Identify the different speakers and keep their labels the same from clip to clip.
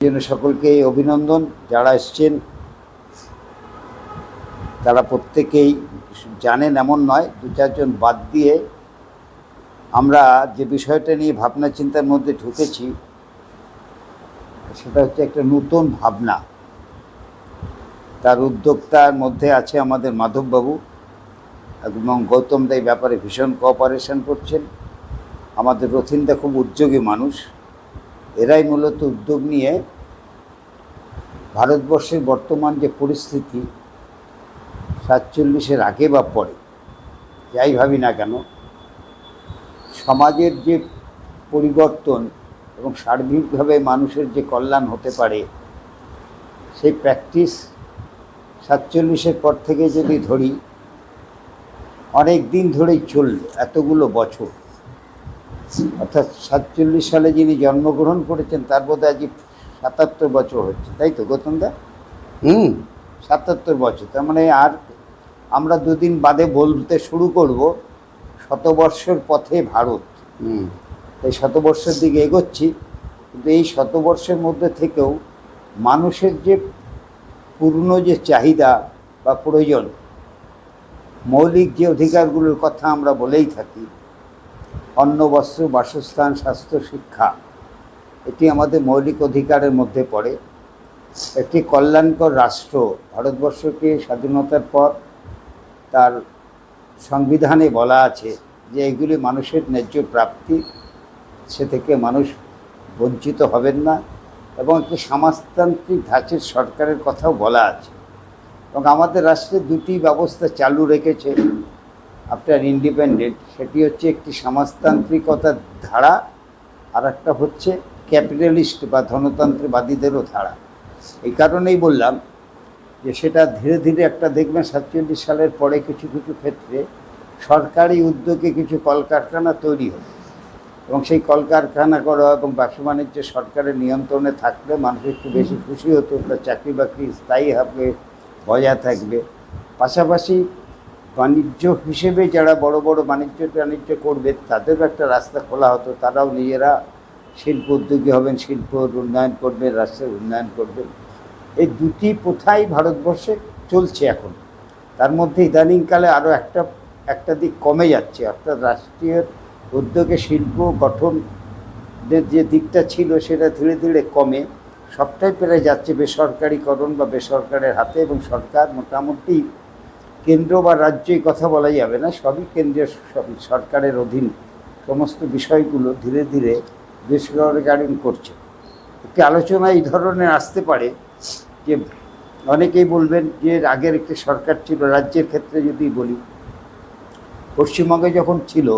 Speaker 1: জন্য সকলকে অভিনন্দন। যারা এসছেন তারা প্রত্যেকেই জানেন এমন নয়, দু চারজন বাদ দিয়ে আমরা যে বিষয়টা নিয়ে ভাবনা চিন্তার মধ্যে ঢুকেছি সেটা হচ্ছে একটা নতুন ভাবনা। তার উদ্যোক্তার মধ্যে আছে আমাদের মাধববাবু এবং গৌতম দা এই ব্যাপারে ভীষণ কোঅপারেশন করছেন। আমাদের রথিনদা খুব উদ্যোগী মানুষ। এরাই মূলত উদ্যোগ নিয়ে ভারতবর্ষের বর্তমান যে পরিস্থিতি 47-এর আগে বা পরে যাই ভাবি না কেন, সমাজের যে পরিবর্তন এবং সার্বিকভাবে মানুষের যে কল্যাণ হতে পারে সেই প্র্যাকটিস 47-এর পর থেকে যদি ধরি অনেক দিন ধরেই চলল, এতগুলো বছর। অর্থাৎ 47 সালে যিনি জন্মগ্রহণ করেছেন তার বোধহয় আজ 77 বছর হচ্ছে, তাই তো গৌতম দা? 77 বছর। তার মানে আর আমরা দুদিন বাদে বলতে শুরু করব শতবর্ষের পথে ভারত। এই শতবর্ষের দিকে এগোচ্ছি, কিন্তু এই শতবর্ষের মধ্যে থেকেও মানুষের যে পূর্ণ যে চাহিদা বা প্রয়োজন, মৌলিক যে অধিকারগুলোর কথা আমরা বলেই থাকি, অন্ন, বস্ত্র, বাসস্থান, স্বাস্থ্য, শিক্ষা, এটি আমাদের মৌলিক অধিকারের মধ্যে পড়ে। একটি কল্যাণকর রাষ্ট্র ভারতবর্ষকে স্বাধীনতার পর তার সংবিধানে বলা আছে যে এগুলি মানুষের ন্যায্য প্রাপ্তি, সে থেকে মানুষ বঞ্চিত হবেন না, এবং একটি সমাজতান্ত্রিক ধাঁচের সরকারের কথাও বলা আছে। এবং আমাদের রাষ্ট্রে দুটি ব্যবস্থা চালু রেখেছে আফটার ইন্ডিপেন্ডেন্ট, সেটি হচ্ছে একটি সমাজতান্ত্রিকতার ধারা, আর একটা হচ্ছে ক্যাপিটালিস্ট বা ধনতন্ত্রবাদীদেরও ধারা। এই কারণেই বললাম যে সেটা ধীরে ধীরে একটা দেখবেন 47 সালের পরে কিছু কিছু ক্ষেত্রে সরকারি উদ্যোগে কিছু কলকারখানা তৈরি হবে, এবং সেই কলকারখানা করা এবং ব্যবসা বাণিজ্য সরকারের নিয়ন্ত্রণে থাকলে মানুষ একটু বেশি খুশি হতো, তার চাকরি বাকরি স্থায়ী হবে, বজায় থাকবে। পাশাপাশি বাণিজ্য হিসেবে যারা বড় বড় বাণিজ্য করবে তাদেরও একটা রাস্তা খোলা হতো, তারাও নিজেরা শিল্প উদ্যোগী হবেন, শিল্প উন্নয়ন করবেন, রাষ্ট্রের উন্নয়ন করবেন। এই দুটি প্রথাই ভারতবর্ষে চলছে এখন। তার মধ্যে ইদানিংকালে আরও একটা দিক কমে যাচ্ছে, অর্থাৎ রাষ্ট্রীয় উদ্যোগে শিল্প গঠনের যে দিকটা ছিল সেটা ধীরে ধীরে কমে সবটাই প্রায় যাচ্ছে বেসরকারিকরণ বা বেসরকারের হাতে, এবং সরকার মোটামুটি কেন্দ্র বা রাজ্যই কথা বলা যাবে না, সবই কেন্দ্রীয় সরকারের অধীন সমস্ত বিষয়গুলো ধীরে ধীরে বেসরকারীকরণ করছে। একটি আলোচনা এই ধরনের আসতে পারে যে অনেকেই বলবেন যে আগের একটি সরকার ছিল, রাজ্যের ক্ষেত্রে যদি বলি, পশ্চিমবঙ্গে যখন ছিল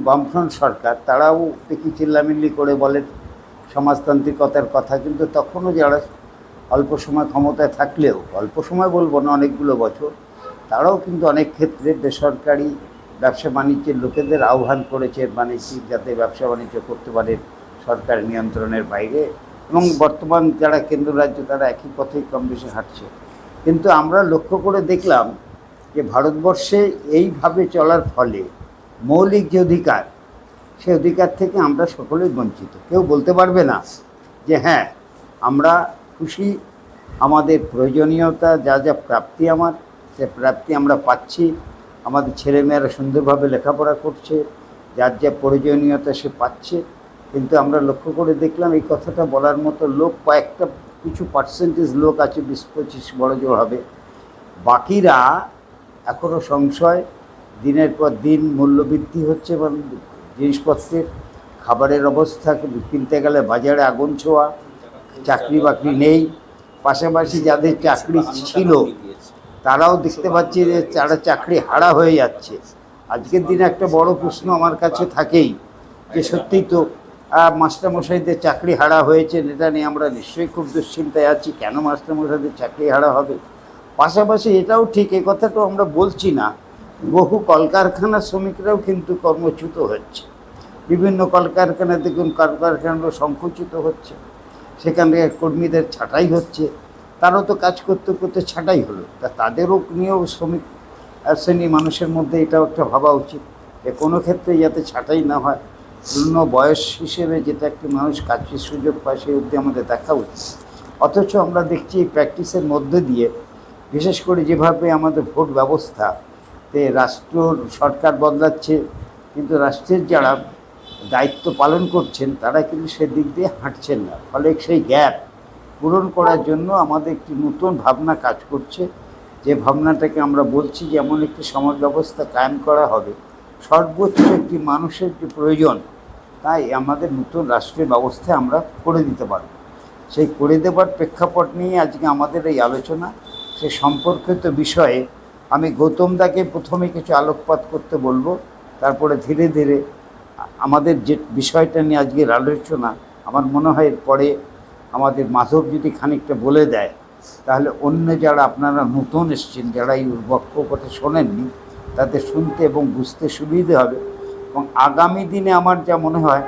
Speaker 1: বামফ্রন্ট সরকার, তারাও দেখি চিল্লামিল্লি করে বলেন সমাজতান্ত্রিকতার কথা, কিন্তু তখনও যারা অল্প সময় ক্ষমতায় থাকলেও, অল্প সময় বলবো না, অনেকগুলো বছর, তারাও কিন্তু অনেক ক্ষেত্রে বেসরকারি ব্যবসা বাণিজ্যের লোকেদের আহ্বান করেছে বাণিজ্যিক যাতে ব্যবসা বাণিজ্য করতে পারেন সরকার নিয়ন্ত্রণের বাইরে। এবং বর্তমান যারা কেন্দ্র রাজ্য তারা একই পথেই কম বেশি হাঁটছে। কিন্তু আমরা লক্ষ্য করে দেখলাম যে ভারতবর্ষে এইভাবে চলার ফলে মৌলিক যে অধিকার, সে অধিকার থেকে আমরা সকলেই বঞ্চিত। কেউ বলতে পারবে না যে হ্যাঁ আমরা খুশি, আমাদের প্রয়োজনীয়তা যা যা প্রাপ্তি, সে প্রাপ্তি আমরা পাচ্ছি, আমাদের ছেলেমেয়েরা সুন্দরভাবে লেখাপড়া করছে, যার যা প্রয়োজনীয়তা সে পাচ্ছে। কিন্তু আমরা লক্ষ্য করে দেখলাম এই কথাটা বলার মতো লোক কয়েকটা কিছু পার্সেন্টেজ লোক আছে, 20-25 বড় জোর হবে। বাকিরা এখনও সংশয়, দিনের পর দিন মূল্যবৃদ্ধি হচ্ছে এবং জিনিসপত্রের খাবারের অবস্থা কিনতে গেলে বাজারে আগুন ছোঁয়া, চাকরি বাকরি নেই। পাশাপাশি যাদের চাকরি ছিল তারাও দেখতে পাচ্ছি যে তারা চাকরি হারা হয়ে যাচ্ছে। আজকের দিনে একটা বড় প্রশ্ন আমার কাছে থাকেই যে সত্যিই তো মাস্টারমশাইদের চাকরি হারা হয়েছে, এটা নিয়ে আমরা নিশ্চয়ই খুব দুশ্চিন্তায় আছি, কেন মাস্টারমশাইদের চাকরি হারা হবে। পাশাপাশি এটাও ঠিক, এই কথাটাও আমরা বলছি না, বহু কলকারখানা শ্রমিকরাও কিন্তু কর্মচ্যুত হচ্ছে। বিভিন্ন কলকারখানা দেখুন, কলকারখানাগুলো সংকুচিত হচ্ছে, সেখান থেকে কর্মীদের ছাঁটাই হচ্ছে, তারাও তো কাজ করতে করতে ছাঁটাই হলো, তা তাদেরও নিয়েও শ্রমিক শ্রেণী মানুষের মধ্যে এটাও একটা ভাবা উচিত যে কোনো ক্ষেত্রে যাতে ছাঁটাই না হয়। পূর্ণ বয়স হিসেবে যেটা একটি মানুষ কাজের সুযোগ পায় সেই অবধি আমাদের দেখা উচিত। অথচ আমরা দেখছি এই প্র্যাকটিসের মধ্যে দিয়ে, বিশেষ করে যেভাবে আমাদের ভোট ব্যবস্থাতে সরকার বদলাচ্ছে, কিন্তু রাষ্ট্রের যারা দায়িত্ব পালন করছেন তারা কিন্তু সেদিক দিয়ে হাঁটছেন না। ফলে সেই গ্যাপ পূরণ করার জন্য আমাদের একটি নতুন ভাবনা কাজ করছে, যে ভাবনাটাকে আমরা বলছি যে এমন একটি সমাজ ব্যবস্থা কায়েম করা হবে, সর্বোচ্চ একটি মানুষের যে প্রয়োজন তাই আমাদের নতুন রাষ্ট্রীয় ব্যবস্থায় আমরা করে দিতে পারব। সেই করে দেবার প্রেক্ষাপট নিয়ে আজকে আমাদের এই আলোচনা। সে সম্পর্কিত বিষয়ে আমি গৌতম দাকে প্রথমে কিছু আলোকপাত করতে বলবো, তারপরে ধীরে ধীরে আমাদের যে বিষয়টা নিয়ে আজকের আলোচনা, আমার মনে হয় এরপরে আমাদের মাধব যদি খানিকটা বলে দেয়, তাহলে অন্য যারা আপনারা নতুন এসছেন, যারা এই বক্তব্যটা শোনেননি, তাদের শুনতে এবং বুঝতে সুবিধে হবে। এবং আগামী দিনে আমার যা মনে হয়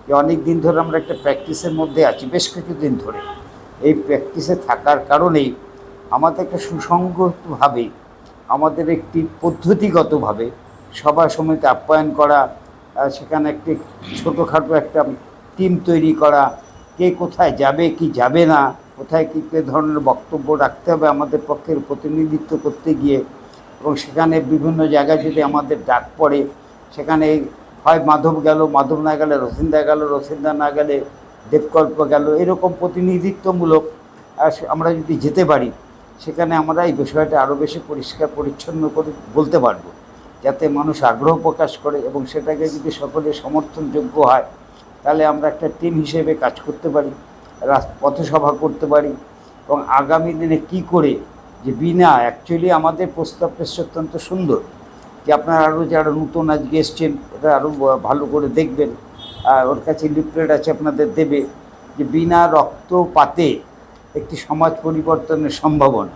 Speaker 1: যে অনেক দিন ধরে আমরা একটা প্র্যাকটিসের মধ্যে আছি, বেশ কিছুদিন ধরে এই প্র্যাকটিসে থাকার কারণেই আমাদেরকে সুসংগতভাবে, আমাদের একটি পদ্ধতিগতভাবে সভা সমিতি আপ্যায়ন করা, সেখানে একটি ছোটোখাটো একটা টিম তৈরি করা, কে কোথায় যাবে কি যাবে না, কোথায় কী কী ধরনের বক্তব্য রাখতে হবে আমাদের পক্ষের প্রতিনিধিত্ব করতে গিয়ে, এবং সেখানে বিভিন্ন জায়গায় যদি আমাদের ডাক পড়ে, সেখানে হয় মাধব গেল, মাধব না গেলে রথীন্দা গেল, রথীন্দা না গেলে দেবকল্প গেল, এরকম প্রতিনিধিত্বমূলক আমরা যদি যেতে পারি, সেখানে আমরা এই বিষয়টা আরও বেশি পরিষ্কার পরিচ্ছন্ন করে বলতে পারবো, যাতে মানুষ আগ্রহ প্রকাশ করে এবং সেটাকে যদি সকলের সমর্থনযোগ্য হয়, তাহলে আমরা একটা টিম হিসেবে কাজ করতে পারি, পথসভা করতে পারি। এবং আগামী দিনে কি করে যে বিনা অ্যাকচুয়ালি আমাদের প্রস্তাবটা অত্যন্ত সুন্দর, যে আপনারা আরও যারা নতুন আজকে এসছেন ওটা আরও ভালো করে দেখবেন, ওর কাছে লিফলেট আছে আপনাদের দেবে, যে বিনা রক্তপাতে একটি সমাজ পরিবর্তনের সম্ভাবনা,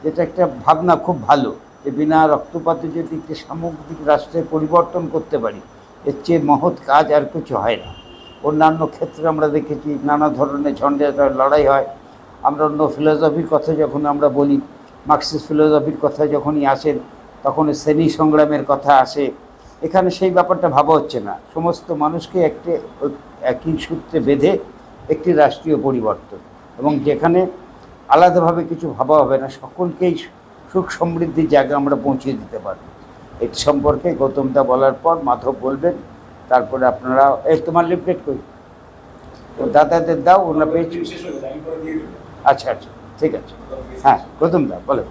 Speaker 1: যেটা একটা ভাবনা খুব ভালো, যে বিনা রক্তপাতে যদি একটি সামগ্রিক রাষ্ট্রের পরিবর্তন করতে পারি, এর চেয়ে মহৎ কাজ আর কিছু হয় না। অন্যান্য ক্ষেত্রে আমরা দেখেছি নানা ধরনের ঝঞ্ঝাটের লড়াই হয়। আমরা অন্য ফিলোসফির কথা যখন আমরা বলি, মার্কসিস্ট ফিলোসফির কথা যখনই আসেন, তখন শ্রেণী সংগ্রামের কথা আসে। এখানে সেই ব্যাপারটা ভাবা হচ্ছে না, সমস্ত মানুষকে একই সূত্রে বেঁধে একটি রাষ্ট্রীয় পরিবর্তন, এবং যেখানে আলাদাভাবে কিছু ভাবা হবে না, সকলকেই সুখ সমৃদ্ধির জায়গা আমরা পৌঁছে দিতে পারব। এটি সম্পর্কে গৌতমদা বলার পর মাধব বলবেন, তারপরে আপনারা তোমার লিফলেট করি দাদাদের দাও, ওনারা পেয়েছি। আচ্ছা আচ্ছা, ঠিক আছে, হ্যাঁ গৌতমদা বলো।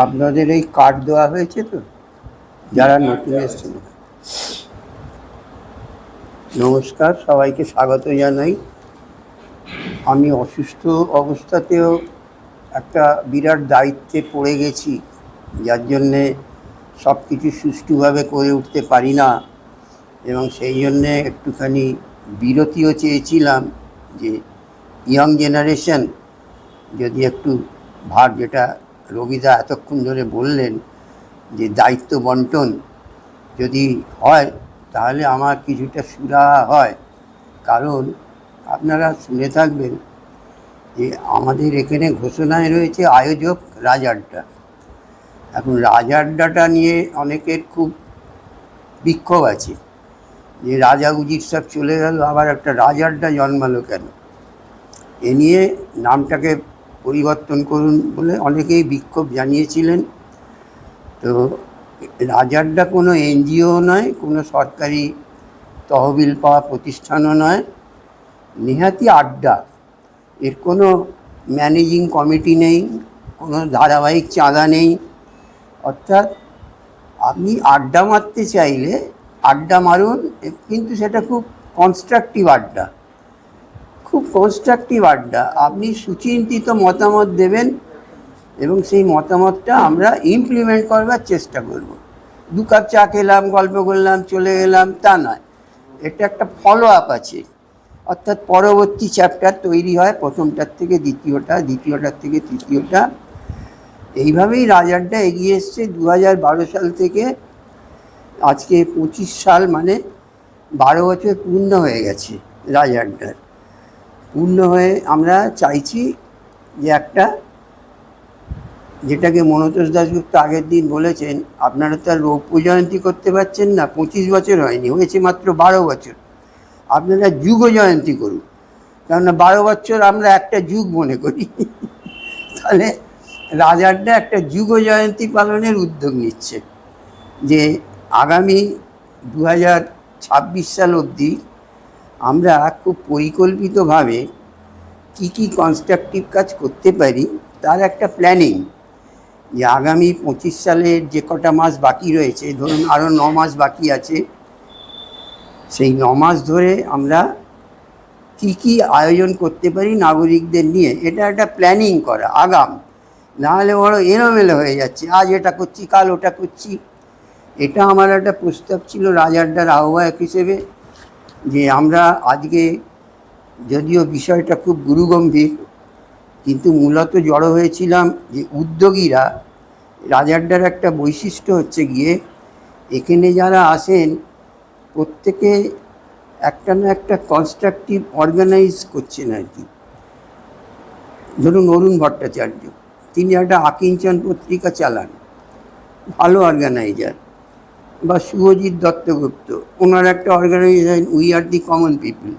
Speaker 2: আপনাদের এই কার্ড দেওয়া হয়েছে তো, যারা নতুন এসেছেন? নমস্কার, সবাইকে স্বাগত জানাই। আমি অসুস্থ অবস্থাতেও একটা বিরাট দায়িত্বে পড়ে গেছি, যার জন্যে সব কিছু সুষ্ঠুভাবে করে উঠতে পারি না, এবং সেই জন্যে একটুখানি বিরতিও চেয়েছিলাম, যে ইয়াং জেনারেশন যদি একটু ভার, যেটা রবিদা এতক্ষণ ধরে বললেন, যে দায়িত্ব বন্টন যদি হয় তাহলে আমার কিছুটা সুরাহা হয়। কারণ আপনারা শুনে থাকবেন যে আমাদের এখানে ঘোষণায় রয়েছে আয়োজক রাজআড্ডা। এখন রাজআড্ডাটা নিয়ে অনেকের খুব বিক্ষোভ আছে, যে রাজা উজির সব চলে গেল, আবার একটা রাজআড্ডা জন্মালো কেন? এ নিয়ে নামটাকে পরিবর্তন করুন বলে অনেকেই বিক্ষোভ জানিয়েছিলেন। তো রাজআড্ডা কোনো এনজিও নয়, কোনো সরকারি তহবিল পাওয়া প্রতিষ্ঠানও নয়, নেহাতি আড্ডা। এর কোনো ম্যানেজিং কমিটি নেই, কোনো ধারাবাহিক চাঁদা নেই। অর্থাৎ আপনি আড্ডা মারতে চাইলে আড্ডা মারুন, কিন্তু সেটা খুব কনস্ট্রাকটিভ আড্ডা, খুব কনস্ট্রাকটিভ আড্ডা। আপনি সুচিন্তিত মতামত দেবেন এবং সেই মতামতটা আমরা ইমপ্লিমেন্ট করবার চেষ্টা করব। 2 কাপ চা খেলাম, গল্প করলাম, চলে গেলাম, তা নয়। এটা একটা ফলো আপ আছে, অর্থাৎ পরবর্তী চ্যাপ্টার তৈরি হয়, প্রথমটার থেকে দ্বিতীয়টা, দ্বিতীয়টার থেকে তৃতীয়টা। এইভাবেই রাজআড্ডা এগিয়ে এসছে 2012 সাল থেকে। আজকে 25 সাল, মানে 12 বছর পূর্ণ হয়ে গেছে রাজআড্ডার। পূর্ণ হয়ে আমরা চাইছি যে একটা যেটাকে মনতোষ দাশগুপ্ত আগের দিন বলেছেন, আপনারা তো আর রৌপ্য জয়ন্তী করতে পারছেন না, 25 বছর হয়নি, হয়েছে মাত্র 12 বছর, আপনারা যুগ জয়ন্তী করুন। কেননা 12 বছর আমরা একটা যুগ মনে করি। তাহলে রাজারডা একটা যুগ জয়ন্তী পালনের উদ্যোগ নিচ্ছে, যে আগামী 2026 সাল অবধি আমরা খুব পরিকল্পিতভাবে কী কী কনস্ট্রাকটিভ কাজ করতে পারি তার একটা প্ল্যানিং, যে আগামী 25 সালের যে কটা মাস বাকি রয়েছে, ধরুন আরও 9 মাস বাকি আছে, সেই 9 মাস ধরে আমরা কী কী আয়োজন করতে পারি নাগরিকদের নিয়ে, এটা একটা প্ল্যানিং করা আগাম। নাহলে বড় এলোমেলো হয়ে যাচ্ছে, আজ এটা করছি কাল ওটা করছি। এটা আমার একটা প্রস্তাব ছিল রাজারডার আহ্বায়ক হিসেবে, যে আমরা আজকে, যদিও বিষয়টা খুব গুরুগম্ভীর, কিন্তু মূলত জড়ো হয়েছিলাম যে উদ্যোগীরা, রাজারডার একটা বৈশিষ্ট্য হচ্ছে গিয়ে এখানে যারা আসেন প্রত্যেকে একটা না একটা কনস্ট্রাকটিভ অর্গানাইজ করছেন আর কি। ধরুন অরুণ ভট্টাচার্য, তিনি একটা আকিঞ্চন পত্রিকা চালান, ভালো অর্গানাইজার। বা শুভজিৎ দত্তগুপ্ত, ওনার একটা organisation we are the common people.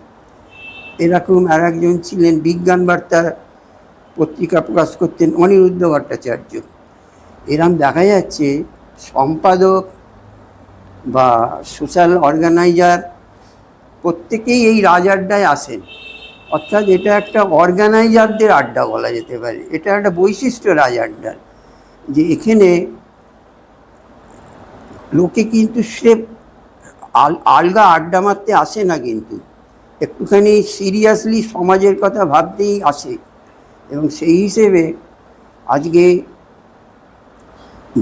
Speaker 2: এরকম আর একজন ছিলেন বিজ্ঞান বার্তা পত্রিকা প্রকাশ করতেন অনিরুদ্ধ ভট্টাচার্য। এরম দেখা যাচ্ছে সম্পাদক বা সোশ্যাল অর্গানাইজার প্রত্যেকেই এই রাজাড্ডায় আসেন। অর্থাৎ এটা একটা অর্গানাইজারদের আড্ডা বলা যেতে পারে। এটা একটা বৈশিষ্ট্য রাজাড্ডার, যে এখানে লোকে কিন্তু সে আলগা আড্ডা মারতে আসে না, কিন্তু একটুখানি সিরিয়াসলি সমাজের কথা ভাবতেই আসে। এবং সেই হিসেবে আজকে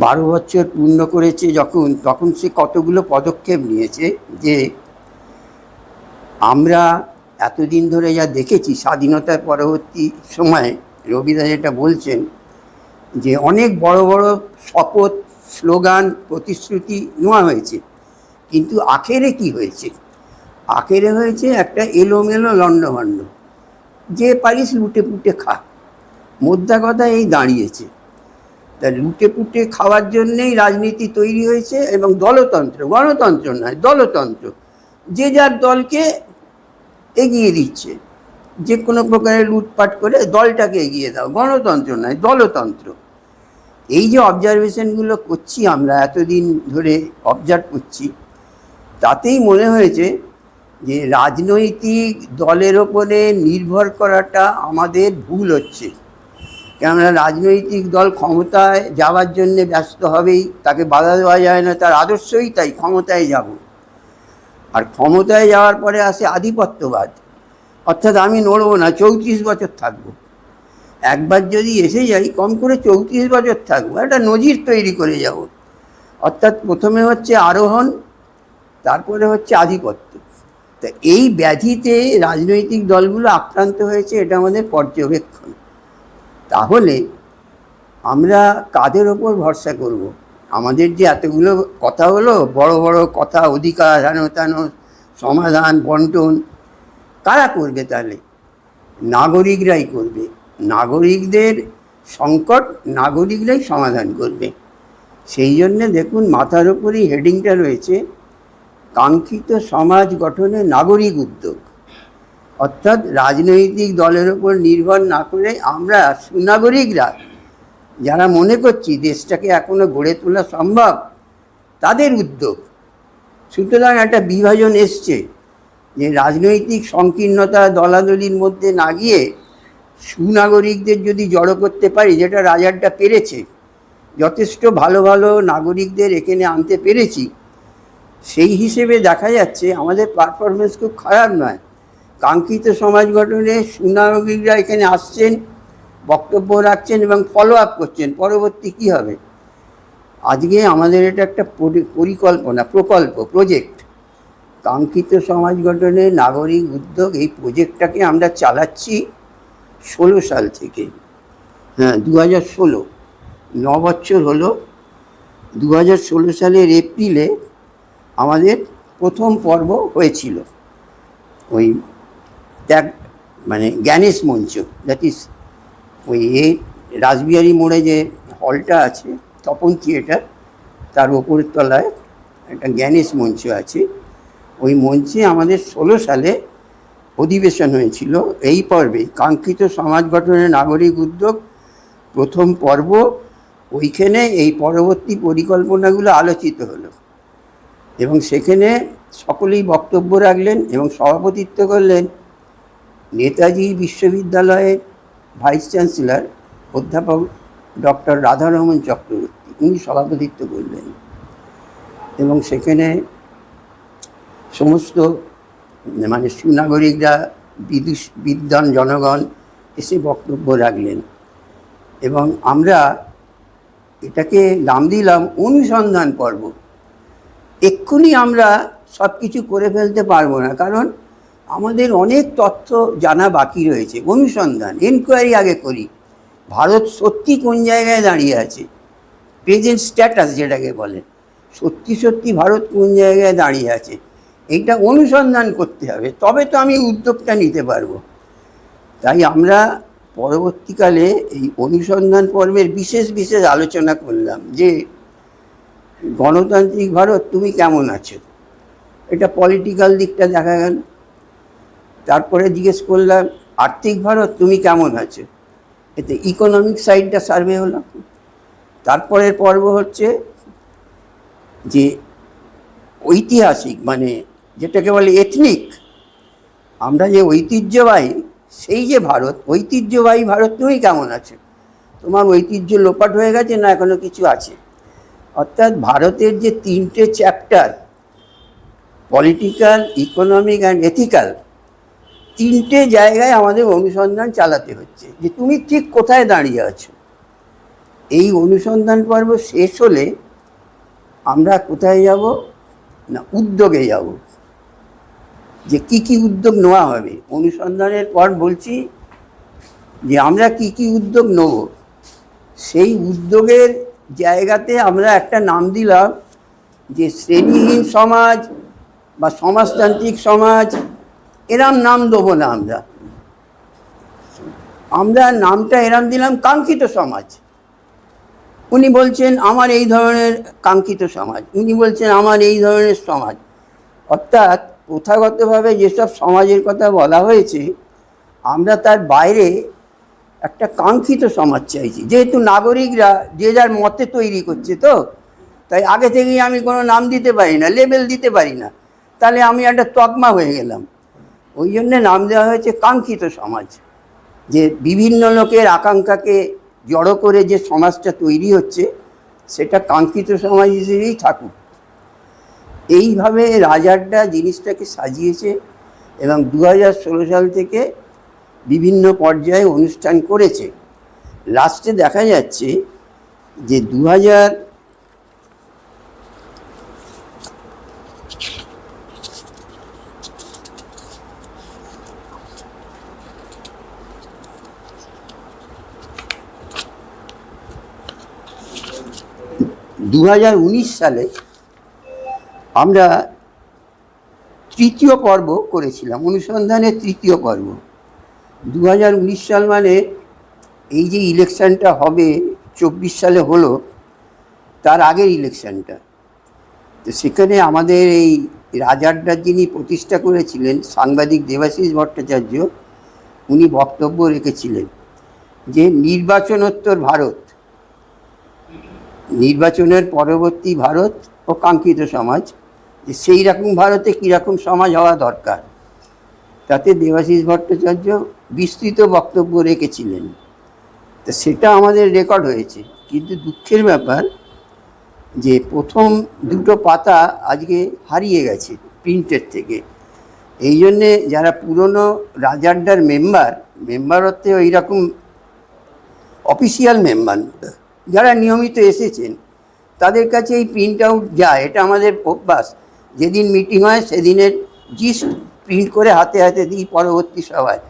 Speaker 2: 12 বছর পূর্ণ করেছে যখন, তখন সে কতগুলো পদক্ষেপ নিয়েছে। যে আমরা এতদিন ধরে যা দেখেছি স্বাধীনতার পরবর্তী সময়ে, রবিদা যেটা বলছেন, যে অনেক বড় বড় শপথ, স্লোগান, প্রতিশ্রুতি নেওয়া হয়েছে, কিন্তু আখেরে কি হয়েছে? আখেরে হয়েছে একটা এলোমেলো লণ্ডভণ্ড, যে পারিস লুটে পুটে খা। মোদ্দা কথা এই দাঁড়িয়েছে। তা লুটে পুটে খাওয়ার জন্যেই রাজনীতি তৈরি হয়েছে, এবং দলতন্ত্র, গণতন্ত্র নয়, দলতন্ত্র। যে যার দলকে এগিয়ে দিচ্ছে, যে কোনো প্রকারে লুটপাট করে দলটাকে এগিয়ে দাও, গণতন্ত্র নয়, দলতন্ত্র। এই যে অবজারভেশনগুলো করছি আমরা, এতদিন ধরে অবজার্ভ করছি, তাতেই মনে হয়েছে যে রাজনৈতিক দলের ওপরে নির্ভর করাটা আমাদের ভুল হচ্ছে। কেননা রাজনৈতিক দল ক্ষমতায় যাওয়ার জন্যে ব্যস্ত হবেই, তাকে বাধা দেওয়া যায় না, তার আদর্শই তাই, ক্ষমতায় যাব। আর ক্ষমতায় যাওয়ার পরে আসে আধিপত্যবাদ, অর্থাৎ আমি নড়বো না, 34 বছর থাকবো। একবার যদি এসে যাই, কম করে 34 বছর থাকবো, একটা নজির তৈরি করে যাব। অর্থাৎ প্রথমে হচ্ছে আরোহণ, তারপরে হচ্ছে আধিপত্য। তা এই ব্যাধিতে রাজনৈতিক দলগুলো আক্রান্ত হয়েছে, এটা আমাদের পর্যবেক্ষণ। তাহলে আমরা কাদের ওপর ভরসা করব? আমাদের যে এতগুলো কথা হলো, বড় বড় কথা, অধিকার, হেন সমাধান, বন্টন, কারা করবে? তাহলে নাগরিকরাই করবে। নাগরিকদের সংকট নাগরিকরাই সমাধান করবে। সেই জন্যে দেখুন মাথার ওপরই হেডিংটা রয়েছে, কাঙ্ক্ষিত সমাজ গঠনে নাগরিক উদ্যোগ। অর্থাৎ রাজনৈতিক দলের ওপর নির্ভর না করে আমরা সুনাগরিকরা যারা মনে করছি দেশটাকে এখনো গড়ে তোলা সম্ভব, তাদের উদ্যোগ। সুতরাং একটা বিভাজন এসছে, যে রাজনৈতিক সংকীর্ণতা, দলাদলির মধ্যে না গিয়ে সুনাগরিকদের যদি জড়ো করতে পারি, যেটা রাজারডা পেরেছে, যথেষ্ট ভালো ভালো নাগরিকদের এখানে আনতে পেরেছি, সেই হিসেবে দেখা যাচ্ছে আমাদের পারফরমেন্স খুব খারাপ নয়। কাঙ্ক্ষিত সমাজ গঠনে সুনাগরিকরা এখানে আসছেন, বক্তব্য রাখছেন এবং ফলো আপ করছেন, পরবর্তী কী হবে। আজকে আমাদের এটা একটা পরিকল্পনা, প্রজেক্ট, কাঙ্ক্ষিত সমাজ গঠনে নাগরিক উদ্যোগ। এই প্রজেক্টটাকে আমরা চালাচ্ছি 16 সাল থেকে। হ্যাঁ, 2016, 9 বছর হলো। 2016 সালের এপ্রিলে আমাদের প্রথম পর্ব হয়েছিল, ওই জ্ঞানেশ মঞ্চ, দ্যাট ইজ ওই রাসবিহারী মোড়ে যে হলটা আছে তপন থিয়েটার, তার ওপরের তলায় একটা জ্ঞানেশ মঞ্চ আছে। ওই মঞ্চে আমাদের 16 সালে অধিবেশন হয়েছিল। এই পর্বে কাঙ্ক্ষিত সমাজ গঠনের নাগরিক উদ্যোগ প্রথম পর্ব, ওইখানে এই পরবর্তী পরিকল্পনাগুলো আলোচিত হলো এবং সেখানে সকলেই বক্তব্য রাখলেন এবং সভাপতিত্ব করলেন নেতাজি বিশ্ববিদ্যালয়ের ভাইস চ্যান্সেলর অধ্যাপক ডক্টর রাধারমণ চক্রবর্তী। উনি সভাপতিত্ব করলেন এবং সেখানে সমস্ত মানে সুনাগরিকরা, বিদ্বান জনগণ এসে বক্তব্য রাখলেন এবং আমরা এটাকে নাম দিলাম অনুসন্ধান পর্ব। এক্ষুনি আমরা সব কিছু করে ফেলতে পারবো না, কারণ আমাদের অনেক তথ্য জানা বাকি রয়েছে। অনুসন্ধান, এনকোয়ারি আগে করি, ভারত সত্যি কোন জায়গায় দাঁড়িয়ে আছে, প্রেজেন্ট স্ট্যাটাস যেটাকে বলে, সত্যি সত্যি ভারত কোন জায়গায় দাঁড়িয়ে আছে, এইটা অনুসন্ধান করতে হবে, তবে তো আমি উদ্যোগটা নিতে পারবো। তাই আমরা পরবর্তীকালে এই অনুসন্ধান পর্বের বিশেষ বিশেষ আলোচনা করলাম যে গণতান্ত্রিক ভারত তুমি কেমন আছো, এটা পলিটিক্যাল দিকটা দেখা গেল। তারপরে জিজ্ঞেস করলাম আর্থিক ভারত তুমি কেমন আছো, এতে ইকোনমিক সাইডটা সার্ভে হলো। তারপরের পর্ব হচ্ছে যে ঐতিহাসিক, মানে যেটাকে বলে এথনিক, আমরা যে ঐতিহ্যবাহী, সেই যে ভারত, ঐতিহ্যবাহী ভারত তুমি কেমন আছো, তোমার ঐতিহ্য লোপাট হয়ে গেছে না এখনো কিছু আছে। অর্থাৎ ভারতের যে 3টে chapter, political, economic and ethical, 3টে জায়গায় আমাদের অনুসন্ধান চালাতে হচ্ছে যে তুমি ঠিক কোথায় দাঁড়িয়ে আছো। এই অনুসন্ধান পর্ব শেষ হলে আমরা কোথায় যাব না, উদ্যোগে যাব, যে কি কি উদ্যোগ নেওয়া হবে। অনুসন্ধানের পর বলছি যে আমরা কি কি উদ্যোগ নেব। সেই উদ্যোগের জায়গাতে আমরা একটা নাম দিলাম যে শ্রেণীহীন সমাজ বা সমাজতান্ত্রিক সমাজ, এরম নাম দেবো না আমরা নামটা এরম দিলাম কাঙ্ক্ষিত সমাজ। উনি বলছেন আমার এই ধরনের কাঙ্ক্ষিত সমাজ, উনি বলছেন আমার এই ধরনের সমাজ। অর্থাৎ প্রথাগতভাবে যেসব সমাজের কথা বলা হয়েছে, আমরা তার বাইরে একটা কাঙ্ক্ষিত সমাজ চাইছি। যেহেতু নাগরিকরা যে যার মতে তৈরি করছে, তো তাই আগে থেকেই আমি কোনো নাম দিতে পারি না, লেবেল দিতে পারি না, তাহলে আমি একটা তকমা হয়ে গেলাম। ওই জন্যে নাম দেওয়া হয়েছে কাঙ্ক্ষিত সমাজ, যে বিভিন্ন লোকের আকাঙ্ক্ষাকে জড়ো করে যে সমাজটা তৈরি হচ্ছে সেটা কাঙ্ক্ষিত সমাজ হিসেবেই থাকুক। এইভাবে রাজারডা জিনিসটাকে সাজিয়েছে এবং 2016 সাল থেকে বিভিন্ন পর্যায়ে অনুষ্ঠান করেছে। লাস্টে দেখা যাচ্ছে যে 2019 সালে আমরা 3য় পর্ব করেছিলাম, অনুসন্ধানের 3য় পর্ব। 2019 সাল মানে এই যে ইলেকশনটা হবে 24 সালে হলো, তার আগের ইলেকশনটা। তো সেখানে আমাদের এই রাজারডার যিনি প্রতিষ্ঠা করেছিলেন সাংবাদিক দেবাশিস ভট্টাচার্য, উনি বক্তব্য রেখেছিলেন যে নির্বাচনোত্তর ভারত, নির্বাচনের পরবর্তী ভারত ও কাঙ্ক্ষিত সমাজ, যে সেই রকম ভারতে কীরকম সমাজ হওয়া দরকার। তাতে দেবাশিস ভট্টাচার্য বিস্তৃত বক্তব্য রেখেছিলেন। তা সেটা আমাদের রেকর্ড হয়েছে, কিন্তু দুঃখের ব্যাপার যে প্রথম 2টো পাতা আজকে হারিয়ে গেছে প্রিন্টের থেকে। এই জন্যে যারা পুরনো রাজারডার মেম্বার অর্থে ওই রকম অফিসিয়াল মেম্বার, যারা নিয়মিত এসেছেন, তাদের কাছে এই প্রিন্ট আউট যায়, এটা আমাদের অভ্যাস। যেদিন মিটিং হয় সেদিনের জিস্ট প্রিন্ট করে হাতে হাতে দিই পরবর্তী সভায়,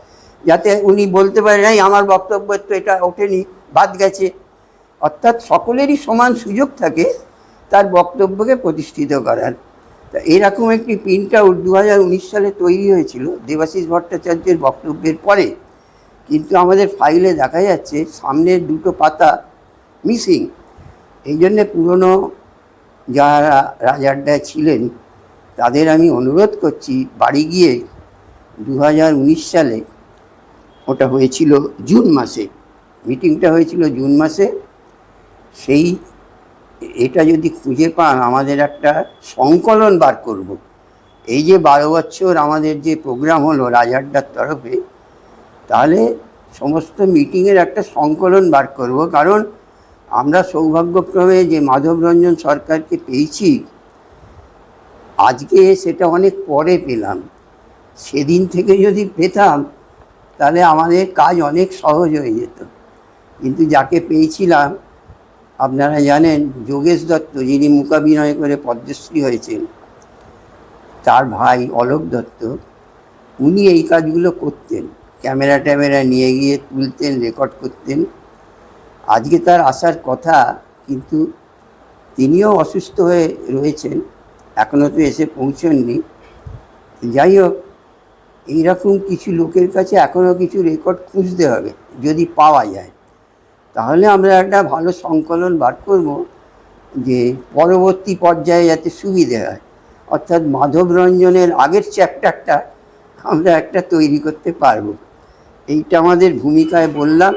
Speaker 2: যাতে উনি বলতে পারেন এই আমার বক্তব্য তো এটা ওঠেনি, বাদ গেছে। অর্থাৎ সকলেরই সমান সুযোগ থাকে তার বক্তব্যকে প্রতিষ্ঠিত করার। তা এরকম একটি প্রিন্ট আউট 2019 সালে তৈরি হয়েছিল দেবাশিস ভট্টাচার্যের বক্তব্যের পরে, কিন্তু আমাদের ফাইলে দেখা যাচ্ছে সামনের 2টো পাতা মিসিং। এই জন্যে পুরনো যারা রাজারডায় ছিলেন তাদের আমি অনুরোধ করছি, বাড়ি গিয়ে 2019 সালে, ওটা হয়েছিল জুন মাসে, মিটিংটা হয়েছিল জুন মাসে, সেই এটা যদি খুঁজে পান আমাদের একটা সংকলন বার করব। এই যে 12 বছর আমাদের যে প্রোগ্রাম হলো রাজারডার তরফে, তাহলে সমস্ত মিটিংয়ের একটা সংকলন বার করব। কারণ আমরা সৌভাগ্যক্রমে যে মাধবরঞ্জন সরকারকে পেয়েছি, আজকে সেটা অনেক পরে পেলাম। সেদিন থেকে যদি পেতাম তাহলে আমাদের কাজ অনেক সহজ হয়ে যেত। কিন্তু যাকে পেয়েছিলাম, আপনারা জানেন যোগেশ দত্ত, যিনি মূকাভিনয় করে পদ্মশ্রী হয়েছেন, তার ভাই অলোক দত্ত, উনি এই কাজগুলো করতেন, ক্যামেরা ট্যামেরা নিয়ে গিয়ে তুলতেন, রেকর্ড করতেন। আজকে তার আসার কথা, কিন্তু তিনিও অসুস্থ হয়ে রয়েছেন, এখনও তো এসে পৌঁছননি। যাই হোক, এইরকম কিছু লোকের কাছে এখনও কিছু রেকর্ড খুঁজতে হবে, যদি পাওয়া যায় তাহলে আমরা একটা ভালো সংকলন বার করব, যে পরবর্তী পর্যায়ে যাতে সুবিধে হয়। অর্থাৎ মাধবরঞ্জনের আগের চ্যাপ্টারটা আমরা একটা তৈরি করতে পারবো। এইটা আমাদের ভূমিকায় বললাম।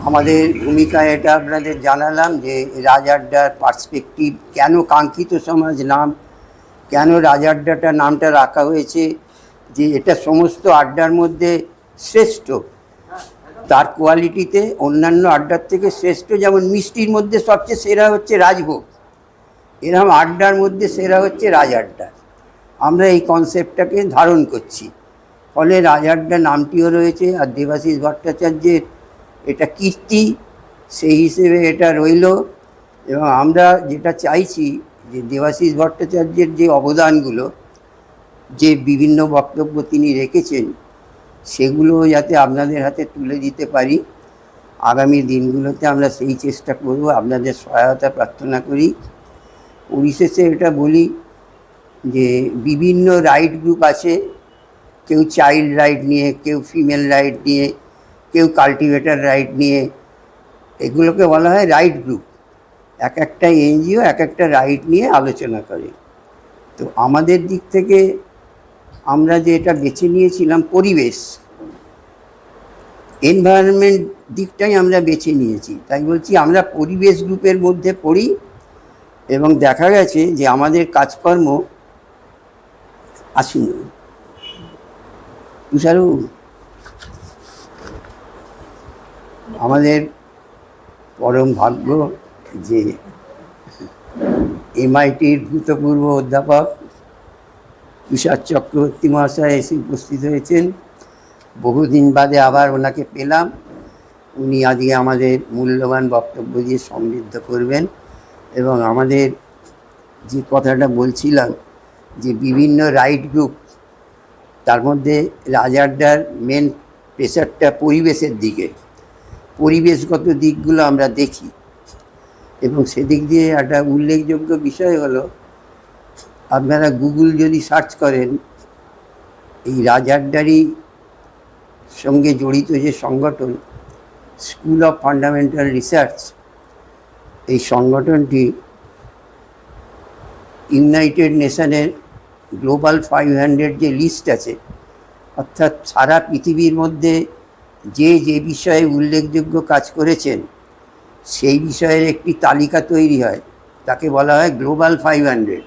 Speaker 2: আমাদের ভূমিকায় এটা আপনাদের জানালাম যে রাজারডার পার্সপেক্টিভ, কেন কাঙ্ক্ষিত সমাজ নাম, কেন রাজারডাটা নামটা রাখা হয়েছে, যে এটা সমস্ত আড্ডার মধ্যে শ্রেষ্ঠ, তার কোয়ালিটিতে অন্যান্য আড্ডার থেকে শ্রেষ্ঠ। যেমন মিষ্টির মধ্যে সবচেয়ে সেরা হচ্ছে রাজভোগ, এরকম আড্ডার মধ্যে সেরা হচ্ছে রাজারডা। আমরা এই কনসেপ্টটাকে ধারণ করছি, ফলে রাজারডা নামটিও রয়েছে। আর দেবাশিস ভট্টাচার্যের এটা কীর্তি, সেই হিসেবে এটা রইল। এবং আমরা যেটা চাইছি যে দেবাশিস ভট্টাচার্যের যে অবদানগুলো, যে বিভিন্ন বক্তব্য তিনি রেখেছেন, সেগুলো যাতে আপনাদের হাতে তুলে দিতে পারি। আগামী দিনগুলোতে আমরা সেই চেষ্টা করব, আপনাদের সহায়তা প্রার্থনা করি। পরিশেষে এটা বলি যে বিভিন্ন রাইট গ্রুপ আছে, কেউ চাইল্ড রাইট নিয়ে, কেউ ফিমেল রাইট নিয়ে, কেউ কাল্টিভেটার রাইট নিয়ে, এগুলোকে বলা হয় রাইট গ্রুপ। এক একটা এনজিও এক একটা রাইট নিয়ে আলোচনা করে। তো আমাদের দিক থেকে আমরা যে এটা বেছে নিয়েছিলাম, পরিবেশ, এনভায়রনমেন্ট দিকটাই আমরা বেছে নিয়েছি। তাই বলছি আমরা পরিবেশ গ্রুপের মধ্যে পড়ি, এবং দেখা গেছে যে আমাদের কাজকর্ম, আসুন তুষারু, আমাদের পরম ভাগ্য যে MITর ভূতপূর্ব অধ্যাপক তুষার চক্রবর্তী মহাশয় এসে উপস্থিত হয়েছেন। বহুদিন বাদে আবার ওনাকে পেলাম। উনি আজকে আমাদের মূল্যবান বক্তব্য দিয়ে সমৃদ্ধ করবেন। এবং আমাদের যে কথাটা বলছিলাম যে বিভিন্ন রাইট গ্রুপ, তার মধ্যে রাজারডার মেন প্রেসারটা পরিবেশের দিকে, পরিবেশগত দিকগুলো আমরা দেখি। এবং সেদিক দিয়ে একটা উল্লেখযোগ্য বিষয় হলো, আপনারা গুগল যদি সার্চ করেন, এই রাজারডারই সঙ্গে জড়িত যে সংগঠন স্কুল অফ ফান্ডামেন্টাল রিসার্চ, এই সংগঠনটি ইউনাইটেড নেশনের গ্লোবাল 500 যে লিস্ট আছে, অর্থাৎ সারা পৃথিবীর মধ্যে যে যে বিষয়ে উল্লেখযোগ্য কাজ করেছেন সেই বিষয়ের একটি তালিকা তৈরি হয়, তাকে বলা হয় গ্লোবাল 500।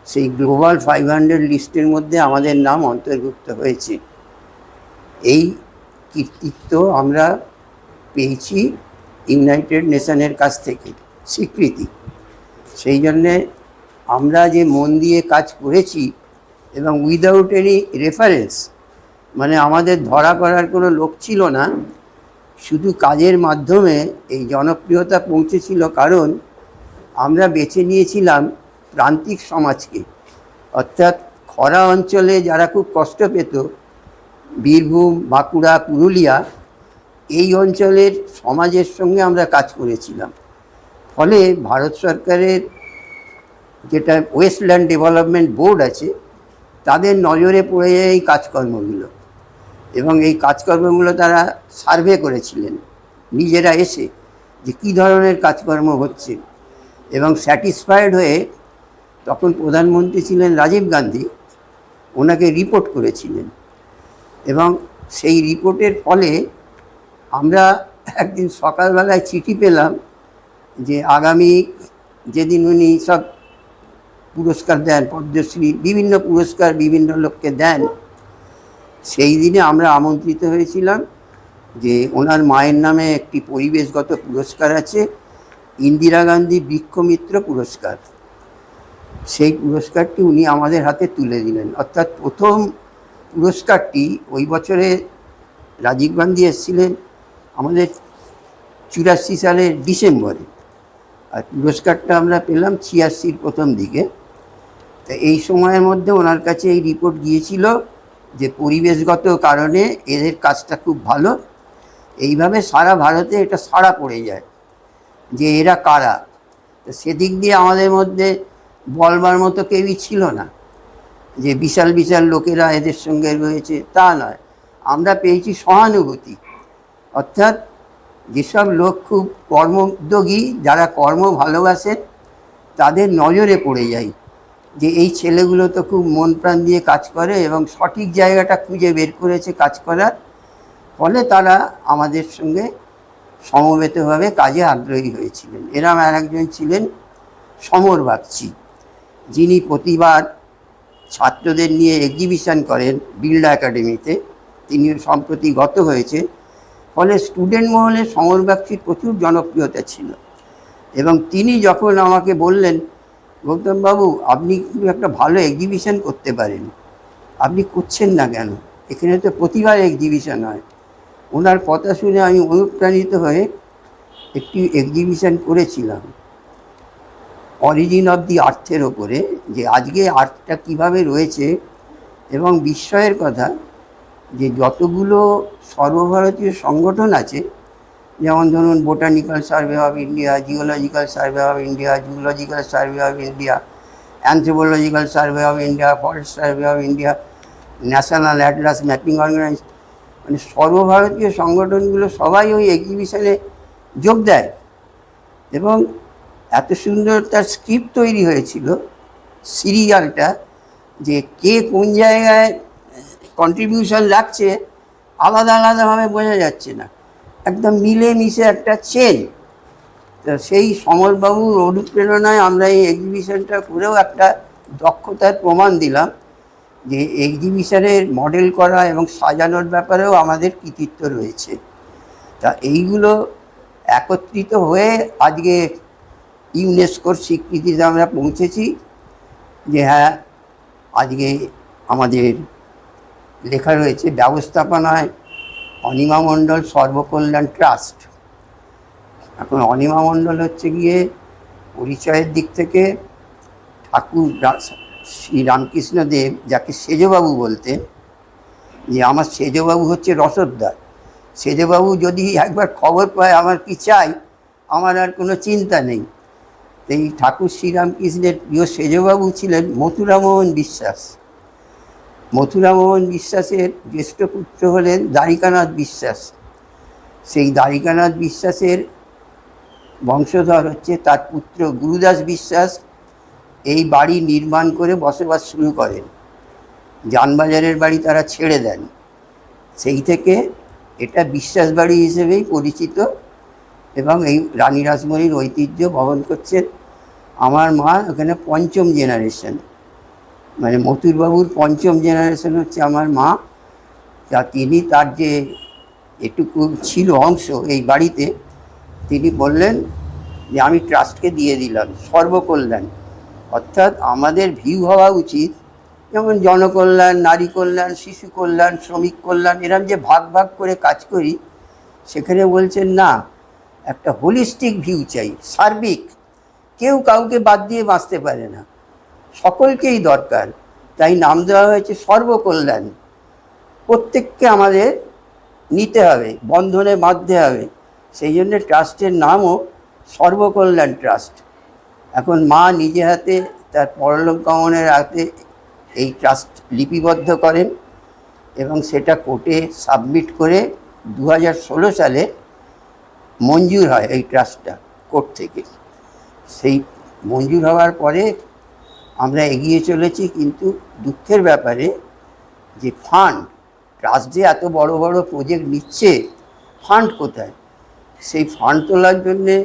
Speaker 2: সেই গ্লোবাল 500 লিস্টের মধ্যে আমাদের নাম অন্তর্ভুক্ত হয়েছে। এই কৃতিত্ব আমরা পেয়েছি ইউনাইটেড নেশনের কাছ থেকে স্বীকৃতি। সেই জন্যে আমরা যে মন দিয়ে কাজ করেছি, এবং উইদাউট এনি রেফারেন্স, মানে আমাদের ধরা করার কোনো লোক ছিল না, শুধু কাজের মাধ্যমে এই জনপ্রিয়তা পৌঁছেছিল। কারণ আমরা বেছে নিয়েছিলাম প্রান্তিক সমাজকে, অর্থাৎ খরা অঞ্চলে যারা খুব কষ্ট পেত, বীরভূম, বাঁকুড়া, পুরুলিয়া, এই অঞ্চলের সমাজের সঙ্গে আমরা কাজ করেছিলাম। ফলে ভারত সরকারের যেটা ওয়েস্টল্যান্ড ডেভেলপমেন্ট বোর্ড আছে, তাদের নজরে পড়ে যায় এই কাজকর্মগুলো, এবং এই কাজকর্মগুলো তারা সার্ভে করেছিলেন নিজেরা এসে, যে কী ধরনের কাজকর্ম হচ্ছে, এবং স্যাটিসফাইড হয়ে তখন প্রধানমন্ত্রী ছিলেন রাজীব গান্ধী, ওনাকে রিপোর্ট করেছিলেন। এবং সেই রিপোর্টের ফলে আমরা একদিন সকালবেলায় চিঠি পেলাম যে আগামী যেদিন উনি সব পুরস্কার দেন, পদ্মশ্রী বিভিন্ন পুরস্কার বিভিন্ন লোককে দেন, সেই দিনে আমরা আমন্ত্রিত হয়েছিলাম যে ওনার মায়ের নামে একটি পরিবেশগত পুরস্কার আছে, ইন্দিরা গান্ধী বৃক্ষমিত্র পুরস্কার। সেই পুরস্কারটি উনি আমাদের হাতে তুলে দিলেন। অর্থাৎ প্রথম পুরস্কারটি ওই বছরে রাজীব গান্ধী এসেছিলেন আমাদের 84 সালের ডিসেম্বরে, আর পুরস্কারটা আমরা পেলাম 86-র প্রথম দিকে। তা এই সময়ের মধ্যে ওনার কাছে এই রিপোর্ট গিয়েছিল যে পরিবেশগত কারণে এদের কাজটা খুব ভালো। এইভাবে সারা ভারতে এটা সাড়া পড়ে যায় যে এরা কারা। তো সেদিক দিয়ে আমাদের মধ্যে বলবার মতো কেউই ছিল না যে বিশাল বিশাল লোকেরা এদের সঙ্গে রয়েছে, তা নয়। আমরা পেয়েছি সহানুভূতি, অর্থাৎ যেসব লোক খুব কর্মোদ্যোগী, যারা কর্ম ভালোবাসেন, তাদের নজরে পড়ে যায় যে এই ছেলেগুলো তো খুব মন প্রাণ দিয়ে কাজ করে এবং সঠিক জায়গাটা খুঁজে বের করেছে কাজ করার। ফলে তারা আমাদের সঙ্গে সমবেতভাবে কাজে আগ্রহী হয়েছিলেন। এরম আর একজন ছিলেন সমর বাগচি, যিনি প্রতিবার ছাত্রদের নিয়ে এক্সিবিশন করেন বিড়লা একাডেমিতে। তিনি সম্প্রতি গত হয়েছে। ফলে স্টুডেন্ট মহলে সমর বাগচির প্রচুর জনপ্রিয়তা ছিল। এবং তিনি যখন আমাকে বললেন, গৌতমবাবু আপনি কিন্তু একটা ভালো এক্সিবিশন করতে পারেন, আপনি করছেন না কেন? এখানে তো প্রতিবার এক্সিবিশন হয়। ওনার কথা শুনে আমি অনুপ্রাণিত হয়ে একটি এক্সিবিশন করেছিলাম অরিজিন অফ দি আর্থের ওপরে, যে আজকে আর্থটা কীভাবে রয়েছে। এবং বিস্ময়ের কথা যে যতগুলো সর্বভারতীয় সংগঠন আছে, যেমন ধরুন botanical survey of India, geological survey of India, zoological survey of India, anthropological survey of India, forest survey of India, national atlas mapping organise, মানে সর্বভারতীয় সংগঠনগুলো সবাই ওই এক্সিবিশনে যোগ দেয়। এবং এত সুন্দর তার স্ক্রিপ্ট তৈরি হয়েছিল, সিরিয়ালটা, যে কে কোন জায়গায় কন্ট্রিবিউশন রাখছে আলাদা আলাদাভাবে বোঝা যাচ্ছে না, একদম মিলেমিশে একটা চেন। তো সেই সমরবাবুর অনুপ্রেরণায় আমরা এই এক্সিবিশনটা করেও একটা দক্ষতার প্রমাণ দিলাম যে এক্সিবিশনের মডেল করা এবং সাজানোর ব্যাপারেও আমাদের কৃতিত্ব রয়েছে। তা এইগুলো একত্রিত হয়ে আজকে ইউনেস্কোর স্বীকৃতিতে আমরা পৌঁছেছি যে হ্যাঁ, আজকে আমাদের লেখা রয়েছে ব্যবস্থাপনায় অনিমা মণ্ডল সর্বকল্যাণ ট্রাস্ট। এখন অনিমা মণ্ডল হচ্ছে গিয়ে পরিচয়ের দিক থেকে ঠাকুর শ্রী রামকৃষ্ণদেব, যাকে সেজবাবু বলতেন, যে আমার সেজবাবু হচ্ছে রসদদার। সেজবাবু যদি একবার খবর পায় আমার কি চাই, আমার আর কোনো চিন্তা নেই। এই ঠাকুর শ্রীরামকৃষ্ণের প্রিয় সেজবাবু ছিলেন মথুরামোহন বিশ্বাস। মথুরামোহন বিশ্বাসের জ্যেষ্ঠ পুত্র হলেন দ্বারিকানাথ বিশ্বাস। সেই দ্বারিকানাথ বিশ্বাসের বংশধর হচ্ছে তার পুত্র গুরুদাস বিশ্বাস। এই বাড়ি নির্মাণ করে বসবাস শুরু করেন, জানবাজারের বাড়ি তারা ছেড়ে দেন। সেই থেকে এটা বিশ্বাস বাড়ি হিসেবেই পরিচিত এবং এই রানী রাসমণির ঐতিহ্য বহন করছেন। আমার মা ওখানে পঞ্চম জেনারেশন, মানে মথুরবাবুর পঞ্চম জেনারেশন হচ্ছে আমার মা। তা তিনি তার যে এটুকু ছিল অংশ এই বাড়িতে, তিনি বললেন যে আমি ট্রাস্টকে দিয়ে দিলাম সর্বকল্যাণ। অর্থাৎ আমাদের ভিউ হওয়া উচিত যেমন জনকল্যাণ, নারী কল্যাণ, শিশু কল্যাণ, শ্রমিক কল্যাণ, এরম যে ভাগ ভাগ করে কাজ করি, সেখানে বলছেন না, একটা হোলিস্টিক ভিউ চাই, সার্বিক। কেউ কাউকে বাদ দিয়ে বাঁচতে পারে না, সকলকেই দরকার। তাই নাম দেওয়া হয়েছে সর্বকল্যাণ। প্রত্যেককে আমাদের নিতে হবে, বন্ধনে বাঁধতে হবে। সেই জন্য ট্রাস্টের নামও সর্বকল্যাণ ট্রাস্ট। এখন মা নিজে হাতে তার পরলোক গমনের হাতে এই ট্রাস্ট লিপিবদ্ধ করেন এবং সেটা কোর্টে সাবমিট করে 2016 সালে মঞ্জুর হয় এই ট্রাস্টটা কোর্ট থেকে। সেই মঞ্জুর হওয়ার পরে আমরা এগিয়ে চলেছি, কিন্তু দুঃখের ব্যাপারে যে ফান্ড, ট্রাস্ট যে এত বড় বড় প্রজেক্ট নিচ্ছে, ফান্ড কোথায়? সেই ফান্ড তোলার জন্যে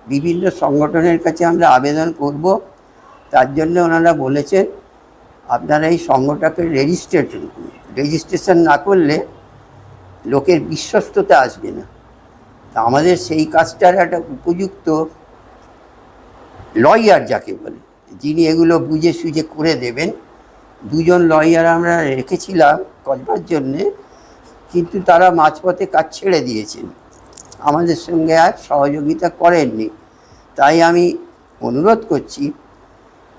Speaker 2: বিভিন্ন সংগঠনের কাছে আমরা আবেদন করব। তার জন্য ওনারা বলেছেন আপনারা এই সংগঠনকে রেজিস্ট্রেশন না করলে লোকের বিশ্বস্ততা আসবে না। তা আমাদের সেই কাজটার একটা উপযুক্ত লয়ার যাকে বলে, যিনি এগুলো বুঝে সুঝে করে দেবেন, দুজন লয়ার আমরা রেখেছিলাম করবার জন্যে, কিন্তু তারা মাঝপথে কাজ ছেড়ে দিয়েছেন, আমাদের সঙ্গে আর সহযোগিতা করেননি। তাই আমি অনুরোধ করছি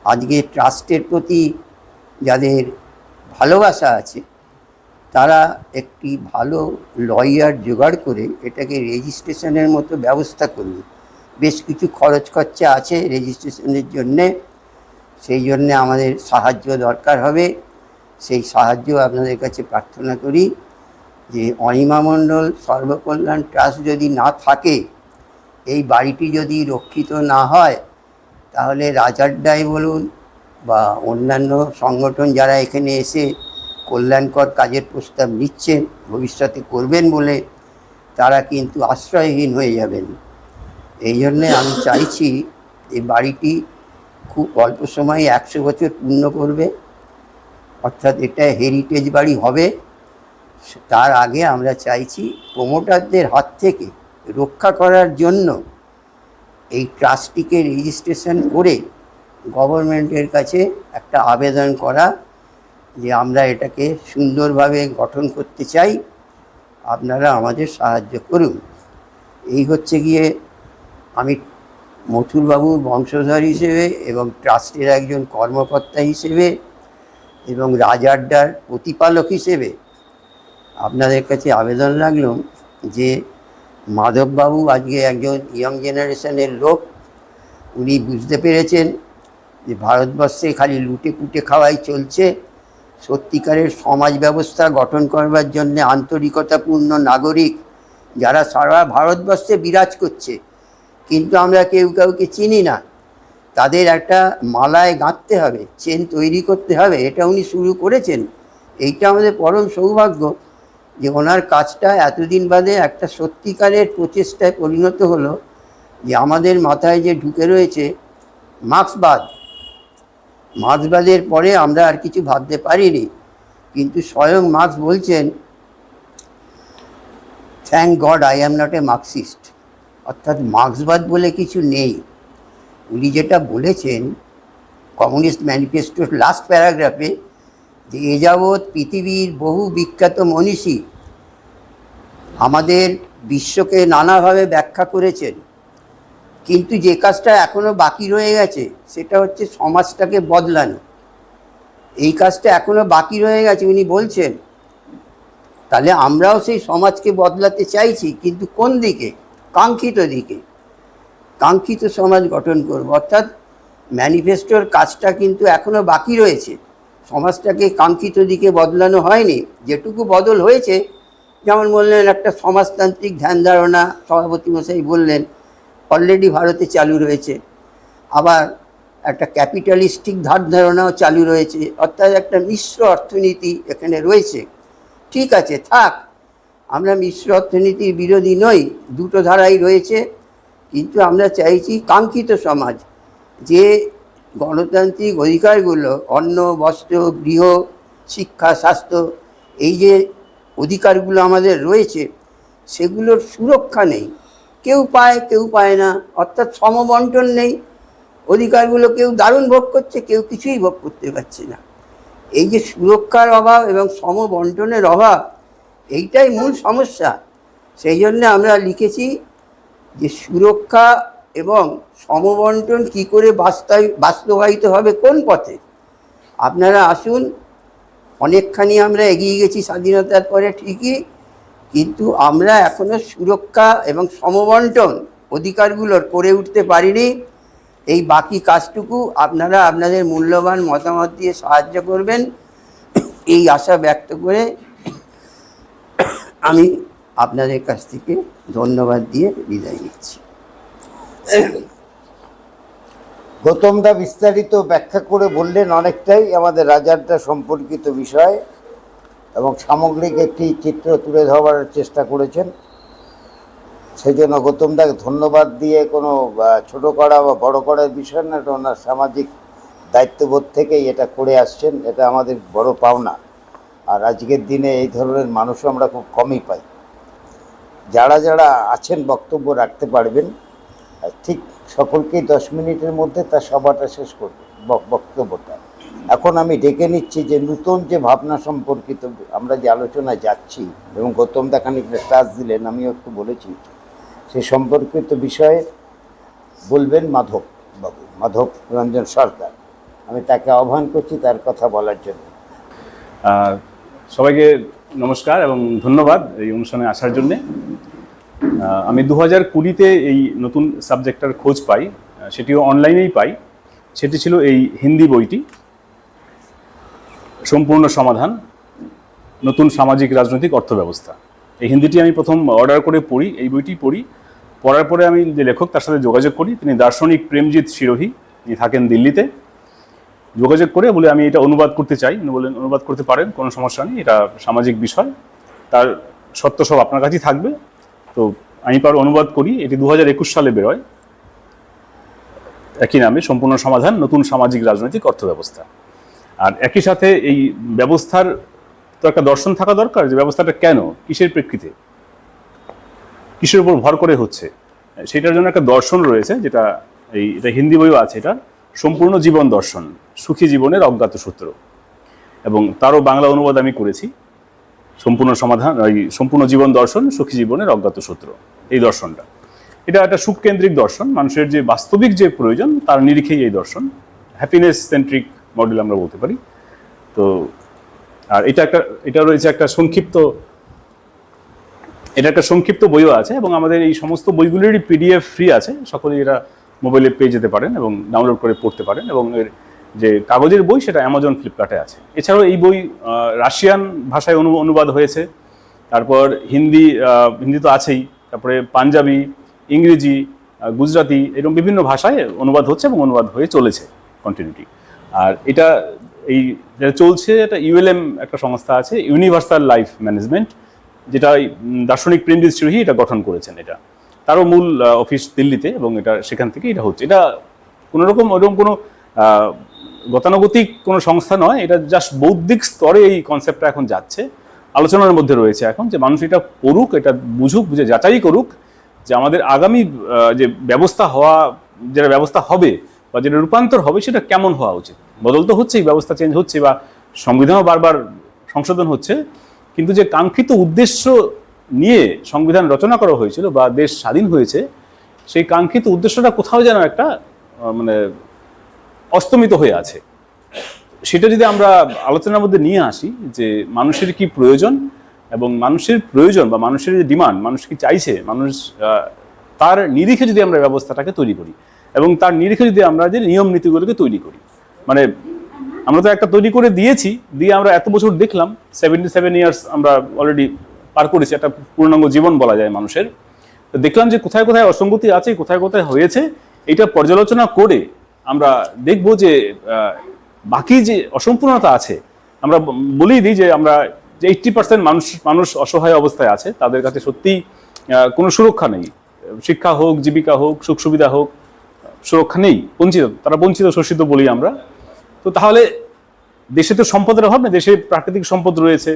Speaker 2: আজকে ট্রাস্টের প্রতি যাদের ভালোবাসা আছে তারা একটি ভালো লয়ার জোগাড় করে এটাকে রেজিস্ট্রেশনের মতো ব্যবস্থা করুন। বেশ কিছু খরচ খরচা আছে রেজিস্ট্রেশনের জন্যে, সেই জন্যে আমাদের সাহায্য দরকার হবে। সেই সাহায্য আপনাদের কাছে প্রার্থনা করি যে অনিমা মণ্ডল সর্বকল্যাণ ট্রাস্ট যদি না থাকে, এই বাড়িটি যদি রক্ষিত না হয়, তাহলে রাজারডাই বলুন বা অন্যান্য সংগঠন যারা এখানে এসে কল্যাণকর কাজের প্রস্তাব নিচ্ছেন, ভবিষ্যতে করবেন বলে, তারা কিন্তু আশ্রয়হীন হয়ে যাবেন। এই জন্যে আমি চাইছি এই বাড়িটি খুব অল্প সময়ে 100 বছর পূর্ণ করবে, অর্থাৎ এটা হেরিটেজ বাড়ি হবে। তার আগে আমরা চাইছি প্রমোটারদের হাত থেকে রক্ষা করার জন্য এই ট্রাস্টটিকে রেজিস্ট্রেশন করে গভর্নমেন্টের কাছে একটা আবেদন করা যে আমরা এটাকে সুন্দরভাবে গঠন করতে চাই, আপনারা আমাদের সাহায্য করুন। এই হচ্ছে গিয়ে আমি মথুরবাবুর বংশধর হিসেবে এবং ট্রাস্টের একজন কর্মকর্তা হিসেবে এবং রাজারডার প্রতিপালক হিসেবে আপনাদের কাছে আবেদন রাখলাম যে মাধববাবু আজকে একজন ইয়ং জেনারেশনের লোক, উনি বুঝতে পেরেছেন যে ভারতবর্ষে খালি লুটে পুটে খাওয়াই চলছে। সত্যিকারের সমাজ ব্যবস্থা গঠন করবার জন্য আন্তরিকতাপূর্ণ নাগরিক যারা সারা ভারতবর্ষে বিরাজ করছে, কিন্তু আমরা কেউ কাউকে চিনি না, তাদের একটা মালায় গাঁথতে হবে, চেন তৈরি করতে হবে। এটা উনি শুরু করেছেন। এইটা আমাদের পরম সৌভাগ্য যে ওনার কাজটা এতদিন বাদে একটা সত্যিকারের প্রচেষ্টায় পরিণত হলো। যে আমাদের মাথায় যে ঢুকে রয়েছে মার্ক্সবাদের পরে আমরা আর কিছু ভাবতে পারিনি, কিন্তু স্বয়ং মার্ক্স বলছেন thank god I am not a Marxist, অর্থাৎ মার্ক্সবাদ বলে কিছু নেই। উনি যেটা বলেছেন কমিউনিস্ট ম্যানিফেস্টোর লাস্ট প্যারাগ্রাফে, যে এ যাবৎ পৃথিবীর বহু বিখ্যাত মনীষী আমাদের বিশ্বকে নানাভাবে ব্যাখ্যা করেছেন, কিন্তু যে কাজটা এখনও বাকি রয়ে গেছে সেটা হচ্ছে সমাজটাকে বদলানো। এই কাজটা এখনও বাকি রয়ে গেছে উনি বলছেন। তাহলে আমরাও সেই সমাজকে বদলাতে চাইছি, কিন্তু কোন দিকে? কাঙ্ক্ষিত দিকে, কাঙ্ক্ষিত সমাজ গঠন করব। অর্থাৎ ম্যানিফেস্টোর কাজটা কিন্তু এখনও বাকি রয়েছে, সমাজটাকে কাঙ্ক্ষিত দিকে বদলানো হয়নি। যেটুকু বদল হয়েছে, যেমন বললেন একটা সমাজতান্ত্রিক ধ্যান ধারণা সভাপতি মশাই বললেন অলরেডি ভারতে চালু রয়েছে, আবার একটা ক্যাপিটালিস্টিক ধারণাও চালু রয়েছে, অর্থাৎ একটা মিশ্র অর্থনীতি এখানে রয়েছে। ঠিক আছে, থাক, আমরা মিশ্র অর্থনীতির বিরোধী নই, দুটো ধারাই রয়েছে, কিন্তু আমরা চাইছি কাঙ্ক্ষিত সমাজ, যে গণতান্ত্রিক অধিকারগুলো অন্ন, বস্ত্র, গৃহ, শিক্ষা, স্বাস্থ্য, এই যে অধিকারগুলো আমাদের রয়েছে সেগুলোর সুরক্ষা নেই, কেউ পায় কেউ পায় না, অর্থাৎ সমবন্টন নেই। অধিকারগুলো কেউ দারুণ ভোগ করছে, কেউ কিছুই ভোগ করতে পারছে না। এই যে সুরক্ষার অভাব এবং সমবন্টনের অভাব, এইটাই মূল সমস্যা। সেই জন্য আমরা লিখেছি যে সুরক্ষা এবং সমবন্টন কী করে বাস্তবায়িত হবে, কোন পথে। আপনারা আসুন, অনেকখানি আমরা এগিয়ে গেছি স্বাধীনতার পরে ঠিকই, কিন্তু আমরা এখনও সুরক্ষা এবং সমবন্টন অধিকারগুলোর করে উঠতে পারিনি। এই বাকি কাজটুকু আপনারা আপনাদের মূল্যবান মতামত দিয়ে সাহায্য করবেন, এই আশা ব্যক্ত করে আমি আপনাদের কাছ থেকে ধন্যবাদ দিয়ে বিদায় নিচ্ছি।
Speaker 1: গৌতম দা বিস্তারিত ব্যাখ্যা করে বললেন অনেকটাই আমাদের রাজারটা সম্পর্কিত বিষয় এবং সামগ্রিক একটি চিত্র তুলে ধরার চেষ্টা করেছেন। সেই জন্য গৌতম দাকে ধন্যবাদ দিয়ে কোনো ছোট করা বা বড় করার বিষয় না, এটা ওনার সামাজিক দায়িত্ববোধ থেকেই এটা করে আসছেন, এটা আমাদের বড় পাওনা। আর আজকের দিনে এই ধরনের মানুষও আমরা খুব কমই পাই। যারা যারা আছেন বক্তব্য রাখতে পারবেন, ঠিক সকলকেই 10 মিনিটের মধ্যে তার সভাটা শেষ করবে বক্তব্যটা। এখন আমি ডেকে নিচ্ছি যে নতুন যে ভাবনা সম্পর্কিত আমরা যে আলোচনায় যাচ্ছি এবং গৌতম দা খানিকটা টাচ দিলেন, আমিও একটু বলেছি, সেই সম্পর্কিত বিষয়ে বলবেন মাধব বাবু, মাধব রঞ্জন সরকার। আমি তাকে আহ্বান করছি তার কথা বলার জন্য।
Speaker 3: সবাইকে নমস্কার এবং ধন্যবাদ এই অনুষ্ঠানে আসার জন্যে। আমি 2020-তে এই নতুন সাবজেক্টটার খোঁজ পাই, সেটিও অনলাইনেই পাই। সেটি ছিল এই হিন্দি বইটি, সম্পূর্ণ সমাধান, নতুন সামাজিক রাজনৈতিক অর্থব্যবস্থা। এই হিন্দিটি আমি প্রথম অর্ডার করে পড়ি, এই বইটি পড়ি। পড়ার পরে আমি যে লেখক তার সাথে যোগাযোগ করি, তিনি দার্শনিক প্রেমজিৎ শিরোহী, তিনি থাকেন দিল্লিতে। যোগাযোগ করে বলে আমি এটা অনুবাদ করতে চাই, উনি বললেন অনুবাদ করতে পারেন, কোনো সমস্যা নেই, এটা সামাজিক বিষয়, তার সত্য সব আপনার কাছেই থাকবে। তো আমি অনুবাদ করি, এটি 2021 সালে বেরোয় একই নামে, সম্পূর্ণ সমাধান, নতুন সামাজিক রাজনৈতিক অর্থব্যবস্থা। আর একই সাথে এই ব্যবস্থার তো একটা দর্শন থাকা দরকার, যে ব্যবস্থাটা কেন, কিসের প্রেক্ষিতে, কিসের উপর ভর করে হচ্ছে, সেটার জন্য একটা দর্শন রয়েছে, যেটা এটা হিন্দি বইও আছে, এটা সম্পূর্ণ জীবন দর্শন, সুখী জীবনের অজ্ঞাত সূত্র, এবং তারও বাংলা অনুবাদ আমি করেছি, সম্পূর্ণ সমাধান, সম্পূর্ণ জীবন দর্শন, সুখী জীবনের অজ্ঞাত সূত্র। এই দর্শনটা, এটা একটা সুখকেন্দ্রিক দর্শন, মানুষের যে বাস্তবিক যে প্রয়োজন তার নিরিখেই এই দর্শন, হ্যাপিনেস সেন্ট্রিক মডেল আমরা বলতে পারি। তো আর এটা রয়েছে একটা সংক্ষিপ্ত বইও আছে, এবং আমাদের এই সমস্ত বইগুলিরই PDF ফ্রি আছে, সকলেই এরা মোবাইলে পেয়ে যেতে পারেন এবং ডাউনলোড করে পড়তে পারেন। এবং এর যে কাগজের বই সেটা অ্যামাজন, ফ্লিপকার্টে আছে। এছাড়াও এই বই রাশিয়ান ভাষায় অনুবাদ হয়েছে, তারপর হিন্দি তো আছেই, তারপরে পাঞ্জাবি, ইংরেজি, গুজরাটি, এরকম বিভিন্ন ভাষায় অনুবাদ হচ্ছে এবং অনুবাদ হয়ে চলেছে কন্টিনিউটি। আর এটা চলছে, এটা ULM একটা সংস্থা আছে, ইউনিভার্সাল লাইফ ম্যানেজমেন্ট, যেটা দার্শনিক প্রেমজিৎ শিরোহী এটা গঠন করেছেন। এটা তারও মূল অফিস দিল্লিতে, এবং এটা সেখান থেকে এটা হচ্ছে। এটা কোনোরকম ওরকম কোনো গতানুগতিক কোনো সংস্থা নয়, এটা জাস্ট বৌদ্ধিক স্তরে এই কনসেপ্টটা এখন যাচ্ছে, আলোচনার মধ্যে রয়েছে এখন, যে মানুষ এটা পড়ুক, এটা বুঝুক, বুঝে যাচাই করুক যে আমাদের আগামী যে যেটা ব্যবস্থা হবে বা যেটা রূপান্তর হবে সেটা কেমন হওয়া উচিত। বদল তো হচ্ছেই, ব্যবস্থা চেঞ্জ হচ্ছে, বা সংবিধানও বারবার সংশোধন হচ্ছে, কিন্তু যে কাঙ্ক্ষিত উদ্দেশ্য নিয়ে সংবিধান রচনা করা হয়েছিল বা দেশ স্বাধীন হয়েছে, সেই কাঙ্ক্ষিত উদ্দেশ্যটা কোথাও যেন একটা মানে অস্তমিত হয়ে আছে। সেটা যদি আমরা আলোচনার মধ্যে নিয়ে আসি, যে মানুষের কি প্রয়োজন, এবং মানুষের প্রয়োজন বা মানুষের যে ডিমান্ড, মানুষ কি চাইছে, মানুষ তার নিরিখে যদি আমরা ব্যবস্থাটাকে তৈরি করি, এবং তার নিরিখে যদি আমরা যে নিয়ম নীতিগুলোকে তৈরি করি, মানে আমরা তো একটা তৈরি করে দিয়েছি, দিয়ে আমরা এত বছর দেখলাম, 77 ইয়ার্স আমরা অলরেডি পার করেছি, একটা পূর্ণাঙ্গ জীবন বলা যায় মানুষের। তো দেখলাম যে কোথায় কোথায় অসঙ্গতি আছে, কোথায় কোথায় হয়েছে, এটা পর্যালোচনা করে আমরা দেখব যে বাকি যে অসম্পূর্ণতা আছে, আমরা বলেই দিই যে আমরা যে 80% মানুষ অসহায় অবস্থায় আছে, তাদের কাছে সত্যিই কোনো সুরক্ষা নেই, শিক্ষা হোক, জীবিকা হোক, সুখ সুবিধা হোক, সুরক্ষা নেই, তারা বঞ্চিত শোষিত বলি আমরা। তো তাহলে দেশে তো সম্পদের অভাব নেই, দেশে প্রাকৃতিক সম্পদ রয়েছে,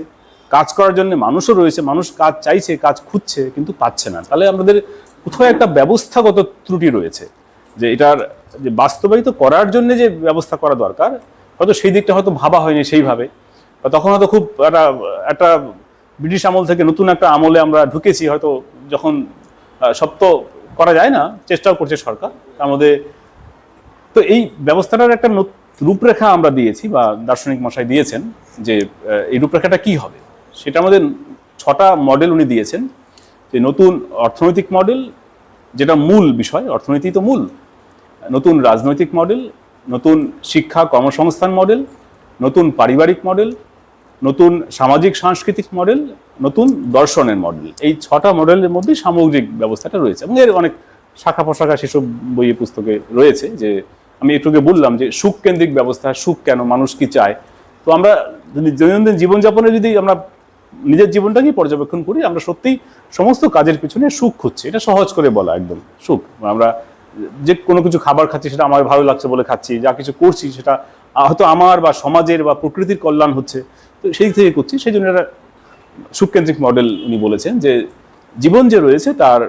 Speaker 3: কাজ করার জন্য মানুষও রয়েছে, মানুষ কাজ চাইছে, কাজ খুঁজছে, কিন্তু পাচ্ছে না। তাহলে আমাদের কোথাও একটা ব্যবস্থাগত ত্রুটি রয়েছে, যে এটার যে বাস্তবায়িত করার জন্য যে ব্যবস্থা করা দরকার, হয়তো সেই দিকটা হয়তো ভাবা হয়নি সেইভাবে, বা তখন হয়তো খুব একটা ব্রিটিশ আমল থেকে নতুন একটা আমলে আমরা ঢুকেছি, হয়তো যখন সব তো করা যায় না, চেষ্টাও করছে সরকার, তার মধ্যে তো এই ব্যবস্থাটার একটা রূপরেখা আমরা দিয়েছি, বা দার্শনিক মশাই দিয়েছেন, যে এই রূপরেখাটা কি হবে। সেটা আমাদের 6টা মডেল উনি দিয়েছেন, যে নতুন অর্থনৈতিক মডেল, যেটা মূল বিষয়, অর্থনীতি তো মূল, নতুন রাজনৈতিক মডেল, নতুন শিক্ষা কর্মসংস্থান মডেল, নতুন পারিবারিক মডেল, নতুন সামাজিক সাংস্কৃতিক মডেল, নতুন দর্শনের মডেল, এই 6টা মডেলের মধ্যে সামগ্রিক ব্যবস্থাটা রয়েছে এবং এর অনেক শাখা প্রশাখা সেসব বইয়ে পুস্তকে রয়েছে। যে আমি একটু আগে বললাম যে সুখ কেন্দ্রিক ব্যবস্থা, সুখ কেন, মানুষ কি চায়। তো আমরা যদি দৈনন্দিন জীবনযাপনে যদি আমরা নিজের জীবনটাকে পর্যবেক্ষণ করি, আমরা সত্যিই সমস্ত কাজের পিছনে সুখ খুঁজছি। এটা সহজ করে বলা একদম সুখ। আমরা যে কোনো কিছু খাবার খাচ্ছি সেটা আমার ভালো লাগছে বলে খাচ্ছি, যা কিছু করছি সেটা হয়তো আমার বা সমাজের বা প্রকৃতির কল্যাণ হচ্ছে, তো সেই থেকে করছি। সেই জন্য একটা সুখকেন্দ্রিক মডেল উনি বলেছেন যে জীবন যে রয়েছে তার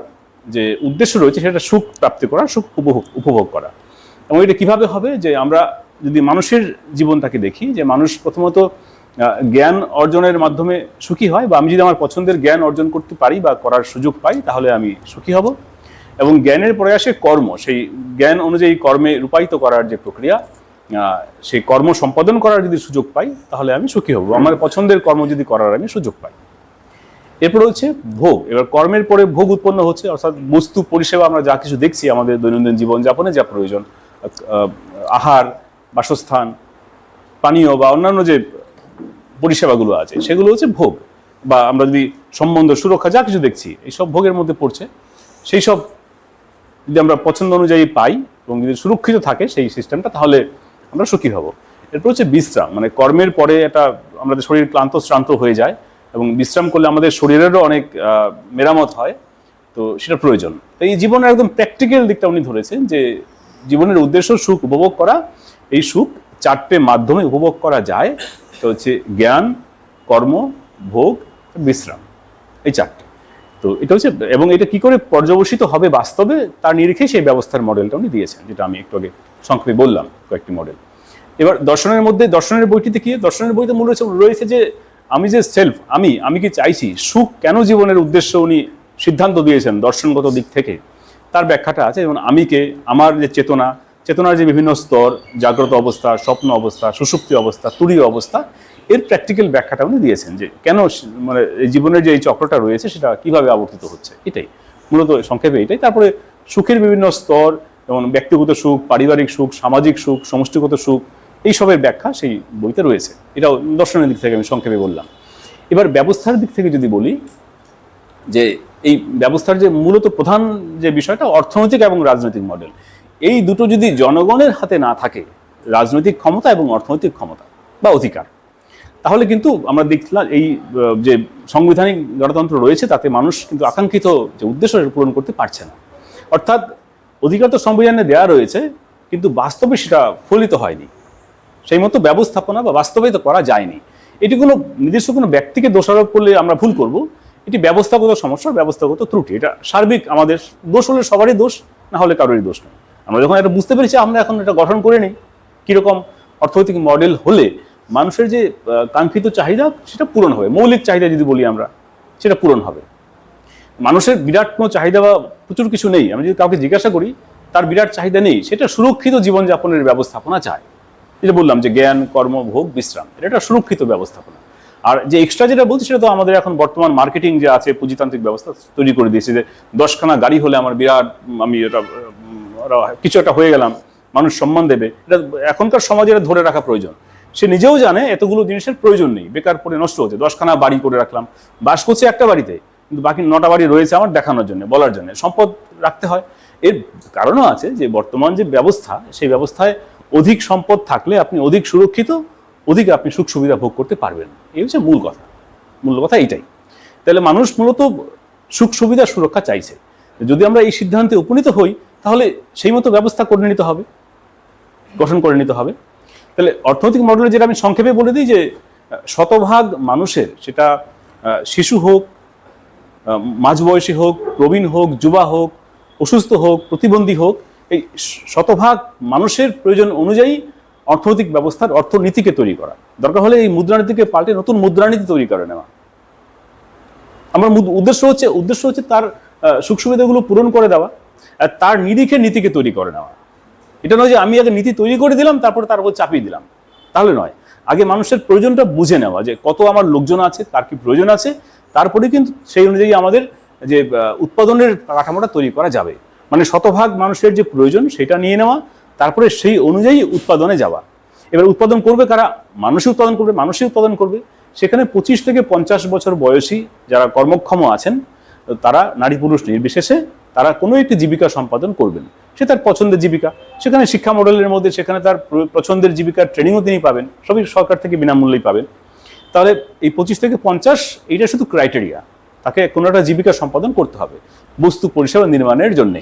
Speaker 3: যে উদ্দেশ্য রয়েছে সেটা সুখ প্রাপ্তি করা, সুখ উপভোগ করা। এবং এটা কিভাবে হবে, যে আমরা যদি মানুষের জীবনটাকে দেখি, যে মানুষ প্রথমত জ্ঞান অর্জনের মাধ্যমে সুখী হয়, বা আমি যদি আমার পছন্দের জ্ঞান অর্জন করতে পারি বা করার সুযোগ পাই তাহলে আমি সুখী হব। এবং জ্ঞানের পরে আসে কর্ম, সেই জ্ঞান অনুযায়ী কর্মে রূপায়িত করার যে প্রক্রিয়া, সেই কর্ম সম্পাদন করার যদি সুযোগ পাই তাহলে আমি সুখী হব, আমার পছন্দের কর্ম যদি করার আমি সুযোগ পাই। এরপর হচ্ছে ভোগ। এবার কর্মের পরে ভোগ উৎপন্ন হচ্ছে, অর্থাৎ বস্তু পরিষেবা আমরা যা কিছু দেখছি আমাদের দৈনন্দিন জীবনযাপনে যা প্রয়োজন, আহার, বাসস্থান, পানীয় বা অন্যান্য যে পরিষেবাগুলো আছে সেগুলো হচ্ছে ভোগ। বা আমরা যদি সম্বন্ধ, সুরক্ষা যা কিছু দেখছি এইসব ভোগের মধ্যে পড়ছে। সেই সব যদি আমরা পছন্দ অনুযায়ী পাই এবং যদি সুরক্ষিত থাকে সেই সিস্টেমটা, তাহলে আমরা সুখী হব। এরপর হচ্ছে বিশ্রাম, মানে কর্মের পরে এটা আমাদের শরীর ক্লান্ত শ্রান্ত হয়ে যায় এবং বিশ্রাম করলে আমাদের শরীরেরও অনেক মেরামত হয়, তো সেটা প্রয়োজন। তো এই জীবনের একদম প্র্যাকটিক্যাল দিকটা উনি ধরেছেন যে জীবনের উদ্দেশ্য সুখ উপভোগ করা। এই সুখ 4টে মাধ্যমে উপভোগ করা যায়, তো হচ্ছে জ্ঞান, কর্ম, ভোগ, বিশ্রাম, এই 4টে। তো এটা হচ্ছে, এবং এটা কি করে পর্যবসিত হবে বাস্তবে তার নিরিখে সেই ব্যবস্থার মডেলটা উনি দিয়েছেন, যেটা আমি একটু আগে সংক্ষেপে বললাম কয়েকটি মডেল। এবার দর্শনের মধ্যে, দর্শনের বইটিতে কি, দর্শনের বইতে মূল রয়েছে যে আমি যে সেলফ, আমি কি চাইছি, সুখ কেন জীবনের উদ্দেশ্য উনি সিদ্ধান্ত দিয়েছেন দর্শনগত দিক থেকে, তার ব্যাখ্যাটা আছে। যেমন আমিকে, আমার যে চেতনার যে বিভিন্ন স্তর, জাগ্রত অবস্থা, স্বপ্ন অবস্থা, সুষুপ্তি অবস্থা, তুরীয় অবস্থা, এর প্র্যাকটিক্যাল ব্যাখ্যাটা উনি দিয়েছেন যে কেন মানে জীবনের যে এই চক্রটা রয়েছে সেটা কিভাবে আবর্তিত হচ্ছে, এটাই মূলত সংক্ষেপে এটাই। তারপরে সুখের বিভিন্ন স্তর, যেমন ব্যক্তিগত সুখ, পারিবারিক সুখ, সামাজিক সুখ, সমষ্টিগত সুখ, এইসবের ব্যাখ্যা সেই বইতে রয়েছে। এটাও দর্শনের দিক থেকে আমি সংক্ষেপে বললাম। এবার ব্যবস্থার দিক থেকে যদি বলি, যে এই ব্যবস্থার যে মূলত প্রধান যে বিষয়টা অর্থনৈতিক এবং রাজনৈতিক মডেল, এই দুটো যদি জনগণের হাতে না থাকে, রাজনৈতিক ক্ষমতা এবং অর্থনৈতিক ক্ষমতা বা অধিকার, তাহলে কিন্তু আমরা দেখলাম এই যে সাংবিধানিক গণতন্ত্র রয়েছে তাতে মানুষ কিন্তু আকাঙ্ক্ষিত যে উদ্দেশ্য পূরণ করতে পারছে না। অর্থাৎ অধিকার তো সংবিধানে দেওয়া রয়েছে, কিন্তু বাস্তবে সেটা ফলিত হয়নি, সেই মতো ব্যবস্থাপনা বা বাস্তবায়িত করা যায়নি। এটি কোনো নিজস্ব কোনো ব্যক্তিকে দোষারোপ করলে আমরা ভুল করব, এটি ব্যবস্থাগত সমস্যা, ব্যবস্থাগত ত্রুটি। এটা সার্বিক, আমাদের দোষ হলে সবারই দোষ, না হলে কারোরই দোষ নয়। আমরা যখন এটা বুঝতে পেরেছি, আমরা এখন এটা গঠন করে নিই কীরকম অর্থনৈতিক মডেল হলে মানুষের যে কাঙ্ক্ষিত চাহিদা সেটা পূরণ হবে, মৌলিক চাহিদা যদি বলি আমরা, সেটা পূরণ হবে। মানুষের বিরাট কোনো চাহিদা বা প্রচুর কিছু নেই, আমি যদি কাউকে জিজ্ঞাসা করি তার বিরাট চাহিদা নেই, সেটা সুরক্ষিত জীবনযাপনের ব্যবস্থাপনা চায়। যেটা বললাম যে জ্ঞান, কর্ম, ভোগ, বিশ্রাম, এটা একটা সুরক্ষিত ব্যবস্থাপনা। আর যে এক্সট্রা যেটা বলছি সেটা তো আমাদের এখন বর্তমান মার্কেটিং যে আছে, পুঁজিতান্ত্রিক ব্যবস্থা তৈরি করে দিয়েছে, যে 10খানা গাড়ি হলে আমার বিরাট, আমি এটা কিছু একটা হয়ে গেলাম, মানুষ সম্মান দেবে। এটা এখনকার সমাজে এটা ধরে রাখা প্রয়োজন। সে নিজেও জানে এতগুলো জিনিসের প্রয়োজন নেই, বেকার পড়ে নষ্ট হচ্ছে। 10খানা বাড়ি করে রাখলাম, বাস করছে একটা বাড়িতে, কিন্তু বাকি 9টা বাড়ি রয়েছে আমার দেখানোর জন্য, বলার জন্য। সম্পদ রাখতে হয়। এর কারণও আছে যে বর্তমান যে ব্যবস্থা, সেই ব্যবস্থায় অধিক সম্পদ থাকলে আপনি অধিক সুরক্ষিত, অধিক আপনি সুখ সুবিধা ভোগ করতে পারবেন। এই হচ্ছে মূল কথা, মূল কথা এইটাই। তাহলে মানুষ মূলত সুখ সুবিধা সুরক্ষা চাইছে। যদি আমরা এই সিদ্ধান্তে উপনীত হই তাহলে সেই মতো ব্যবস্থা করে নিতে হবে, গঠন করে নিতে হবে। তাহলে অর্থনৈতিক মডেলে যেটা আমি সংক্ষেপে বলে দিই, যে শতভাগ মানুষের, সেটা শিশু হোক, মাঝবয়সী হোক, প্রবীণ হোক, যুবা হোক, অসুস্থ হোক, প্রতিবন্ধী হোক, এই শতভাগ মানুষের প্রয়োজন অনুযায়ী অর্থনৈতিক ব্যবস্থার অর্থনীতিকে তৈরি করা। দরকার হলে এই মুদ্রানীতিকে পাল্টে নতুন মুদ্রানীতি তৈরি করে নেওয়া। আমার উদ্দেশ্য হচ্ছে তার সুখ সুবিধাগুলো পূরণ করে দেওয়া, আর তার নিরিখে নীতিকে তৈরি করে নেওয়া। এটা নয় যে আমি আগে নীতি তৈরি করে দিলাম তারপরে তার উপর চাপিয়ে দিলাম, তাহলে নয়। আগে মানুষের প্রয়োজনটা বুঝে নেওয়া, যে কত আমার লোকজন আছে, তার কি প্রয়োজন আছে, তারপরে কিন্তু সেই অনুযায়ী আমাদের যে উৎপাদনের কাঠামোটা তৈরি করা যাবে। মানে শতভাগ মানুষের যে প্রয়োজন সেটা নিয়ে নেওয়া, তারপরে সেই অনুযায়ী উৎপাদনে যাওয়া। এবার উৎপাদন করবে কারা? মানুষই উৎপাদন করবে, মানুষই উৎপাদন করবে। সেখানে 25 থেকে 50 বছর বয়সী যারা কর্মক্ষম আছেন, তারা নারী পুরুষ নির্বিশেষে তারা কোনো একটি জীবিকা সম্পাদন করবেন। সে তার পছন্দের জীবিকা, সেখানে শিক্ষা মডেলের মধ্যে সেখানে তার পছন্দের জীবিকার ট্রেনিংও তিনি পাবেন, সবই সরকার থেকে বিনামূল্যেই পাবেন। তাহলে এই 25 থেকে 50 এইটা শুধু ক্রাইটেরিয়া, তাকে কোনো একটা জীবিকা সম্পাদন করতে হবে বস্তু পরিষেবা নির্মাণের জন্যে।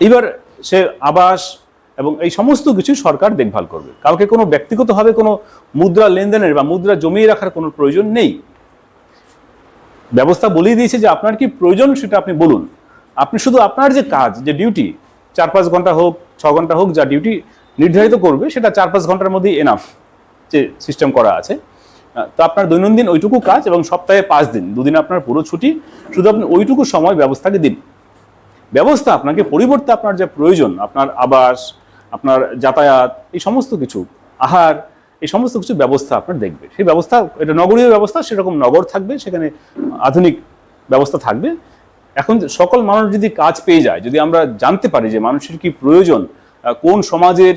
Speaker 3: এবার সে আবাস এবং এই সমস্ত কিছু সরকার দেখভাল করবে। কাউকে কোনো ব্যক্তিগতভাবে কোনো মুদ্রা লেনদেনের বা মুদ্রা জমিয়ে রাখার কোনো প্রয়োজন নেই। ব্যবস্থা বলেই দিয়েছে যে আপনার কি প্রয়োজন সেটা আপনি বলুন। আপনি শুধু আপনার যে কাজ, যে ডিউটি, 4-5 ঘন্টা হোক 6 ঘন্টা হোক, যা ডিউটি নির্ধারিত করবে সেটা 4-5 ঘন্টার মধ্যেই এনাফ, যে সিস্টেম করা আছে। তো আপনার দৈনন্দিন ওইটুকু কাজ, এবং সপ্তাহে 5 দিন, 2 দিন আপনার পুরো ছুটি, শুধু আপনি ওইটুকু সময় ব্যবস্থাকে দিন। ব্যবস্থা আপনাকে পরিবর্তে আপনার যে প্রয়োজন, আপনার আবাস, আপনার যাতায়াত, এই সমস্ত কিছু, আহার, এই সমস্ত কিছু ব্যবস্থা আপনার দেখবে। সেই ব্যবস্থা, এটা নগরীয় ব্যবস্থা, সেরকম নগর থাকবে, সেখানে আধুনিক ব্যবস্থা থাকবে। এখন সকল মানুষ যদি কাজ পেয়ে যায়, যদি আমরা জানতে পারি যে মানুষের কি প্রয়োজন, কোন সমাজের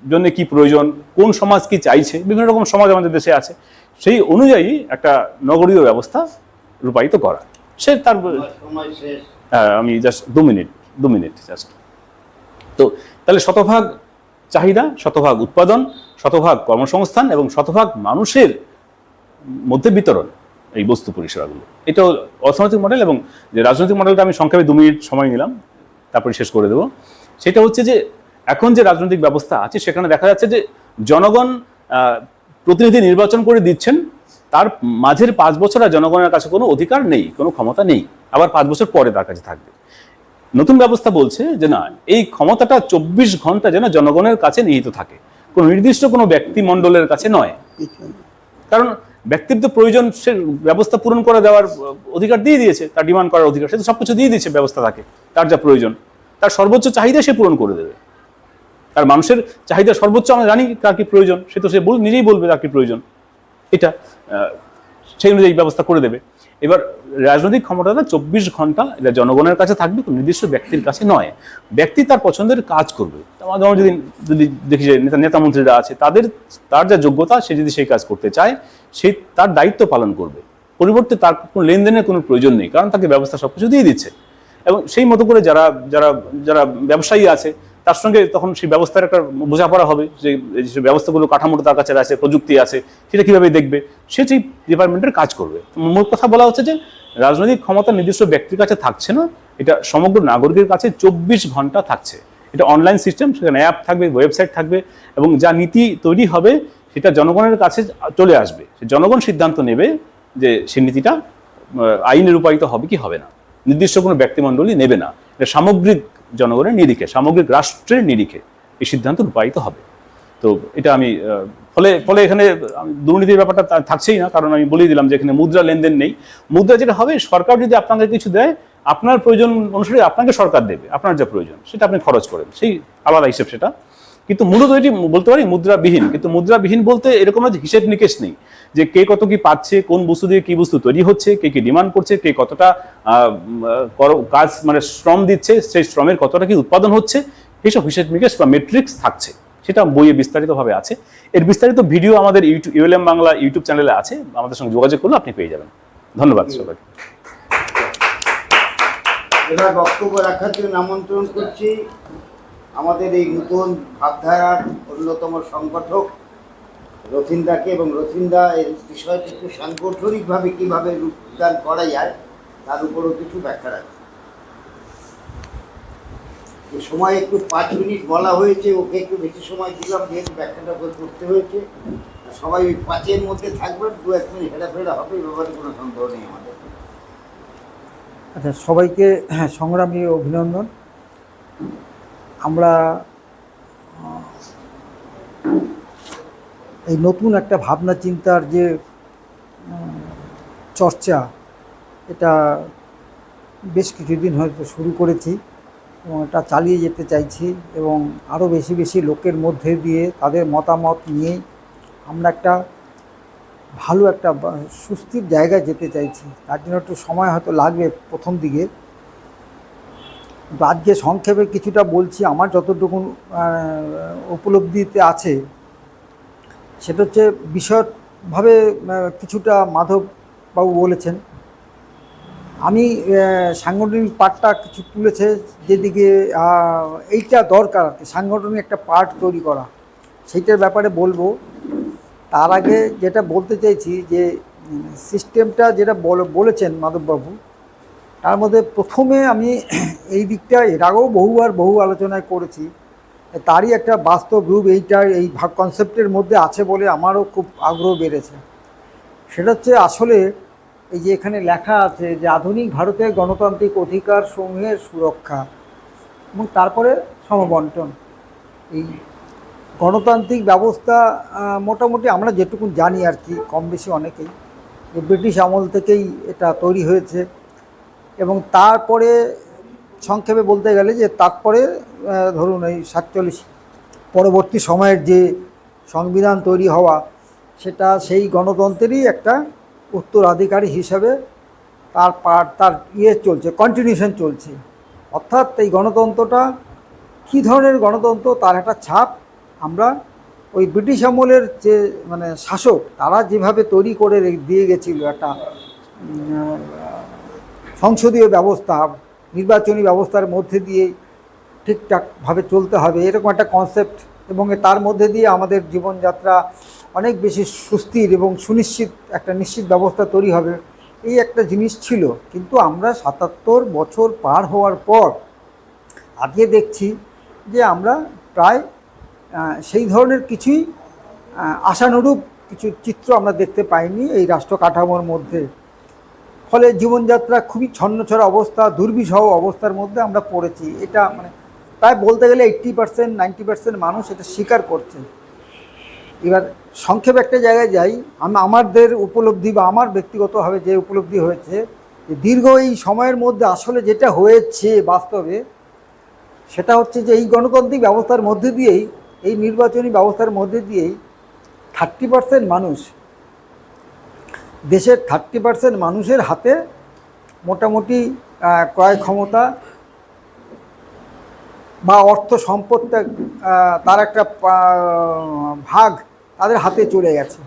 Speaker 3: জন্য কি প্রয়োজন, কোন সমাজ কি চাইছে, বিভিন্ন রকম সমাজ আমাদের দেশে আছে, সেই অনুযায়ী একটা নগরীয় ব্যবস্থা রূপায়িত করা। সে তার আমি জাস্ট 2 মিনিট জাস্ট। তো তাহলে শতভাগ চাহিদা, শতভাগ উৎপাদন, শতভাগ কর্মসংস্থান এবং শতভাগ মানুষের মধ্যে বিতরণ এই বস্তু পরিষেবাগুলো, এটা অর্থনৈতিক মডেল। এবং যে রাজনৈতিক মডেলটা আমি সংক্ষেপে 2 মিনিট সময় নিলাম, তারপরে শেষ করে দেবো। সেটা হচ্ছে যে এখন যে রাজনৈতিক ব্যবস্থা আছে সেখানে দেখা যাচ্ছে যে জনগণ প্রতিনিধি নির্বাচন করে দিচ্ছেন, তার মাঝের 5 বছর আর জনগণের কাছে কোনো অধিকার নেই, কোনো ক্ষমতা নেই, আবার 5 বছর পরে তার কাছে থাকবে। নতুন ব্যবস্থা বলছে যে না, এই ক্ষমতাটা 24 ঘন্টা যেন জনগণের কাছে নিহিত থাকে, কোনো নির্দিষ্ট কোনো ব্যক্তিমণ্ডলের কাছে নয়। কারণ ব্যক্তির তো প্রয়োজন, সে ব্যবস্থা পূরণ করে দেওয়ার অধিকার দিয়ে দিয়েছে, তার ডিমান্ড করার অধিকার, সে তো সবকিছু দিয়ে দিয়েছে ব্যবস্থা তাকে, তার যা প্রয়োজন, তার সর্বোচ্চ চাহিদা সে পূরণ করে দেবে। আর মানুষের চাহিদা সর্বোচ্চ আমরা জানি কার কি প্রয়োজন, সে তো সে নিজেই বলবে তার কি প্রয়োজন, এটা সেই অনুযায়ী ব্যবস্থা করে দেবে। এবার রাজনৈতিক ক্ষমতাটা 24 ঘন্টা এটা জনগণের কাছে থাকবে, কোনো নির্দিষ্ট ব্যক্তির কাছে নয়। ব্যক্তি তার পছন্দের কাজ করবে। যেমন যদি দেখি যে নেতা মন্ত্রীরা আছে, তার যা যোগ্যতা, সে যদি সেই কাজ করতে চায়, সে তার দায়িত্ব পালন করবে, পরিবর্তে তার কোনো লেনদেনের কোনো প্রয়োজন নেই, কারণ তাকে ব্যবস্থা সবকিছু দিয়ে দিচ্ছে। এবং সেই মতো করে যারা যারা যারা ব্যবসায়ী আছে, তার সঙ্গে তখন সেই ব্যবস্থার একটা বোঝাপড়া হবে, যে ব্যবস্থাগুলো কাঠামোটা তার কাছে আছে, প্রযুক্তি আছে, সেটা কিভাবে দেখবে, সে সেই ডিপার্টমেন্টের কাজ করবে। মূল কথা বলা হচ্ছে যে রাজনৈতিক ক্ষমতা নির্দিষ্ট ব্যক্তির কাছে থাকছে না, এটা সমগ্র নাগরিকের কাছে 24 ঘন্টা থাকছে। এটা অনলাইন সিস্টেম, সেখানে অ্যাপ থাকবে, ওয়েবসাইট থাকবে, এবং যা নীতি তৈরি হবে সেটা জনগণের কাছে চলে আসবে। জনগণ সিদ্ধান্ত নেবে যে সেই নীতিটা আইনে রূপায়িত হবে কি হবে না, নির্দিষ্ট কোনো ব্যক্তিমণ্ডলী নেবে না, এটা সামগ্রিক জনগণের নিরিখে, সামগ্রিক রাষ্ট্রের নিরিখে এই সিদ্ধান্ত রূপায়িত হবে। তো এটা আমি ফলে এখানে দুর্নীতির ব্যাপারটা থাকছেই না, কারণ আমি বলেই দিলাম যে এখানে মুদ্রা লেনদেন নেই। মুদ্রা যেটা হবে, সরকার যদি আপনাকে কিছু দেয়, আপনার প্রয়োজন অনুসারে আপনাকে সরকার দেবে, আপনার যা প্রয়োজন সেটা আপনি খরচ করেন, সেই আলাদা হিসেব সেটা। কিন্তু মূলত এটি বলতে পারি মুদ্রাবিহীন। কিন্তু মুদ্রাবিহীন বলতে এরকম হিসেব নিকেশ নেই যে কে কত কি পাচ্ছে, কোন বস্তু দিয়ে কি বস্তু তৈরি হচ্ছে, কে কি ডিমান্ড করছে, কে কতটা কাজ মানে শ্রম দিচ্ছে, সেই শ্রমের কতটা কি উৎপাদন হচ্ছে, এইসব হিসেব নিকেশ বা মেট্রিক্স থাকছে। সেটা বইয়ে বিস্তারিতভাবে আছে। এর বিস্তারিত ভিডিও আমাদের ইউএলএম বাংলা ইউটিউব চ্যানেলে আছে, আমাদের সঙ্গে যোগাযোগ করলে আপনি পেয়ে যাবেন। ধন্যবাদ সবাইকে।
Speaker 1: এবার বক্তব্য রাখার জন্য আমন্ত্রণ করছি আমাদের এই নতুন ভাবধারার অন্যতম সংগঠক রথীন্দাকে, এবং রথীন্দা এর বিষয়টি একটু সাংগঠনিকভাবে কীভাবে রূপদান করা যায় তার উপরও কিছু ব্যাখ্যা রাখবে। সময় একটু 5 মিনিট বলা হয়েছে, ওকে একটু বেশি সময় দিলাম যেহেতু ব্যাখ্যাটা করতে হয়েছে। সবাই ওই 5-এর মধ্যে থাকবে, 2-1 মিনিট হেরাফেরা হবে, এই ব্যাপারে কোনো সন্দেহ নেই আমাদের।
Speaker 4: আচ্ছা, সবাইকে সংগ্রামী অভিনন্দন। আমরা এই নতুন একটা ভাবনা চিন্তার যে চর্চা, এটা বেশ কিছুদিন হয়তো শুরু করেছি এবং এটা চালিয়ে যেতে চাইছি, এবং আরও বেশি বেশি লোকের মধ্যে দিয়ে তাদের মতামত নিয়ে আমরা একটা ভালো একটা সুস্থির জায়গায় যেতে চাইছি। তার জন্য একটু সময় হয়তো লাগবে প্রথম দিকে, তো আজকে সংক্ষেপে কিছুটা বলছি আমার যতটুকু উপলব্ধিতে আছে, সেটা হচ্ছে বিশদভাবে কিছুটা মাধববাবু বলেছেন। আমি সাংগঠনিক পার্টটা কিছু তুলেছে, যেদিকে এইটা দরকার আর কি, সাংগঠনিক একটা পার্ট তৈরি করা, সেইটার ব্যাপারে বলবো। তার আগে যেটা বলতে চাইছি যে সিস্টেমটা যেটা বলেছেন মাধববাবু, তার মধ্যে প্রথমে আমি এই দিকটা এর আগেও বহু আলোচনায় করেছি, তারই একটা বাস্তব রূপ এই কনসেপ্টের মধ্যে আছে বলে আমারও খুব আগ্রহ বেড়েছে। সেটা হচ্ছে আসলে এই যে এখানে লেখা আছে যে আধুনিক ভারতের গণতান্ত্রিক অধিকার সমূহের সুরক্ষা এবং তারপরে সমবন্টন। এই গণতান্ত্রিক ব্যবস্থা মোটামুটি আমরা যেটুকু জানি আর কি, কম বেশি অনেকেই, যে ব্রিটিশ আমল থেকেই এটা তৈরি হয়েছে। এবং তারপরে সংক্ষেপে বলতে গেলে যে তারপরে ধরুন এই 47 পরবর্তী সময়ের যে সংবিধান তৈরি হওয়া, সেটা সেই গণতন্ত্রেরই একটা উত্তরাধিকারী হিসাবে তার চলছে, কন্টিনিউশন চলছে। অর্থাৎ এই গণতন্ত্রটা কী ধরনের গণতন্ত্র, তার একটা ছাপ আমরা ওই ব্রিটিশ আমলের যে মানে শাসক, তারা যেভাবে তৈরি করে দিয়ে গেছিল একটা সংসদীয় ব্যবস্থা, নির্বাচনী ব্যবস্থার মধ্যে দিয়ে ঠিকঠাকভাবে চলতে হবে, এরকম একটা কনসেপ্ট, এবং তার মধ্যে দিয়ে আমাদের জীবনযাত্রা অনেক বেশি সুস্থির এবং সুনিশ্চিত একটা নিশ্চিত ব্যবস্থা তৈরি হবে, এই একটা জিনিস ছিল। কিন্তু আমরা 77 বছর পার হওয়ার পর আজকে দেখছি যে আমরা প্রায় সেই ধরনের কিছুই আশানুরূপ কিছু চিত্র আমরা দেখতে পাইনি এই রাষ্ট্র কাঠামোর মধ্যে। ফলে জীবনযাত্রা খুবই ছন্নছাড়া অবস্থা, দুর্বিষহ অবস্থার মধ্যে আমরা পড়েছি। এটা মানে প্রায় বলতে গেলে 80% 90% মানুষ এটা স্বীকার করছে। এবার সংক্ষেপে একটা জায়গায় যাই, আমাদের উপলব্ধি বা আমার ব্যক্তিগতভাবে যে উপলব্ধি হয়েছে, যে দীর্ঘ এই সময়ের মধ্যে আসলে যেটা হয়েছে বাস্তবে, সেটা হচ্ছে যে এই গণতান্ত্রিক ব্যবস্থার মধ্যে দিয়েই, এই নির্বাচনী ব্যবস্থার মধ্যে দিয়েই 30% মানুষ, দেশের 30% মানুষের হাতে মোটামুটি ক্রয় ক্ষমতা বা অর্থ সম্পদটা তার একটা ভাগ তাদের হাতে চলে গেছে।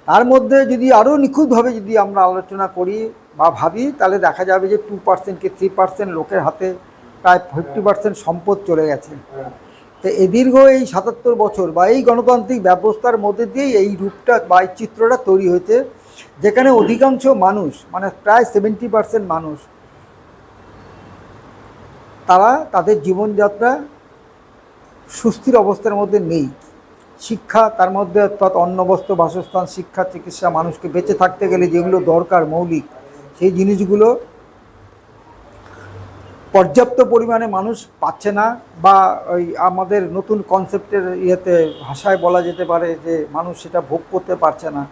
Speaker 4: তার মধ্যে যদি আরও নিখুঁতভাবে যদি আমরা আলোচনা করি বা ভাবি, তাহলে দেখা যাবে যে 2% কি 3% লোকের হাতে প্রায় 50% সম্পদ চলে গেছে। তো এই দীর্ঘ এই 77 বছর বা এই গণতান্ত্রিক ব্যবস্থার মধ্যে দিয়েই এই রূপটা বা এই চিত্রটা তৈরি হয়েছে, যেখানে অধিকাংশ মানুষ মানে প্রায় 70% মানুষ, তারা তাদের জীবনযাত্রা সুস্থির অবস্থার মধ্যে নেই। শিক্ষা তার মধ্যে, অর্থাৎ অন্ন বস্ত্র বাসস্থান, শিক্ষা, চিকিৎসা, মানুষকে বেঁচে থাকতে গেলে যেগুলো দরকার মৌলিক, সেই জিনিসগুলো পর্যাপ্ত পরিমাণে মানুষ পাচ্ছে না, বা ওই আমাদের নতুন কনসেপ্টের ইয়েতে ভাষায় বলা যেতে পারে যে মানুষ সেটা ভোগ করতে পারছে না।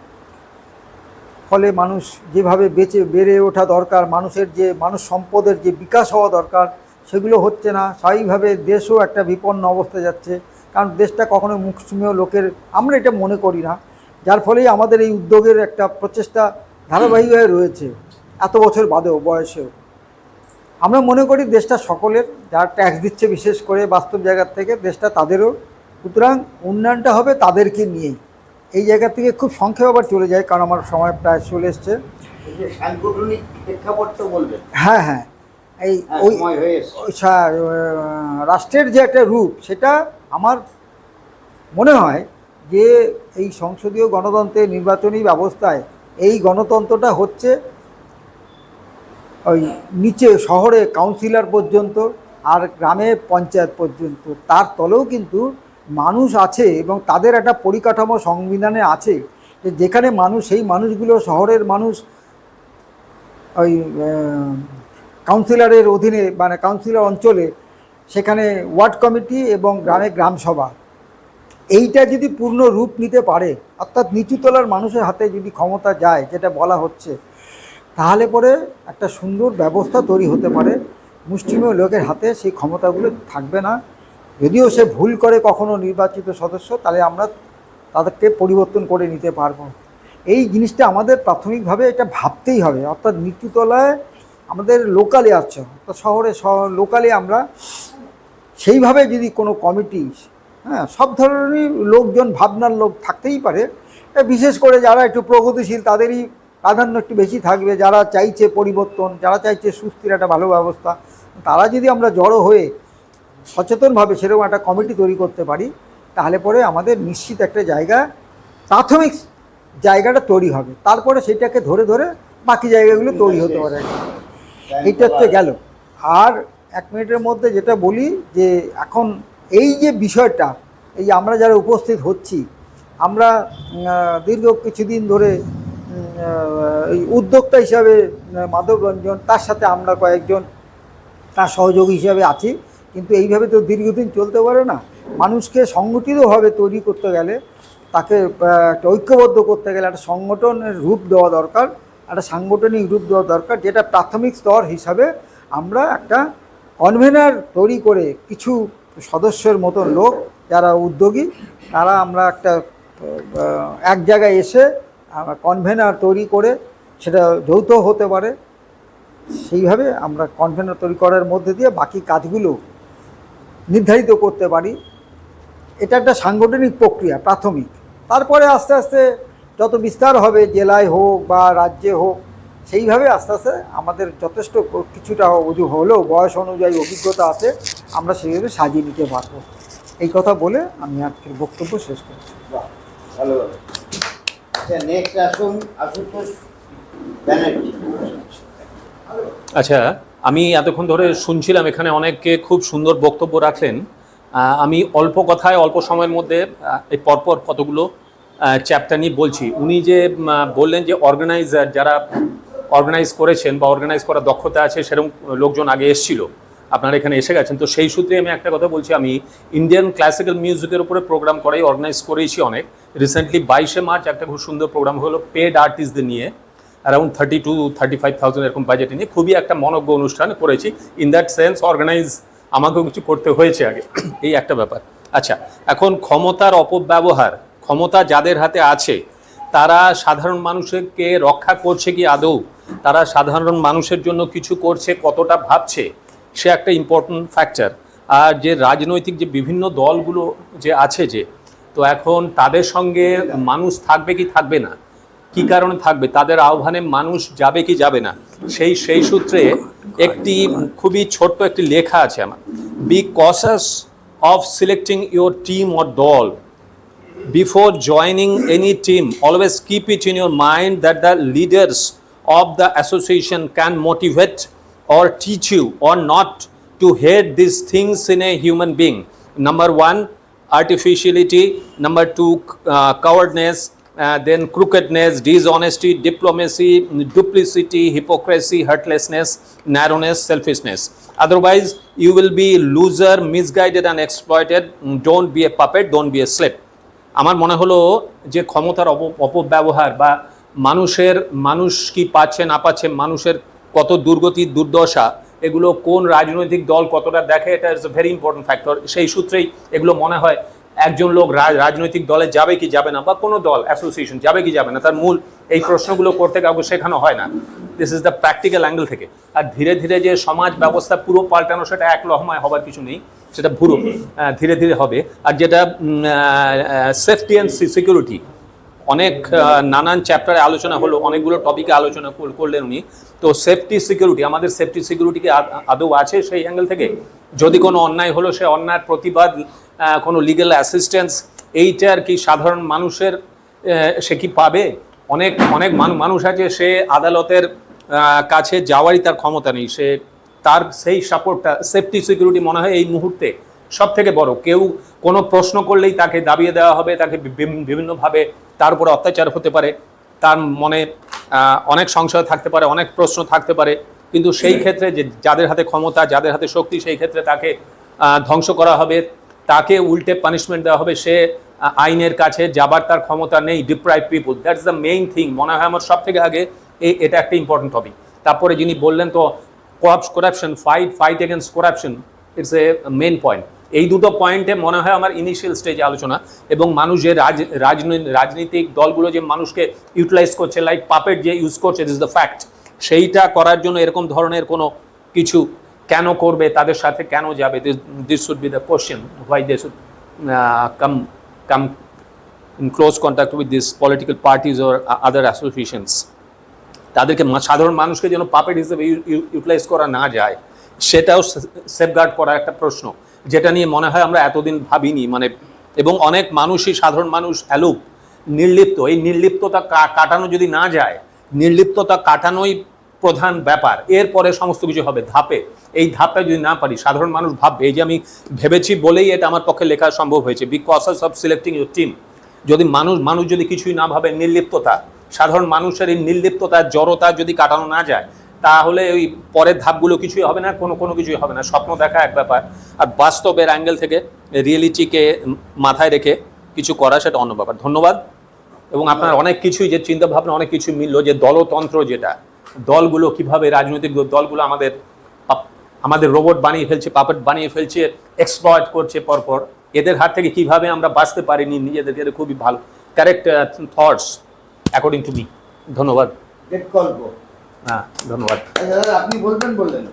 Speaker 4: ফলে মানুষ যেভাবে বেড়ে ওঠা দরকার, মানুষের যে মানুষ সম্পদের যে বিকাশ হওয়া দরকার, সেগুলো হচ্ছে না। স্বাভাবিকভাবে দেশও একটা বিপন্ন অবস্থায় যাচ্ছে, কারণ দেশটা কখনো মুখশুমেয় লোকের, আমরা এটা মনে করি না, যার ফলেই আমাদের এই উদ্যোগের একটা প্রচেষ্টা ধারাবাহিকভাবে রয়েছে এত বছর বাদেও, বয়সেও। আমরা মনে করি দেশটা সকলের, যারা ট্যাক্স দিচ্ছে বিশেষ করে বাস্তব জায়গার থেকে, দেশটা তাদেরও, সুতরাং উন্নয়নটা হবে তাদেরকে নিয়েই। এই জায়গা থেকে খুব সংক্ষেপে আবার চলে যায়, কারণ আমার সময় প্রায় চলে এসছে।
Speaker 1: সাংগঠনিক প্রেক্ষাপটটা বলবেন?
Speaker 4: হ্যাঁ হ্যাঁ, এই ওই রাষ্ট্রের যে একটা রূপ, সেটা আমার মনে হয় যে এই সংসদীয় গণতন্ত্রের নির্বাচনী ব্যবস্থায় এই গণতন্ত্রটা হচ্ছে ওই নিচে শহরে কাউন্সিলর পর্যন্ত আর গ্রামে পঞ্চায়েত পর্যন্ত, তার তলেও কিন্তু মানুষ আছে এবং তাদের একটা পরিকাঠামো সংবিধানে আছে, যে যেখানে মানুষ, সেই মানুষগুলো শহরের মানুষ ওই কাউন্সিলরের অধীনে, মানে কাউন্সিলর অঞ্চলে, সেখানে ওয়ার্ড কমিটি এবং গ্রামে গ্রামসভা, এইটা যদি পূর্ণ রূপ নিতে পারে, অর্থাৎ নিচুতলার মানুষের হাতে যদি ক্ষমতা যায়, যেটা বলা হচ্ছে, তাহলে পরে একটা সুন্দর ব্যবস্থা তৈরি হতে পারে। মুষ্টিমেয় লোকের হাতে সেই ক্ষমতাগুলো থাকবে না। যদিও সে ভুল করে কখনো নির্বাচিত সদস্য, তাহলে আমরা তাদেরকে পরিবর্তন করে নিতে পারবো। এই জিনিসটা আমাদের প্রাথমিকভাবে এটা ভাবতেই হবে, অর্থাৎ নিচুতলায় আমাদের লোকালে আছে, তো শহরে লোকালে আমরা সেইভাবে যদি কোনো কমিটি, হ্যাঁ, সব ধরনেরই লোকজন, ভাবনার লোক থাকতেই পারে, বিশেষ করে যারা একটু প্রগতিশীল তাদেরই প্রাধান্য একটু বেশি থাকবে, যারা চাইছে পরিবর্তন, যারা চাইছে সুস্থির একটা ভালো ব্যবস্থা, তারা যদি আমরা জড়ো হয়ে সচেতনভাবে সেরকম একটা কমিটি তৈরি করতে পারি, তাহলে পরে আমাদের নিশ্চিত একটা জায়গা, প্রাথমিক জায়গাটা তৈরি হবে, তারপরে সেটাকে ধরে ধরে বাকি জায়গাগুলো তৈরি হতে পারে। এইটা হচ্ছে গেল। আর 1 মিনিটের মধ্যে যেটা বলি যে এখন এই যে বিষয়টা, এই যে আমরা যারা উপস্থিত হচ্ছি, আমরা দীর্ঘ কিছুদিন ধরে এই উদ্যোক্তা হিসাবে মাধব রঞ্জন, তার সাথে আমরা কয়েকজন তার সহযোগী হিসাবে আছি, কিন্তু এইভাবে তো দীর্ঘদিন চলতে পারে না। মানুষকে সংগঠিতভাবে তৈরি করতে গেলে, তাকে একটা ঐক্যবদ্ধ করতে গেলে একটা সংগঠনের রূপ দেওয়া দরকার, একটা সাংগঠনিক রূপ দেওয়া দরকার, যেটা প্রাথমিক স্তর হিসাবে আমরা একটা কনভেনার তৈরি করে কিছু সদস্যের মতো লোক যারা উদ্যোগী, তারা আমরা একটা এক জায়গায় এসে কনভেনার তৈরি করে, সেটা যৌথ হতে পারে, সেইভাবে আমরা কনভেনার তৈরি করার মধ্যে দিয়ে বাকি কাজগুলো নির্ধারিত করতে পারি। এটা একটা সাংগঠনিক প্রক্রিয়া প্রাথমিক। তারপরে আস্তে আস্তে যত বিস্তার হবে, জেলায় হোক বা রাজ্যে হোক, সেইভাবে আস্তে আস্তে আমাদের যথেষ্ট কিছুটা হলেও বয়স অনুযায়ী অভিজ্ঞতা আছে, আমরা সেইভাবে সাজিয়ে নিতে পারবো। এই কথা বলে আমি আজকের বক্তব্য শেষ করছি।
Speaker 1: ভালো। আচ্ছা, নেক্সট আসুন আশুতোষ ব্যানার্জি।
Speaker 5: আচ্ছা, আমি এতক্ষণ ধরে শুনছিলাম, এখানে অনেকে খুব সুন্দর বক্তব্য রাখলেন। আমি অল্প কথায় অল্প সময়ের মধ্যে এই পরপর কতগুলো চ্যাপ্টার নিয়ে বলছি। উনি যে বললেন যে অর্গানাইজার, যারা অর্গানাইজ করেছেন বা অর্গানাইজ করার দক্ষতা আছে সেরকম লোকজন আগে এসেছিল, আপনারা এখানে এসে গেছেন। তো সেই সূত্রে আমি একটা কথা বলছি, আমি ইন্ডিয়ান ক্লাসিক্যাল মিউজিকের উপরে প্রোগ্রাম করাই, অর্গানাইজ করেছি অনেক। রিসেন্টলি 22শে মার্চ একটা খুব সুন্দর প্রোগ্রাম হলো পেড আর্টিস্টদের নিয়ে, অ্যারাউন্ড 30 to 35,000 এরকম বাজেট নিয়ে খুবই একটা মনোজ্ঞ অনুষ্ঠান করেছি। ইন দ্যাট সেন্স অর্গানাইজ আমাকেও কিছু করতে হয়েছে আগে, এই একটা ব্যাপার। আচ্ছা, এখন ক্ষমতার অপব্যবহার, ক্ষমতা যাদের হাতে আছে তারা সাধারণ মানুষকে রক্ষা করছে কি আদৌ, তারা সাধারণ মানুষের জন্য কিছু করছে, কতটা ভাবছে, সে একটা ইম্পর্টেন্ট ফ্যাক্টর। আর যে রাজনৈতিক যে বিভিন্ন দলগুলো যে আছে, যে তো এখন তাদের সঙ্গে মানুষ থাকবে কি থাকবে না, কি কারণে থাকবে, তাদের আহ্বানে মানুষ যাবে কি যাবে না, সেই সূত্রে একটি খুবই ছোট্ট একটি লেখা আছে আমার। Be cautious of selecting your team or দল before joining any team. Always keep it in your mind that the leaders of the association can motivate or teach you or not to hate these things in a human being. Number 1, artificiality. Number 2, cowardness. Then crookedness, dishonesty, diplomacy, duplicity, hypocrisy, heartlessness, narrowness, selfishness. Otherwise, you will be loser, misguided and exploited. Don't be a puppet, don't be a slave. আমার মনে হলো যে ক্ষমতার অপব্যবহার বা মানুষ কি পাচ্ছে না পাচ্ছে, মানুষের কত দুর্গতি দুর্দশা, এগুলো কোন রাজনৈতিক দল কতটা দেখে, এটা is a very important factor. সেই সূত্রেই এগুলো মনে হয় একজন লোক রাজনৈতিক দলে যাবে কি যাবে না, বা কোনো দল অ্যাসোসিয়েশন যাবে কি যাবে না, তার মূল এই প্রশ্নগুলো করতে কাউকে শেখানো হয় না। This is the practical angle থেকে। আর ধীরে ধীরে যে সমাজ ব্যবস্থা পুরো পাল্টানো, সেটা এক লহমায় হবার কিছু নেই, সেটা পুরো ধীরে ধীরে হবে। আর যেটা সেফটি অ্যান্ড সিকিউরিটি, অনেক নানান চ্যাপ্টারে আলোচনা হলো, অনেকগুলো টপিকে আলোচনা করলেন উনি। তো সেফটি সিকিউরিটি, আমাদের সেফটি সিকিউরিটি আদৌ আছে সেই অ্যাঙ্গেল থেকে? যদি কোনো অন্যায় হলো, সে অন্যায়ের প্রতিবাদ, কোনো লিগ্যাল অ্যাসিস্ট্যান্স, এইটার কি সাধারণ মানুষের সে কি পাবে? অনেক অনেক মানুষ আছে, সে আদালতের কাছে যাওয়ারই তার ক্ষমতা নেই, সে তার সেই সাপোর্টটা, সেফটি সিকিউরিটি মনে হয় এই মুহূর্তে সব থেকে বড়। কেউ কোনো প্রশ্ন করলেই তাকে দাবিয়ে দেওয়া হবে, তাকে বিভিন্নভাবে তার উপরে অত্যাচার হতে পারে, তার মনে অনেক সংশয় থাকতে পারে, অনেক প্রশ্ন থাকতে পারে, কিন্তু সেই ক্ষেত্রে যে যাদের হাতে ক্ষমতা, যাদের হাতে শক্তি, সেই ক্ষেত্রে তাকে ধ্বংস করা হবে, তাকে উল্টে পানিশমেন্ট দেওয়া হবে, সে আইনের কাছে যাবার তার ক্ষমতা নেই। Deprive people, that's the main thing. মনে হয় আমার সব থেকে আগে এটা একটা ইম্পর্টেন্ট টপিক। তারপরে যিনি বললেন তো corruption, fight against corruption, it's a main point. এই দুটো পয়েন্টে মনে হয় আমার ইনিশিয়াল স্টেজে আলোচনা। এবং মানুষ যে রাজনৈতিক দলগুলো যে মানুষকে ইউটিলাইজ করছে, লাইক পাপেট যে ইউজ করছে, দিস ইজ দ্য ফ্যাক্ট। সেইটা করার জন্য এরকম ধরনের কোনো কিছু কেন করবে, তাদের সাথে কেন যাবে? This should be the question, why they should come in close contact with these political parties or other associations. তাদেরকে সাধারণ মানুষকে যেন পাপেট হিসেবে ইউটিলাইজ করা না যায়, সেটাও সেফগার্ড করা একটা প্রশ্ন, যেটা নিয়ে মনে হয় আমরা এতদিন ভাবিনি। মানে এবং অনেক মানুষই, সাধারণ মানুষ অ্যালুপ, নির্লিপ্ত। এই নির্লিপ্ততা কাটানো যদি না যায়, নির্লিপ্ততা কাটানোই প্রধান ব্যাপার, এরপরে সমস্ত কিছু হবে ধাপে। এই ধাপটা যদি না পারি, সাধারণ মানুষ ভাববে। এই যে আমি ভেবেছি বলেই এটা আমার পক্ষে লেখা সম্ভব হয়েছে, because of selecting your team. যদি মানুষ যদি কিছুই না ভাবে, নির্লিপ্ততা, সাধারণ মানুষের এই নির্লিপ্ততা, জড়তা যদি কাটানো না যায়, তাহলে ওই পরের ধাপগুলো কিছুই হবে না, কোনো কিছুই হবে না। স্বপ্ন দেখা এক ব্যাপার, আর বাস্তবের অ্যাঙ্গেল থেকে রিয়েলিটিকে মাথায় রেখে কিছু করা সেটা অন্য ব্যাপার। ধন্যবাদ। এবং আপনার অনেক কিছুই যে চিন্তা ভাবনা অনেক কিছু মিললো, যে দলতন্ত্র, যেটা দলগুলো কিভাবে, রাজনৈতিক দলগুলো আমাদের রোবট বানিয়ে ফেলছে, পাপেট বানিয়ে ফেলছে, এক্সপ্লয়েট করছে পরপর, এদের হাত থেকে কিভাবে আমরা বাঁচতে পারিনি নিজেদেরকে, খুবই ভালো correct thoughts according to me. ধন্যবাদ।
Speaker 1: গল্প।
Speaker 5: হ্যাঁ, ধন্যবাদ।
Speaker 1: আপনি বলবেন, বললেন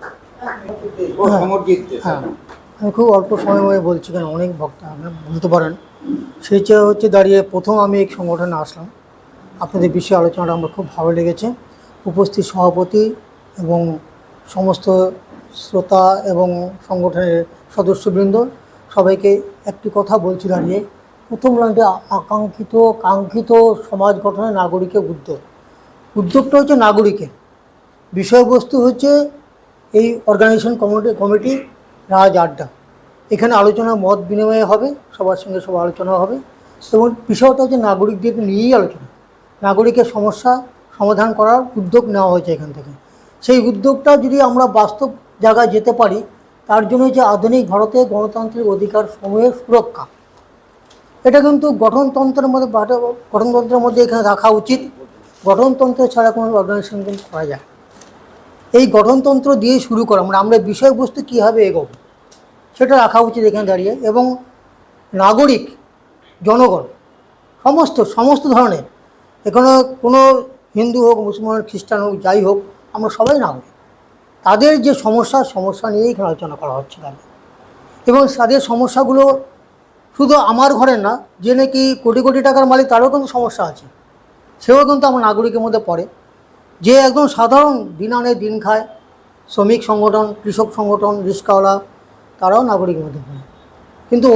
Speaker 1: ও সমরজিৎ দে।
Speaker 6: হ্যাঁ, আমি খুব অল্প সময় বলছি, কেন অনেক বক্তা আপনি বলতে পারেন। সেই হচ্ছে দাঁড়িয়ে প্রথম আমি এই সংগঠনে আসলাম, আপনাদের বিষয়ে আলোচনাটা আমার খুব ভালো লেগেছে। উপস্থিত সভাপতি এবং সমস্ত শ্রোতা এবং সংগঠনের সদস্যবৃন্দ সবাইকে একটি কথা বলছি দাঁড়িয়ে, প্রথম লাইনটি কাঙ্ক্ষিত সমাজ গঠনে নাগরিকের উদ্যোগটা হচ্ছে নাগরিকের, বিষয়বস্তু হচ্ছে এই অর্গানাইজেশন কমিটি রাজ আড্ডা। এখানে আলোচনা মত বিনিময় হবে, সবার সঙ্গে সব আলোচনা হবে, এবং বিষয়টা হচ্ছে নাগরিকদের নিয়েই আলোচনা। নাগরিকের সমস্যা সমাধান করার উদ্যোগ নেওয়া হয়েছে এখান থেকে। সেই উদ্যোগটা যদি আমরা বাস্তব জায়গায় যেতে পারি, তার জন্য যে আধুনিক ভারতের গণতান্ত্রিক অধিকার সমূহের সুরক্ষা, এটা কিন্তু গঠনতন্ত্রের মধ্যে এখানে রাখা উচিত। গঠনতন্ত্র ছাড়া কোনো অর্গানাইজেশন কিন্তু করা যায়। এই গঠনতন্ত্র দিয়ে শুরু করা, মানে আমরা বিষয়বস্তু কীভাবে এগোব, সেটা রাখা উচিত এখানে দাঁড়িয়ে। এবং নাগরিক, জনগণ, সমস্ত ধরনের, এখানে কোনো হিন্দু হোক, মুসলমান, খ্রিস্টান হোক, যাই হোক, আমরা সবাই নাগরিক। তাদের যে সমস্যা নিয়েই এখানে আলোচনা করা হচ্ছে দাঁড়িয়ে। এবং তাদের সমস্যাগুলো শুধু আমার ঘরের না, যে নাকি কোটি কোটি টাকার মালিক, তারও কিন্তু সমস্যা আছে, সেও কিন্তু আমার নাগরিকের মধ্যে পড়ে। যে একদম সাধারণ দিন আনে দিন খায়, শ্রমিক সংগঠন, কৃষক সংগঠন, রিক্সাওয়ালা, তারাও নাগরিকের মধ্যে পড়ে। কিন্তু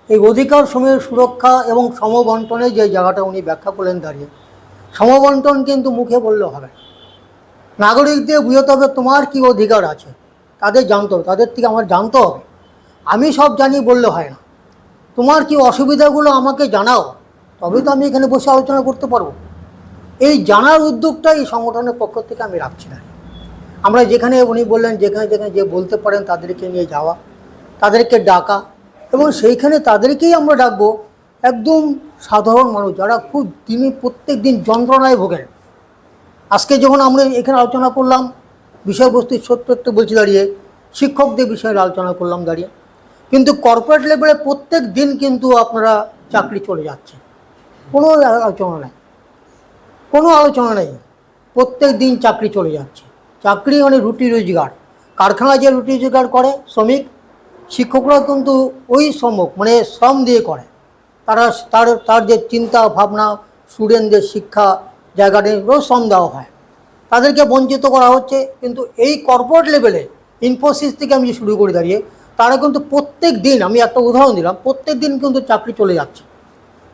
Speaker 6: এই অধিকার সমূহের সুরক্ষা এবং সমবন্টনের যে জায়গাটা উনি ব্যাখ্যা করলেন দাঁড়িয়ে, সমবন্টন কিন্তু মুখে বললে হবে না। নাগরিকদের বুঝতে হবে তোমার কি অধিকার আছে, তাদের জানতে হবে, তাদের থেকে আমার জানতে হবে। আমি সব জানি বললে হয় না, তোমার কি অসুবিধাগুলো আমাকে জানাও, তবে তো আমি এখানে বসে আলোচনা করতে পারবো। এই জানার উদ্যোগটা এই সংগঠনের পক্ষ থেকে আমি রাখছি না। আমরা যেখানে, উনি বললেন যেখানে যে বলতে পারেন তাদেরকে নিয়ে যাওয়া, তাদেরকে ডাকা, এবং সেইখানে তাদেরকেই আমরা ডাকবো একদম সাধারণ মানুষ, যারা খুব প্রত্যেক দিন যন্ত্রণায় ভোগেন। আজকে যখন আমরা এখানে আলোচনা করলাম, বিষয়বস্তু সত্য একটু বলছি দাঁড়িয়ে, শিক্ষকদের বিষয়ে আলোচনা করলাম দাঁড়িয়ে, কিন্তু কর্পোরেট লেভেলে প্রত্যেক দিন কিন্তু আপনারা চাকরি চলে যাচ্ছে, কোনো আলোচনা নেই, প্রত্যেক দিন চাকরি চলে যাচ্ছে। চাকরি মানে রুটি রোজগার, কারখানায় যে রুটি রোজগার করে শ্রমিক, শিক্ষকরা কিন্তু ওই শ্রম দিয়ে করে। তার যে চিন্তা ভাবনা, স্টুডেন্টদের শিক্ষা জায়গাটা রোজ শ্রম দেওয়া হয়, তাদেরকে বঞ্চিত করা হচ্ছে। কিন্তু এই কর্পোরেট লেভেলে ইনফোসিস থেকে আমি শুরু করে দাঁড়িয়ে, তারা কিন্তু প্রত্যেক দিন, আমি একটা উদাহরণ দিলাম, প্রত্যেক দিন কিন্তু চাকরি চলে যাচ্ছে,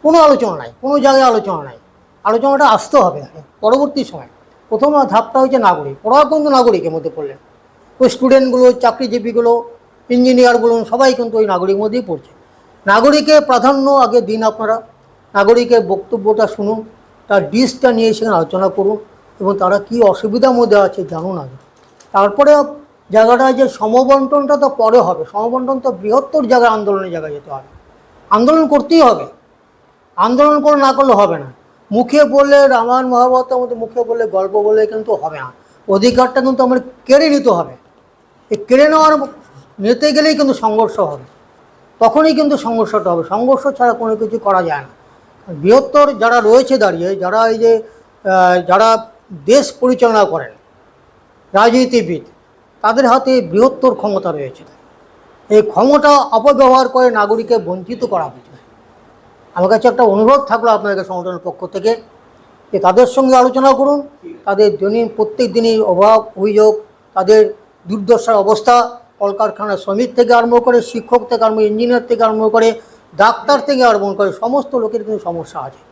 Speaker 6: কোনো আলোচনা নাই, কোনো জায়গায় আলোচনা নাই। আলোচনাটা আসতে হবে পরবর্তী সময়। প্রথম ধাপটা হচ্ছে নাগরিক, ওরাও কিন্তু নাগরিকের মধ্যে পড়লেন। ওই স্টুডেন্টগুলো, চাকরিজীবীগুলো, ইঞ্জিনিয়ার বলুন, সবাই কিন্তু ওই নাগরিক মধ্যেই পড়ছে। নাগরিকের প্রাধান্য আগে দিন, আপনারা নাগরিকের বক্তব্যটা শুনুন, তার ডিসটা নিয়ে সেখানে আলোচনা করুন, এবং তারা কি অসুবিধার মধ্যে আছে জানুন আগে। তারপরে জায়গাটা যে সমবন্টনটা তো পরে হবে, সমবন্টন তো বৃহত্তর জায়গায়, আন্দোলনের জায়গায় যেতে হবে, আন্দোলন করতেই হবে। আন্দোলন করে না করলে হবে না। মুখে বললে রামায়ণ মহাভারতের মধ্যে মুখে বললে, গল্প বললে কিন্তু হবে না। অধিকারটা কিন্তু আমার কেড়ে নিতে হবে। এই কেড়ে নিতে গেলেই কিন্তু সংঘর্ষ হবে, তখনই কিন্তু সংঘর্ষটা হবে। সংঘর্ষ ছাড়া কোনো কিছু করা যায় না। বৃহত্তর যারা রয়েছে দাঁড়িয়ে, যারা এই যে যারা দেশ পরিচালনা করেন, রাজনীতিবিদ, তাদের হাতে বৃহত্তর ক্ষমতা রয়েছে। এই ক্ষমতা অপব্যবহার করে নাগরিককে বঞ্চিত করা হয়েছে। আমার কাছে একটা অনুরোধ থাকলো আপনাদের সংগঠনের পক্ষ থেকে যে তাদের সঙ্গে আলোচনা করুন, তাদের প্রত্যেক দিনের অভাব অভিযোগ, তাদের দুর্দশার অবস্থা, কলকারখানার শ্রমিক থেকে আরম্ভ করে, শিক্ষক থেকে আরম্ভ, ইঞ্জিনিয়ার থেকে আরম্ভ করে, ডাক্তার থেকে আরম্ভ করে সমস্ত লোকের কিন্তু সমস্যা আছে।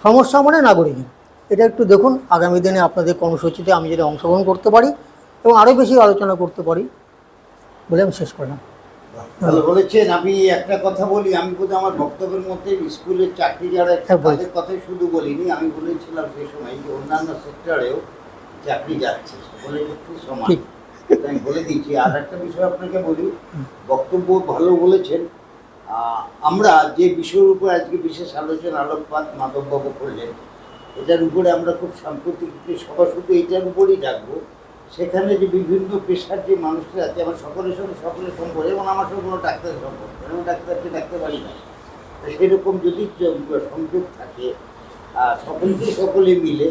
Speaker 6: সমস্যা মানে নাগরিক। এটা একটু দেখুন, আগামী দিনে আপনাদের কর্মসূচিতে আমি যদি অংশগ্রহণ করতে পারি এবং আরও বেশি আলোচনা করতে পারি বলে আমি শেষ করলাম।
Speaker 1: ভালো বলেছেন। আমি একটা কথা বলি, আমি বোধহয় আমার বক্তব্যের মধ্যে স্কুলের চাকরি যারা তাদের কথাই শুধু বলিনি, আমি বলেছিলাম সেই সময় যে অন্যান্য সেক্টরেও চাকরি যাচ্ছে, সকলের ক্ষেত্রে সমান। আমি বলে দিচ্ছি। আর একটা বিষয় আপনাকে বলি, বক্তব্য ভালো বলেছেন। আমরা যে বিষয়ের উপর আজকে বিশেষ আলোচনা আলোকপাত মাধববাবু করলেন, এটার উপরে আমরা খুব সাম্প্রতিক সভা শুধু এটার উপরই ডাকবো। সেখানে যে বিভিন্ন পেশার যে মানুষরা আছে, আমার সকলের সঙ্গে সকলের সম্পর্ক, এবং আমার সঙ্গে কোনো ডাক্তারের সম্পর্ক, আমি ডাক্তারকে ডাকতে পারি না। সেরকম যদি সংযোগ থাকে, সকলে মিলে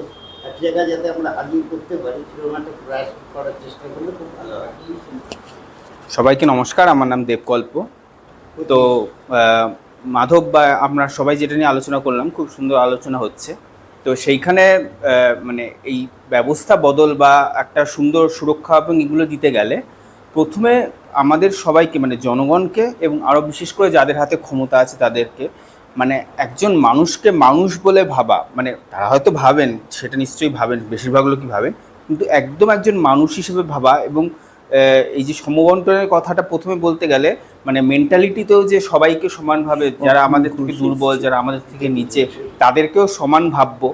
Speaker 1: এক জায়গায় যাতে আমরা হাজির করতে পারি, সেরকম একটা প্রয়াস করার চেষ্টা করলে খুব ভালো হয়।
Speaker 7: সবাইকে নমস্কার, আমার নাম দেবকল্প। তো মাধব বা আমরা সবাই যেটা নিয়ে আলোচনা করলাম, খুব সুন্দর আলোচনা হচ্ছে। তো সেইখানে মানে এই ব্যবস্থা বদল বা একটা সুন্দর সুরক্ষা এবং এগুলো দিতে গেলে প্রথমে আমাদের সবাইকে মানে জনগণকে এবং আরও বিশেষ করে যাদের হাতে ক্ষমতা আছে তাদেরকে মানে একজন মানুষকে মানুষ বলে ভাবা, মানে তারা হয়তো ভাবেন, সেটা নিশ্চয়ই ভাবেন, বেশিরভাগ লোকই ভাবেন, কিন্তু একদম একজন মানুষ হিসেবে ভাবা। এবং এই যে সমবন্টনের কথাটা প্রথমে বলতে গেলে মানে মেন্টালিটিতেও যে সবাইকে সমানভাবে, যারা আমাদের থেকে দুর্বল, যারা আমাদের থেকে নিচে, তাদেরকেও সমান ভাববো,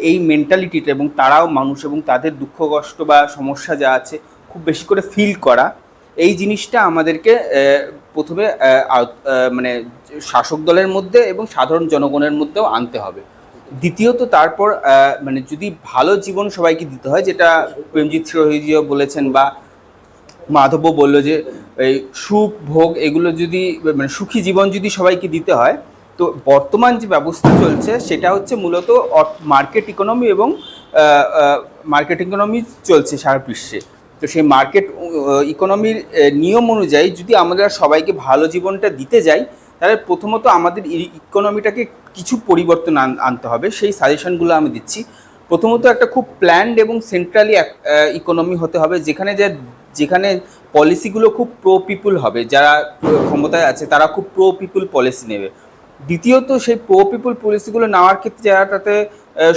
Speaker 7: এই মেন্টালিটিটা, এবং তারাও মানুষ এবং তাদের দুঃখ কষ্ট বা সমস্যা যা আছে খুব বেশি করে ফিল করা, এই জিনিসটা আমাদেরকে প্রথমে মানে শাসক দলের মধ্যে এবং সাধারণ জনগণের মধ্যেও আনতে হবে। দ্বিতীয়ত তারপর মানে যদি ভালো জীবন সবাইকে দিতে হয়, যেটা প্রেমজিৎ সিরোহিজিও বলেছেন বা মাধবও বললো যে এই সুখ ভোগ এগুলো যদি মানে সুখী জীবন যদি সবাইকে দিতে হয়, তো বর্তমান যে ব্যবস্থা চলছে সেটা হচ্ছে মূলত মার্কেট ইকোনমি এবং মার্কেট ইকোনমি চলছে সারা বিশ্বে। তো সেই মার্কেট ইকোনমির নিয়ম অনুযায়ী যদি আমরা সবাইকে ভালো জীবনটা দিতে যাই, তাহলে প্রথমত আমাদের ইকোনমিটাকে কিছু পরিবর্তন আনতে হবে। সেই সাজেশনগুলো আমি দিচ্ছি। প্রথমত একটা খুব প্ল্যান্ড এবং সেন্ট্রালি ইকোনমি হতে হবে, যেখানে পলিসিগুলো খুব প্রো পিপুল হবে, যারা ক্ষমতায় আছে তারা খুব প্রো পিপুল পলিসি নেবে। দ্বিতীয়ত সেই প্রো পিপুল পলিসিগুলো নেওয়ার ক্ষেত্রে যারা তাতে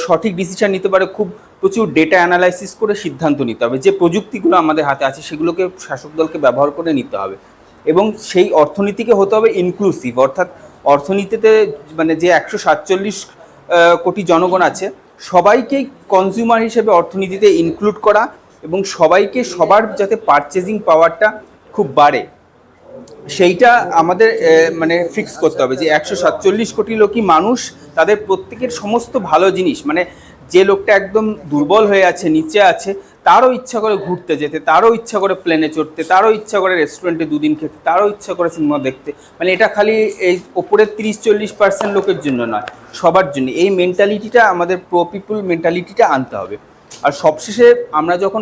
Speaker 7: সঠিক ডিসিশন নিতে পারে, খুব প্রচুর ডেটা অ্যানালাইসিস করে সিদ্ধান্ত নিতে হবে। যে প্রযুক্তিগুলো আমাদের হাতে আছে সেগুলোকে শাসক দলকে ব্যবহার করে নিতে হবে। এবং সেই অর্থনীতিকে হতে হবে ইনক্লুসিভ, অর্থাৎ অর্থনীতিতে মানে যে 147 কোটি জনগণ আছে সবাইকেই কনজিউমার হিসেবে অর্থনীতিতে ইনক্লুড করা, এবং সবাইকে সবার যাতে পারচেজিং পাওয়ারটা খুব বাড়ে, সেইটা আমাদের মানে ফিক্স করতে হবে যে 147 কোটি লোকই মানুষ, তাদের প্রত্যেকের সমস্ত ভালো জিনিস, মানে যে লোকটা একদম দুর্বল হয়ে আছে, নিচে আছে, তারও ইচ্ছা করে ঘুরতে যেতে, তারও ইচ্ছা করে প্লেনে চড়তে, তারও ইচ্ছা করে রেস্টুরেন্টে দুদিন খেতে, তারও ইচ্ছা করে সিনেমা দেখতে। মানে এটা খালি এই ওপরের 30-40% লোকের জন্য নয়, সবার জন্য। এই মেন্টালিটিটা আমাদের প্রো পিপুল মেন্টালিটিটা আনতে হবে। আর সবশেষে আমরা যখন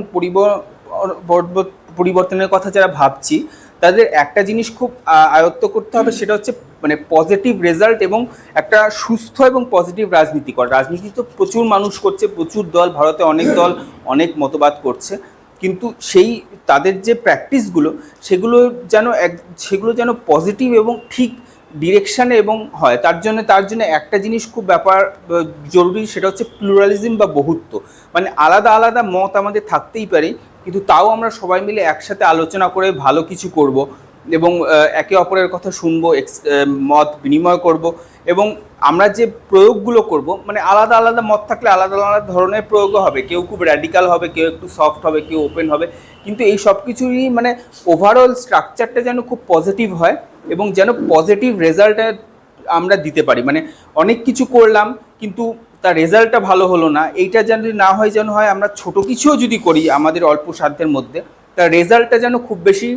Speaker 7: পরিবর্তনের কথা যারা ভাবছি, তাদের একটা জিনিস খুব আয়ত্ত করতে হবে, সেটা হচ্ছে মানে পজিটিভ রেজাল্ট এবং একটা সুস্থ এবং পজিটিভ রাজনীতি করা। রাজনীতি তো প্রচুর মানুষ করছে, প্রচুর দল, ভারতে অনেক দল অনেক মতবাদ করছে, কিন্তু সেই তাদের যে প্র্যাকটিসগুলো সেগুলো যেন পজিটিভ এবং ঠিক ডিরেকশানে এবং হয়। তার জন্য একটা জিনিস খুব জরুরি, সেটা হচ্ছে প্লুরালিজম বা বহুত্ব। মানে আলাদা আলাদা মত আমাদের থাকতেই পারে, কিন্তু তাও আমরা সবাই মিলে একসাথে আলোচনা করে ভালো কিছু করব এবং একে অপরের কথা শুনবো, মত বিনিময় করব। এবং আমরা যে প্রয়োগগুলো করব, মানে আলাদা আলাদা মত থাকলে আলাদা আলাদা ধরনের প্রয়োগও হবে, কেউ খুব র্যাডিক্যাল হবে, কেউ একটু সফট হবে, কেউ ওপেন হবে, কিন্তু এই সব কিছুরই মানে ওভারঅল স্ট্রাকচারটা যেন খুব পজিটিভ হয় এবং যেন পজিটিভ রেজাল্ট আমরা দিতে পারি। মানে অনেক কিছু করলাম কিন্তু তার রেজাল্টটা ভালো হলো না, এইটা যেন না হয়, যেন হয় আমরা ছোট কিছুও যদি করি আমাদের অল্প সাধ্যের মধ্যে, তার রেজাল্টটা যেন খুব বেশি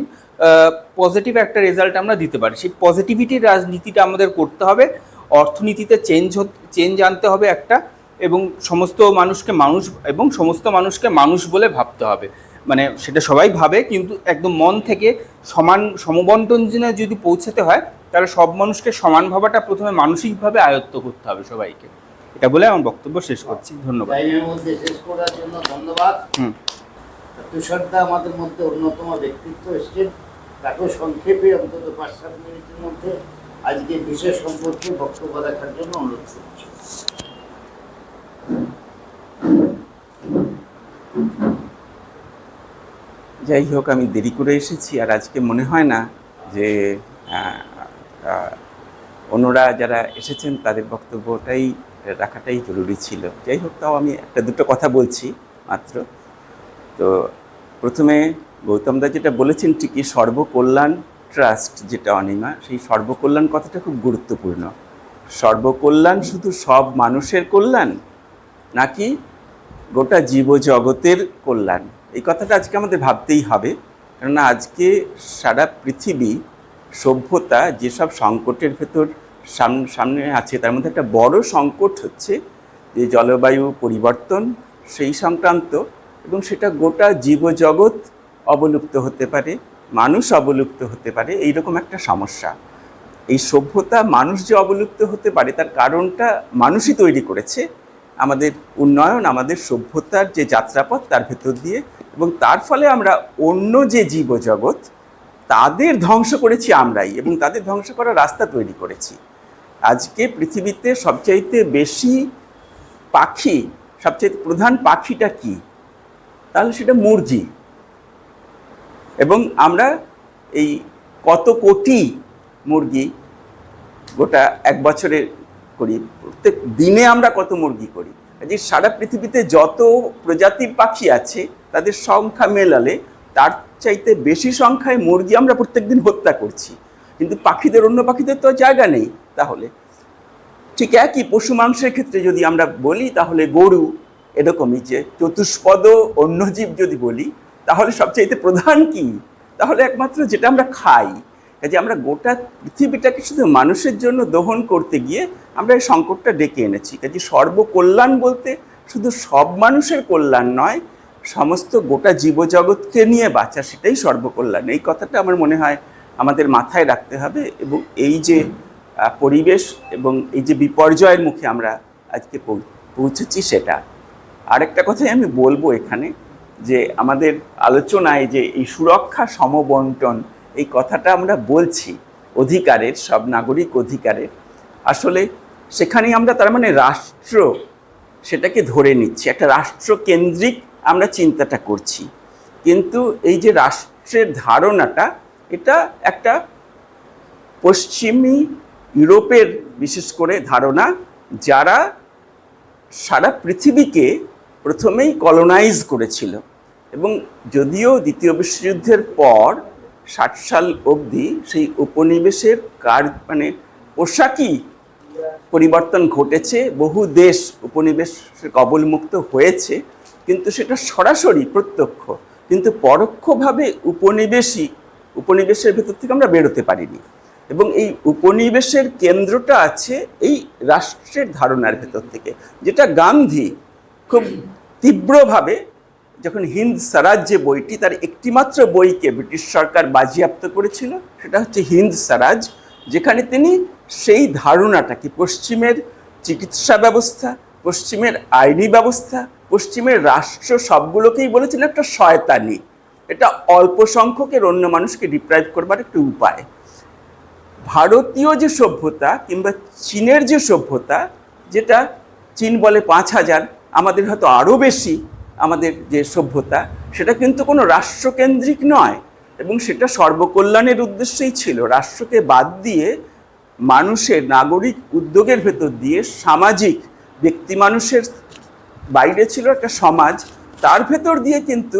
Speaker 7: পজিটিভ একটা রেজাল্ট আমরা দিতে পারি। সেই পজিটিভিটির রাজনীতিটা আমাদের করতে হবে, অর্থনীতিতে চেঞ্জ আনতে হবে একটা, এবং সমস্ত মানুষকে মানুষ বলে ভাবতে হবে। মানে সেটা সবাই ভাবে, কিন্তু একদম মন থেকে সমবন্টন যদি পৌঁছাতে হয়, তাহলে সব মানুষকে সমান ভাবাটা প্রথমে মানসিকভাবে আয়ত্ত করতে হবে সবাইকে। এটা বলে আমার বক্তব্য শেষ করছি। ধন্যবাদ।
Speaker 1: টাইমের মধ্যে শেষ করার জন্য ধন্যবাদ। তুষারদা আমাদের মধ্যে অন্যতম ব্যক্তিত্ব এসছেন, তাকেও সংক্ষেপে অন্তত 5-7 মিনিটের মধ্যে আজকে বিশেষ সম্পর্কে বক্তব্য রাখার জন্য অনুরোধ করছি।
Speaker 8: যাই হোক, আমি দেরি করে এসেছি, আর আজকে মনে হয় না যে অন্যরা যারা এসেছেন তাদের বক্তব্যটাই রাখাটাই জরুরি ছিল। যাই হোক, তাও আমি একটা দুটো কথা বলছি মাত্র। তো প্রথমে গৌতমদা যেটা বলেছেন ঠিকই, সর্বকল্যাণ ট্রাস্ট যেটা অনিমা, সেই সর্বকল্যাণ কথাটা খুব গুরুত্বপূর্ণ। সর্বকল্যাণ শুধু সব মানুষের কল্যাণ, নাকি গোটা জীবজগতের কল্যাণ, এই কথাটা আজকে আমাদের ভাবতেই হবে। কেননা আজকে সারা পৃথিবী সভ্যতা যেসব সংকটের ভেতর সামনে আছে, তার মধ্যে একটা বড় সংকট হচ্ছে যে জলবায়ু পরিবর্তন, সেই সংক্রান্ত, এবং সেটা গোটা জীবজগৎ অবলুপ্ত হতে পারে, মানুষ অবলুপ্ত হতে পারে, এইরকম একটা সমস্যা। এই সভ্যতা মানুষ যে অবলুপ্ত হতে পারে তার কারণটা মানুষই তৈরি করেছে। আমাদের উন্নয়ন, আমাদের সভ্যতার যে যাত্রাপথ তার ভেতর দিয়ে, এবং তার ফলে আমরা অন্য যে জীবজগৎ তাদের ধ্বংস করেছি আমরাই, এবং তাদের ধ্বংস করার রাস্তা তৈরি করেছি। আজকে পৃথিবীতে সবচাইতে বেশি পাখি, সবচাইতে প্রধান পাখিটা কি? তাহলে সেটা মুরগি। এবং আমরা এই কত কোটি মুরগি গোটা এক বছরে করি, প্রত্যেক দিনে আমরা কত মুরগি করি। যে সারা পৃথিবীতে যত প্রজাতির পাখি আছে তাদের সংখ্যা মেলালে তার চাইতে বেশি সংখ্যায় মুরগি আমরা প্রত্যেকদিন হত্যা করছি। কিন্তু অন্য পাখিদের তো জায়গা নেই। তাহলে ঠিক একই পশু মাংসের ক্ষেত্রে যদি আমরা বলি, তাহলে গরু এরকমই, যে চতুষ্পদ অন্যজীব যদি বলি, তাহলে সবচাইতে প্রধান কি? তাহলে একমাত্র যেটা আমরা খাই। কাজে আমরা গোটা পৃথিবীটাকে শুধু মানুষের জন্য দহন করতে গিয়ে আমরা এই সংকটটা ডেকে এনেছি। কাজে সর্বকল্যাণ বলতে শুধু সব মানুষের কল্যাণ নয়, সমস্ত গোটা জীবজগৎকে নিয়ে বাঁচা, সেটাই সর্বকল্যাণ। এই কথাটা আমার মনে হয় আমাদের মাথায় রাখতে হবে। এবং এই যে পরিবেশ এবং এই যে বিপর্যয়ের মুখে আমরা আজকে পৌঁছেছি, সেটা আরেকটা কথাই আমি বলবো এখানে, যে আমাদের আলোচনায় যে এই সুরক্ষা সমবন্টন, এই কথাটা আমরা বলছি অধিকারের, সব নাগরিক অধিকারের, আসলে সেখানেই আমরা তার মানে রাষ্ট্র সেটাকে ধরে নিচ্ছি, একটা রাষ্ট্রকেন্দ্রিক আমরা চিন্তাটা করছি। কিন্তু এই যে রাষ্ট্রের ধারণাটা, এটা একটা পশ্চিমী ইউরোপের বিশেষ করে ধারণা, যারা সারা পৃথিবীকে প্রথমেই কলোনাইজ করেছিল। এবং যদিও দ্বিতীয় বিশ্বযুদ্ধের পর 60 সাল অবধি সেই উপনিবেশের পোশাকি পরিবর্তন ঘটেছে, বহু দেশ উপনিবেশের কবলমুক্ত হয়েছে, কিন্তু সেটা সরাসরি প্রত্যক্ষ, কিন্তু পরোক্ষভাবে উপনিবেশের ভেতর থেকে আমরা বেরোতে পারিনি। এবং এই উপনিবেশের কেন্দ্রটা আছে এই রাষ্ট্রের ধারণার ভেতর থেকে, যেটা গান্ধী খুব তীব্রভাবে, যখন হিন্দ স্বরাজ যে বইটি, তার একটিমাত্র বইকে ব্রিটিশ সরকার বাজেয়াপ্ত করেছিল, সেটা হচ্ছে হিন্দ স্বরাজ, যেখানে তিনি সেই ধারণাটাকে, পশ্চিমের চিকিৎসা ব্যবস্থা, পশ্চিমের আইনি ব্যবস্থা, পশ্চিমের রাষ্ট্র, সবগুলোকেই বলেছিলেন একটা শয়তানি, এটা অল্প সংখ্যকের অন্য মানুষকে ডিপ্রাইভ করবার একটা উপায়। ভারতীয় যে সভ্যতা কিংবা চীনের যে সভ্যতা, যেটা চীন বলে 5000, আমাদের হয়তো আরও বেশি, আমাদের যে সভ্যতা, সেটা কিন্তু কোনো রাষ্ট্রকেন্দ্রিক নয়, এবং সেটা সর্বকল্যাণের উদ্দেশ্যেই ছিল। রাষ্ট্রকে বাদ দিয়ে মানুষের নাগরিক উদ্যোগের ভেতর দিয়ে সামাজিক ব্যক্তি মানুষের বাইরে ছিল একটা সমাজ, তার ভেতর দিয়ে কিন্তু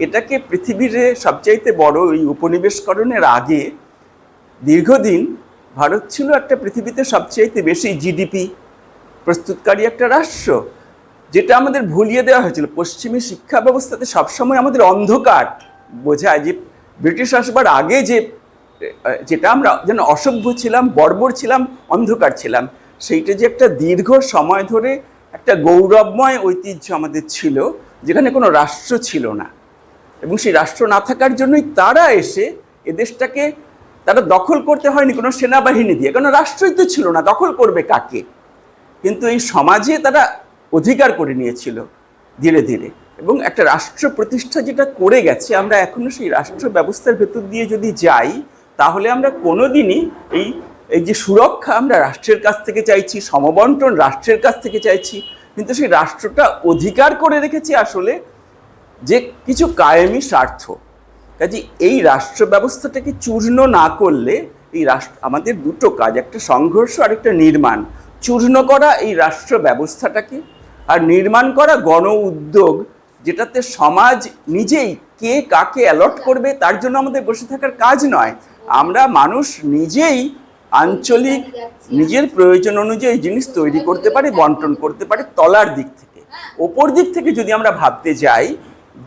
Speaker 8: এটাকে পৃথিবীর সবচাইতে বড় এই উপনিবেশকরণের আগে দীর্ঘদিন ভারত ছিল একটা পৃথিবীতে সবচাইতে বেশি জিডিপি প্রস্তুতকারী একটা রাষ্ট্র, যেটা আমাদের ভুলিয়ে দেওয়া হয়েছিল। পশ্চিমী শিক্ষা ব্যবস্থাতে সবসময় আমাদের অন্ধকার বোঝায়, যে ব্রিটিশ আসবার আগে যেটা আমরা যেন অসভ্য ছিলাম, বর্বর ছিলাম, অন্ধকার ছিলাম, সেইটা যে একটা দীর্ঘ সময় ধরে একটা গৌরবময় ঐতিহ্য আমাদের ছিল, যেখানে কোনো রাষ্ট্র ছিল না, এবং সেই রাষ্ট্র না থাকার জন্যই তারা এসে এ দেশটাকে তারা দখল করতে হয়নি কোনো সেনাবাহিনী দিয়ে, কারণ রাষ্ট্রই তো ছিল না, দখল করবে কাকে? কিন্তু এই সমাজে তারা অধিকার করে নিয়েছিল ধীরে ধীরে, এবং একটা রাষ্ট্র প্রতিষ্ঠা যেটা করে গেছে, আমরা এখনো সেই রাষ্ট্র ব্যবস্থার ভেতর দিয়ে যদি যাই, তাহলে আমরা কোনোদিনই এই যে সুরক্ষা আমরা রাষ্ট্রের কাছ থেকে চাইছি, সমবন্টন রাষ্ট্রের কাছ থেকে চাইছি, কিন্তু সেই রাষ্ট্রটা অধিকার করে রেখেছে আসলে যে কিছু কায়েমি স্বার্থ। কাজে এই রাষ্ট্র ব্যবস্থাটাকে চূর্ণ না করলে এই রাষ্ট্র, আমাদের দুটো কাজ, একটা সংঘর্ষ আর একটা নির্মাণ। চূর্ণ করা এই রাষ্ট্র ব্যবস্থাটাকে, আর নির্মাণ করা গণ উদ্যোগ, যেটাতে সমাজ নিজেই কে কাকে অ্যালট করবে তার জন্য আমাদের বসে থাকার কাজ নয়। আমরা মানুষ নিজেই আঞ্চলিক নিজের প্রয়োজন অনুযায়ী জিনিস তৈরি করতে পারি, বন্টন করতে পারি তলার দিক থেকে। ওপর দিক থেকে যদি আমরা ভাবতে যাই,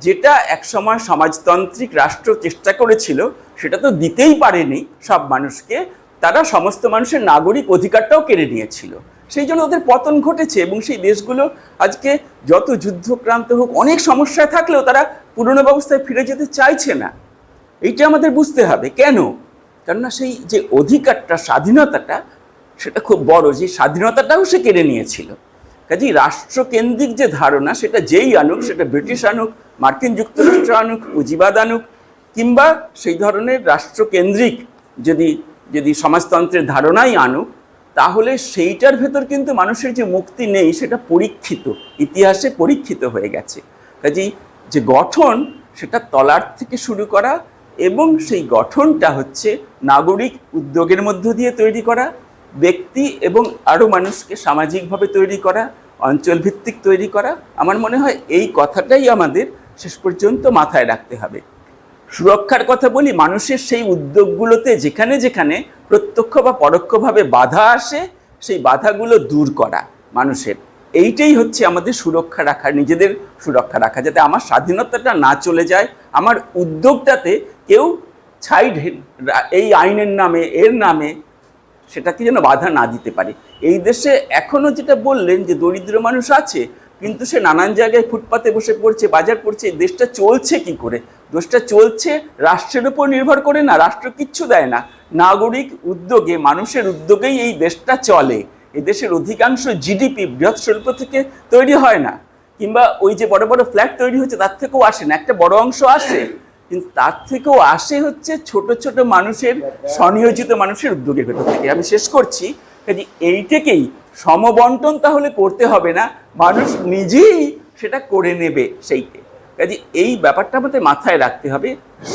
Speaker 8: যেটা একসময় সমাজতান্ত্রিক রাষ্ট্র চেষ্টা করেছিল, সেটা তো দিতেই পারেনি সব মানুষকে, তারা সমস্ত মানুষের নাগরিক অধিকারটাও কেড়ে নিয়েছিল, সেই জন্য ওদের পতন ঘটেছে। এবং সেই দেশগুলো আজকে যত যুদ্ধক্রান্ত হোক, অনেক সমস্যায় থাকলেও তারা পুরনো ব্যবস্থায় ফিরে যেতে চাইছে না। এইটা আমাদের বুঝতে হবে কেন, কেননা সেই যে অধিকারটা, স্বাধীনতাটা, সেটা খুব বড়, যে স্বাধীনতাটাও সে কেড়ে নিয়েছিল। কাজেই রাষ্ট্রকেন্দ্রিক যে ধারণা, সেটা যেই আনুক, সেটা ব্রিটিশ আনুক, মার্কিন যুক্তরাষ্ট্র আনুক, পুঁজিবাদ আনুক, কিংবা সেই ধরনের রাষ্ট্রকেন্দ্রিক যদি সমাজতন্ত্রের ধারণাই আনুক, তাহলে সেইটার ভেতর কিন্তু মানুষের যে মুক্তি নেই, সেটা পরীক্ষিত, ইতিহাসে পরীক্ষিত হয়ে গেছে। কাজেই যে গঠন, সেটা তলার থেকে শুরু করা, এবং সেই গঠনটা হচ্ছে নাগরিক উদ্যোগের মধ্য দিয়ে তৈরি করা, ব্যক্তি এবং আরও মানুষকে সামাজিকভাবে তৈরি করা, অঞ্চলভিত্তিক তৈরি করা। আমার মনে হয় এই কথাটাই আমাদের শেষ পর্যন্ত মাথায় রাখতে হবে। সুরক্ষার কথা বলি, মানুষের সেই উদ্যোগগুলোতে যেখানে যেখানে প্রত্যক্ষ বা পরোক্ষভাবে বাধা আসে, সেই বাধাগুলো দূর করা মানুষের, এইটাই হচ্ছে আমাদের সুরক্ষা রাখা, নিজেদের সুরক্ষা রাখা, যাতে আমার স্বাধীনতাটা না চলে যায়, আমার উদ্যোগটাতে কেউ ছাইড এই আইনের নামে, এর নামে সেটাকে যেন বাধা না দিতে পারে। এই দেশে এখনও যেটা বললেন যে দরিদ্র মানুষ আছে, কিন্তু সে নানান জায়গায় ফুটপাতে বসে পড়ছে, বাজার করছে। এই দেশটা চলছে কি করে? দেশটা চলছে রাষ্ট্রের উপর নির্ভর করে না, রাষ্ট্র কিচ্ছু দেয় না, নাগরিক উদ্যোগে, মানুষের উদ্যোগেই এই দেশটা চলে। এই দেশের অধিকাংশ জিডিপি বৃহৎ শিল্প থেকে তৈরি হয় না, কিংবা ওই যে বড় বড় ফ্ল্যাট তৈরি হচ্ছে তার থেকেও আসে না, একটা বড় অংশ আসে, কিন্তু তার থেকেও আসে হচ্ছে ছোট ছোট মানুষের, স্বনিয়োজিত মানুষের উদ্যোগের ভেতর থেকে। আমি শেষ করছি, কাজে এইটাকেই সমবন্টন তাহলে করতে হবে না, মানুষ নিজেই সেটা করে নেবে সেইকে। কাজে এই ব্যাপারটা আমাদের মাথায় রাখতে হবে।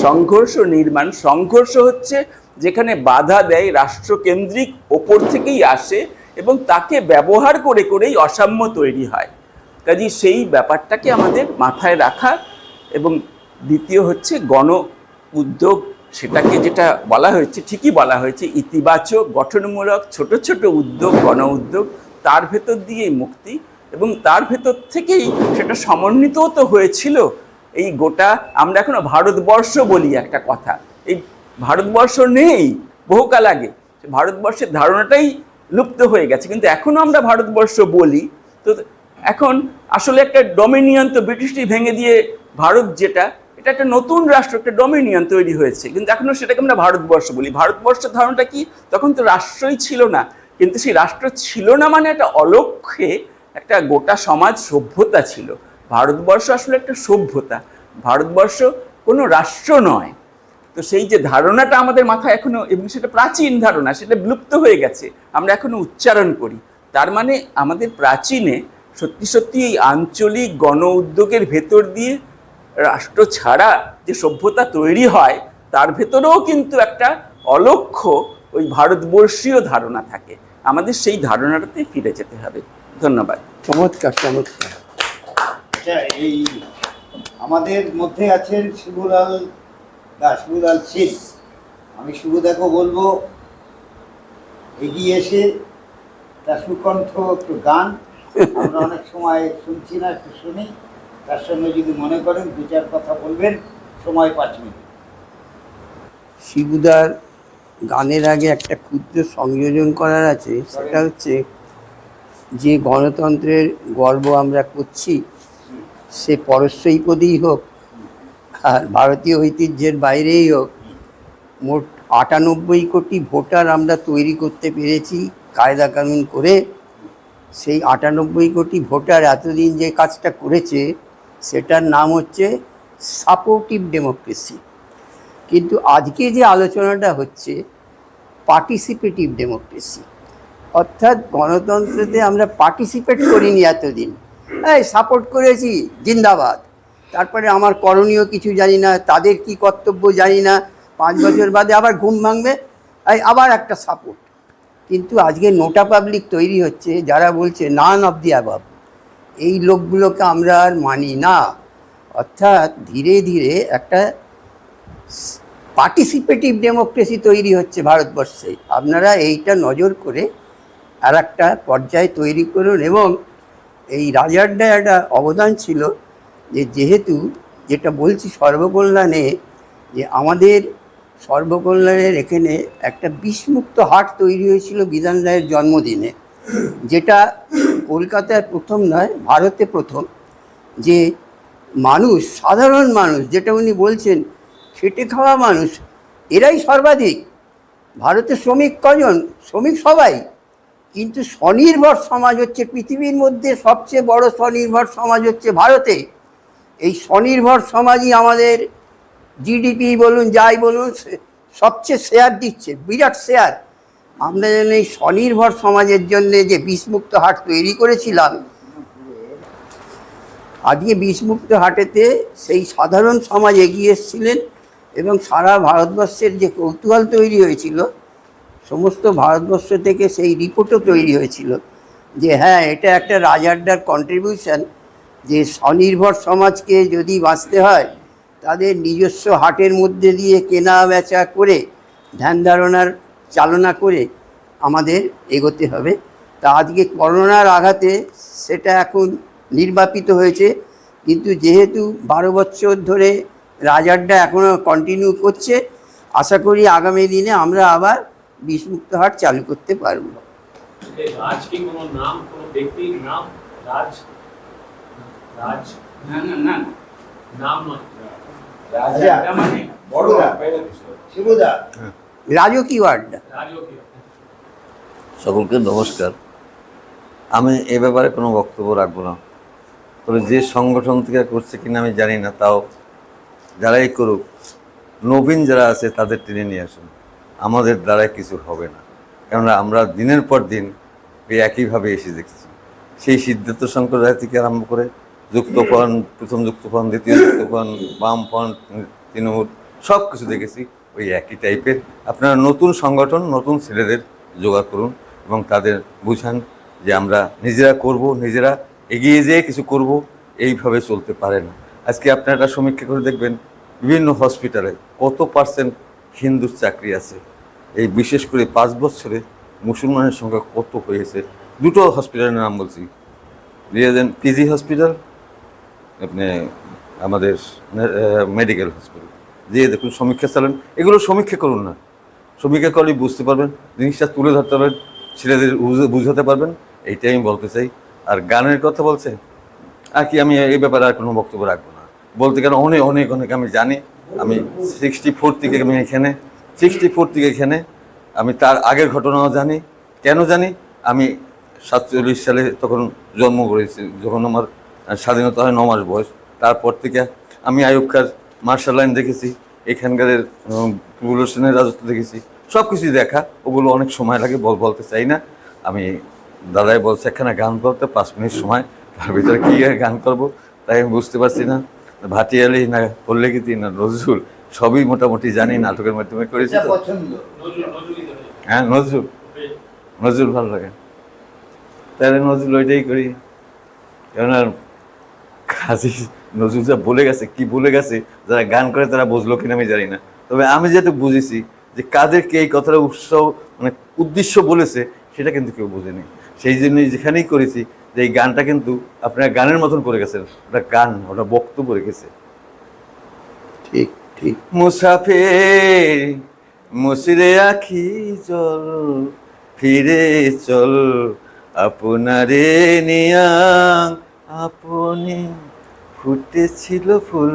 Speaker 8: সংঘর্ষ নির্মাণ, সংঘর্ষ হচ্ছে যেখানে বাধা দেয় রাষ্ট্রকেন্দ্রিক, ওপর থেকেই আসে, এবং তাকে ব্যবহার করে করেই অসাম্য তৈরি হয়। কাজে সেই ব্যাপারটাকে আমাদের মাথায় রাখা। এবং দ্বিতীয় হচ্ছে গণ উদ্যোগ, সেটাকে যেটা বলা হয়েছে, ঠিকই বলা হয়েছে, ইতিবাচক গঠনমূলক ছোট ছোট উদ্যোগ, গণ উদ্যোগ, তার ভেতর দিয়েই মুক্তি, এবং তার ভেতর থেকেই সেটা সমন্বিতও তো হয়েছিল। এই গোটা আমরা এখনো ভারতবর্ষ বলি একটা কথা, এই ভারতবর্ষ নেই, বহুকাল আগে ভারতবর্ষের ধারণাটাই লুপ্ত হয়ে গেছে, কিন্তু এখনো আমরা ভারতবর্ষ বলি। তো এখন আসলে একটা ডোমিনিয়ন, তো ব্রিটিশটি ভেঙে দিয়ে ভারত যেটা, এটা একটা নতুন রাষ্ট্র, একটা ডোমিনিয়ন তৈরি হয়েছে, কিন্তু এখনো সেটাকে আমরা ভারতবর্ষ বলি। ভারতবর্ষের ধারণাটা কি? তখন তো রাষ্ট্রই ছিল না, কিন্তু সেই রাষ্ট্র ছিল না মানে একটা অলক্ষ্যে একটা গোটা সমাজ, সভ্যতা ছিল। ভারতবর্ষ আসলে একটা সভ্যতা, ভারতবর্ষ কোনো রাষ্ট্র নয়। তো সেই যে ধারণাটা আমাদের মাথায় এখনো, এবং সেটা প্রাচীন ধারণা, সেটা বিলুপ্ত হয়ে গেছে, আমরা এখনো উচ্চারণ করি। তার মানে আমাদের প্রাচীনে সত্যি সত্যি এই আঞ্চলিক গণ উদ্যোগের ভেতর দিয়ে রাষ্ট্র ছাড়া যে সভ্যতা তৈরি হয়, তার ভেতরেও কিন্তু একটা অলক্ষ্য ওই ভারতবর্ষীয় ধারণা থাকে। আমাদের সেই ধারণাটাতে ফিরে যেতে হবে। ধন্যবাদ।
Speaker 2: চমৎকার চমৎকার।
Speaker 1: আচ্ছা, এই আমাদের মধ্যে আছেন শিবুলাল দাস, শিবুলাল সিং। আমি শুভদাকে বলবো এগিয়ে এসে তার সুকণ্ঠ একটু গান, আমরা অনেক সময় শুনছি না, একটু শুনি, তার সঙ্গে যদি মনে করেন দু চার কথা বলবেন, সময় 5 মিনিট।
Speaker 2: শিবুদার গানের আগে একটা ক্ষুদ্র সংযোজন করার আছে, সেটা হচ্ছে যে গণতন্ত্রের গর্ব আমরা করছি, সে পরশ্বৈপদী হোক আর ভারতীয় ঐতিহ্যের বাইরেই হোক, মোট 98 কোটি ভোটার আমরা তৈরি করতে পেরেছি কায়দা কানুন করে। সেই 98 কোটি ভোটার এতদিন যে কাজটা করেছে সেটার নাম হচ্ছে সাপোর্টিভ ডেমোক্রেসি। কিন্তু আজকে যে আলোচনাটা হচ্ছে পার্টিসিপেটিভ ডেমোক্রেসি, অর্থাৎ গণতন্ত্রতে আমরা পার্টিসিপেট করিনি এতদিন, এই সাপোর্ট করেছি জিন্দাবাদ, তারপরে আমার করণীয় কিছু জানি না, তাদের কি কর্তব্য জানি না, 5 বছর বাদে আবার ঘুম ভাঙবে, এই আবার একটা সাপোর্ট। কিন্তু আজকে নোটা পাবলিক তৈরি হচ্ছে যারা বলছে নান অফ দি অ্যাবাভ। এই লোকগুলোকে আমরা আর মানি না। অর্থাৎ ধীরে ধীরে একটা পার্টিসিপেটিভ ডেমোক্রেসি তৈরি হচ্ছে ভারতবর্ষে। আপনারা এইটা নজর করে আর একটা পর্যায় তৈরি করুন। এবং এই রাজারডা একটা অবদান ছিল যে যেহেতু যেটা বলছি সর্বকল্যাণে, যে আমাদের সর্বকল্যাণের এখানে একটা বিষমুক্ত হাট তৈরি হয়েছিল বিধান রায়ের জন্মদিনে, যেটা কলকাতায় প্রথম নয়, ভারতে প্রথম। যে মানুষ, সাধারণ মানুষ, যেটা উনি বলছেন খেটে খাওয়া মানুষ, এরাই সর্বাধিক। ভারতে শ্রমিক কজন? শ্রমিক সবাই, কিন্তু স্বনির্ভর সমাজ হচ্ছে পৃথিবীর মধ্যে সবচেয়ে বড় স্বনির্ভর সমাজ হচ্ছে ভারতে। এই স্বনির্ভর সমাজই আমাদের জিডিপি বলুন, যাই বলুন, সবচেয়ে শেয়ার দিচ্ছে, বিরাট শেয়ার। আমরা যেন এই স্বনির্ভর সমাজের জন্য যে বিষমুক্ত হাট তৈরি করেছিলাম, আজকে বিষমুক্ত হাটেতে সেই সাধারণ সমাজ এগিয়ে এসেছিলেন এবং সারা ভারতবর্ষের যে কৌতূহল তৈরি হয়েছিল, সমস্ত ভারতবর্ষ থেকে সেই রিপোর্টও তৈরি হয়েছিল যে হ্যাঁ, এটা একটা রাজারডার কন্ট্রিবিউশন, যে স্বনির্ভর সমাজকে যদি বাঁচতে হয় তাদের নিজস্ব হাটের মধ্যে দিয়ে কেনা বেচা করে ধ্যান ধারণার চালনা করে আমাদের এগোতে হবে। তা আজকে করোনার আঘাতে সেটা এখন নির্বাপিত হয়েছে, কিন্তু যেহেতু 12 বছর ধরে রাজারডা এখনও কন্টিনিউ করছে, আশা করি আগামী দিনে আমরা আবার বিষমুক্ত হাট চালু করতে পারব।
Speaker 5: রাজ কি কোনো নাম, কোনো ব্যক্তির নাম? রাজ রাজ
Speaker 7: না না না
Speaker 5: নাম নয়।
Speaker 1: রাজা
Speaker 7: মানে
Speaker 1: বড়দা, শিবুদা,
Speaker 2: রাজকীয় আড্ডা।
Speaker 5: রাজকীয়।
Speaker 9: সকলকে নমস্কার। আমি এ ব্যাপারে কোনো বক্তব্য রাখবো না, তবে যে সংগঠন থেকে করছে কিনা আমি জানি না, তাও যারাই করুক, নবীন যারা আছে তাদের টেনে নিয়ে আসুন। আমাদের দ্বারাই কিছু হবে না, কেননা আমরা দিনের পর দিন এই একইভাবে এসে দেখছি। সেই সিদ্ধার্থ শঙ্কর রায় থেকে আরম্ভ করে যুক্তফ্রন্ট, প্রথম যুক্তফ্রন্ট, দ্বিতীয় যুক্তফ্রন্ট, বামফ্রন্ট, তৃণমূল, সব কিছু দেখেছি ওই একই টাইপের। আপনারা নতুন সংগঠন, নতুন ছেলেদের জোগাড় করুন এবং তাদের বুঝান যে আমরা নিজেরা করব, নিজেরা এগিয়ে যেয়ে কিছু করব। এইভাবে চলতে পারে না। আজকে আপনারা একটা সমীক্ষা করে দেখবেন বিভিন্ন হসপিটালে কত পার্সেন্ট হিন্দুর চাকরি আছে। এই বিশেষ করে 5 বছরে মুসলমানের সংখ্যা কত হয়েছে। দুটো হসপিটালের নাম বলছি, পিজি হসপিটাল, আপনি আমাদের মেডিকেল হসপিটাল, যে দেখুন সমীক্ষা চালান। এগুলো সমীক্ষা করুন না, সমীক্ষা করলেই বুঝতে পারবেন, জিনিসটা তুলে ধরতে পারবেন, ছেলেদের বুঝাতে পারবেন। এইটাই আমি বলতে চাই। আর গানের কথা বলছে আর কি, আমি এই ব্যাপারে আর কোনো বক্তব্য রাখবো না। বলতে গেলে অনেক অনেক অনেক আমি জানি। আমি 64 থেকে আমি এখানে, 64 থেকে এখানে, আমি তার আগের ঘটনাও জানি। কেন জানি? আমি 47 সালে তখন জন্ম করেছি, যখন আমার স্বাধীনতা হয় 9 মাস বয়স। তারপর থেকে আমি আইয়ুব খাঁর মার্শাল লাইন দেখেছি, এখানকার রেভলিউশনের রাজত্ব দেখেছি, সব কিছুই দেখা। ওগুলো অনেক সময় লাগে, বলতে চাই না। আমি দাদাই বলছে একখানা গান করতে 5 মিনিট সময়, তার ভিতরে কী গান করব তাই আমি বুঝতে পারছি না। ভাটিয়ালি না পল্লীগীতি না নজরুল, সবই মোটামুটি জানি, নাটকের মাধ্যমে করেছি তো।
Speaker 1: পছন্দ
Speaker 9: হ্যাঁ, নজরুল ভালো লাগে, তাহলে নজরুল ওইটাই করি। কেননা কাজী নজরুল যা বলে গেছে, কি বলে গেছে, যারা গান করে তারা বুঝলো কিনা আমি জানি না। তবে আমি যেটা বুঝেছি যে কাদেরকে এই কথাটা উৎসাহ, মানে উদ্দেশ্য বলেছে, সেটা কিন্তু কেউ বুঝেনি। সেই জন্যই যেখানেই করেছি যে এই গানটা কিন্তু আপনারা গানের মতন করে গেছেন, ওটা গান, ওটা বক্তব্য রেখেছে।
Speaker 2: ঠিক ঠিক।
Speaker 9: মুসাফির মুসিরে আখি চল, ফিরে চল আপনারে নিয়া আপনি ফুটেছিল ফুল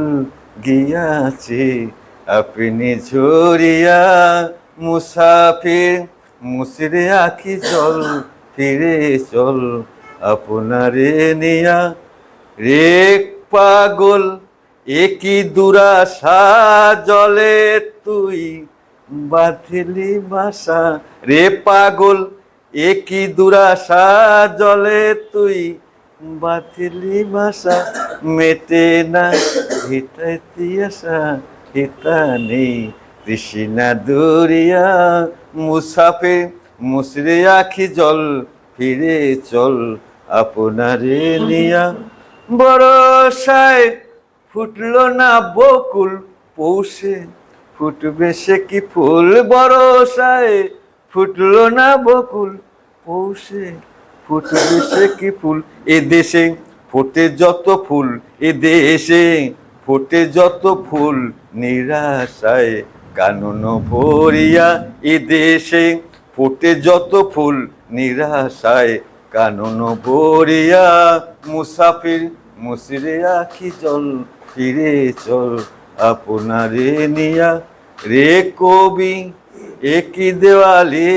Speaker 9: গিয়াছে, আপনি ঝরিয়া মুসাফির মুসরে আখি জল ফিরে চল, আপনারে নিয়া রে পাগল একই দুরাশা জলে তুই বাঁধিলি বাসা, রে পাগল একই দুরাশা জলে তুই বাঁধিলি বাসা, মেটে না হিতাইতি আশা হিতা নেই তৃষ্ণা দরিয়া, মুসাফির মুসরে আখি জল ফিরে চল, আপনারে নিয়া বরসায় ফুটলো না বকুল পৌষে ফুটবে সে কি ফুল, বরসায় ফুটলো না বকুল পৌষে ফুটবে সে কি ফুল, এ দেশে ফোটে যত ফুল, এ দেশে ফোটে যত ফুল নিরাশায় কানন ভরিয়া, এ দেশে ফোটে যত ফুল নিরাশায় কানন ভরিয়া, মুসাফির মুসরে আখি জল ফিরে চল, আপনারে নিয়া রে কবি একই দেওয়ালে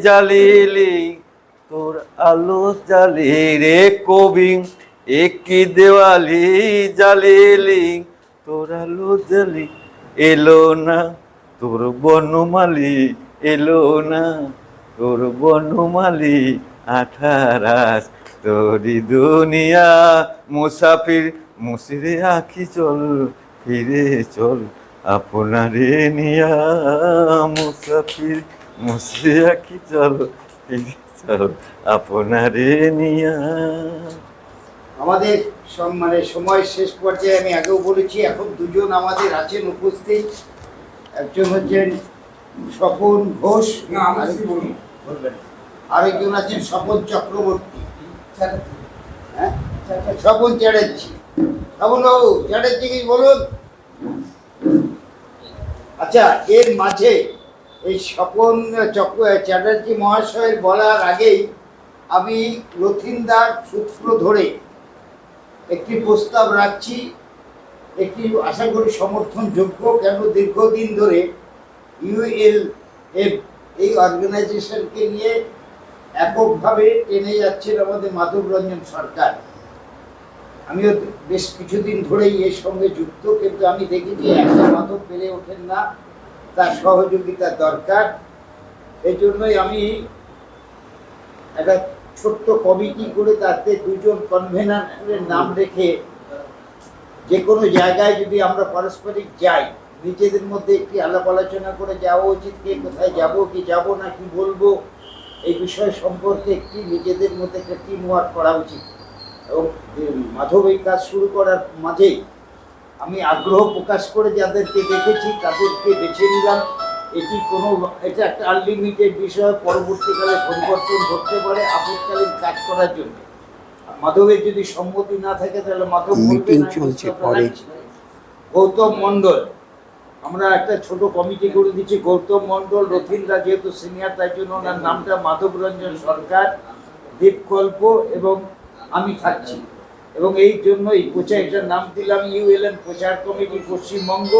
Speaker 9: জ্বালিলি তোর আলো জ্বালে, রে কবি একই দেওয়ালি জ্বালিলি তোর আলো জ্বালি, এলো না তোর বনমালি, এলো না তোর বনমালি আঠারাস তোরি দুনিয়া, মুসাফির মুসরে আখি চল ফিরে চল, আপনারে নিয়া মুসাফির মুসরে আখি চল ফিরে চল, আপনারে নিয়া।
Speaker 1: আমাদের মানে সময় শেষ পর্যায়ে আমি আগেও বলেছি, এখন দুজন আমাদের আছেন উপস্থিত। একজন হচ্ছেন স্বপন ঘোষ, আরেকজন আছেন স্বপন চক্রবর্তী, হ্যাঁ স্বপন চ্যাটার্জি। স্বপন বাবু চ্যাটার্জি কি বলুন। আচ্ছা, এর মাঝে এই স্বপন চ্যাটার্জি মহাশয়ের বলার আগেই আমি রথীন্দার সূত্র ধরে একটি প্রস্তাব রাখছি, একটি আশা করি সমর্থনযোগ্য। কেন দীর্ঘদিন ধরে ইউএলএফ এই অর্গানাইজেশনকে নিয়ে এককভাবে টেনে যাচ্ছেন আমাদের মাধব রঞ্জন সরকার। আমিও বেশ কিছুদিন ধরেই এর সঙ্গে যুক্ত, কিন্তু আমি দেখি যে একটা মাধব পেরে ওঠেন না, তার সহযোগিতা দরকার। এই জন্যই আমি একটা ছোট্ট কমিটি করে তাতে দুজন কনভেনারের নাম রেখে যে কোনো জায়গায় যদি আমরা পারস্পরিক যাই, নিজেদের মধ্যে একটি আলাপ আলোচনা করে যাওয়া উচিত, কে কোথায় যাব কি যাব না কি বলবো, এই বিষয় সম্পর্কে একটি নিজেদের মধ্যে একটা টিম ওয়ার্ক করা উচিত। এবং মাধব এই কাজ শুরু করার মাঝেই আমি আগ্রহ প্রকাশ করে যাদেরকে দেখেছি তাদেরকে বেছে নিলাম। এটা একটা আনলিমিটেড বিষয়, পরবর্তীকালে পরিবর্তন ঘটতে পারে আপদকালীন কাজ করার জন্য। মাধবের যদি সম্মতি না থাকে তাহলে মাধব
Speaker 2: মিটিং চলছে পরে।
Speaker 1: গৌতম মণ্ডল, আমরা একটা ছোট কমিটি করে দিচ্ছি। গৌতম মণ্ডল, রথীন্দ্রা যেহেতু সিনিয়র তাই জন্য ওনার নামটা মাধব রঞ্জন সরকার, দীপকল্প এবং আমি থাকছি। এবং এই জন্যই এটার নাম দিলাম ইউএলএন প্রচার কমিটি পশ্চিমবঙ্গ।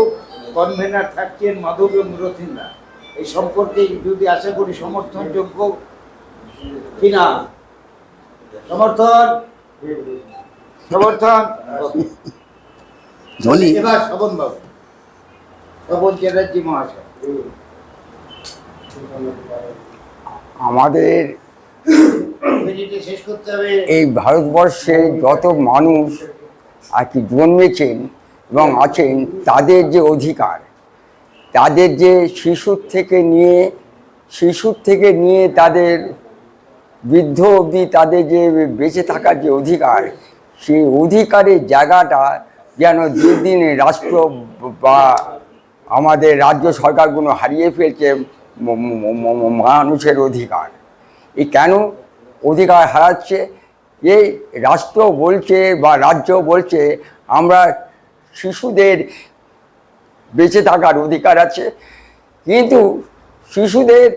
Speaker 1: কনভেনার থাকছেন মাধব এবং রথীন্দ্রা। এই সম্পর্কে যদি আশা করি সমর্থনযোগ্য কিনা। সমর্থন সমর্থন এবার স্বপন বাবু, স্বপন চ্যাটার্জি মহাশয়।
Speaker 2: আমাদের
Speaker 1: শেষ করতে হবে।
Speaker 2: এই ভারতবর্ষে যত মানুষ আর কি জন্মেছেন এবং আছেন, তাদের যে অধিকার, তাদের যে শিশুর থেকে নিয়ে তাদের বৃদ্ধ অবধি তাদের যে বেঁচে থাকার যে অধিকার, সেই অধিকারের জায়গাটা যেন দিন দিন রাষ্ট্র বা আমাদের রাজ্য সরকারগুলো হারিয়ে ফেলছে মানুষের অধিকার। এই কেন অধিকার হারাচ্ছে? এই রাষ্ট্র বলছে বা রাজ্য বলছে আমরা শিশুদের বেঁচে থাকার অধিকার আছে, কিন্তু শিশুদের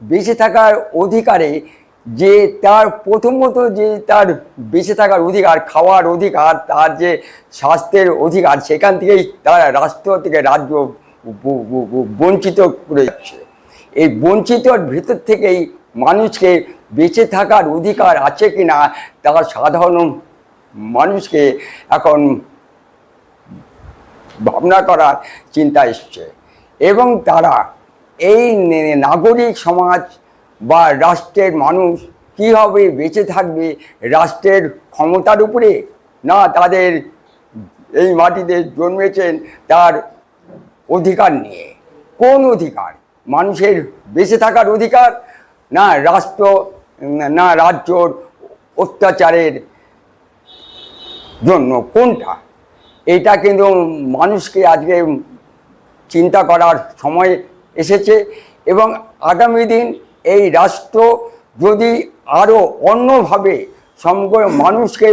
Speaker 2: বেঁচে থাকার অধিকারে
Speaker 10: যে তার প্রথমত যে তার বেঁচে থাকার অধিকার, খাওয়ার অধিকার, তার যে স্বাস্থ্যের অধিকার, সেখান থেকেই তারা রাষ্ট্র থেকে রাজ্য বঞ্চিত করে যাচ্ছে। এই বঞ্চিতর ভিতর থেকেই মানুষকে বেঁচে থাকার অধিকার আছে কিনা তা সাধারণ মানুষকে এখন ভাবনা করার চিন্তা এসছে, এবং তারা এই নাগরিক সমাজ বা রাষ্ট্রের মানুষ কীভাবে বেঁচে থাকবে রাষ্ট্রের ক্ষমতার উপরে, না তাদের এই মাটিতে জন্মেছেন তার অধিকার নিয়ে। কোন অধিকার? মানুষের বেঁচে থাকার অধিকার, না রাষ্ট্র না রাজ্যর অত্যাচারের জন্য? কোনটা? এটা কিন্তু মানুষকে আজকে চিন্তা করার সময় এসেছে, এবং আগামী দিন এই রাষ্ট্র যদি আরও অন্যভাবে সমগ্র মানুষকে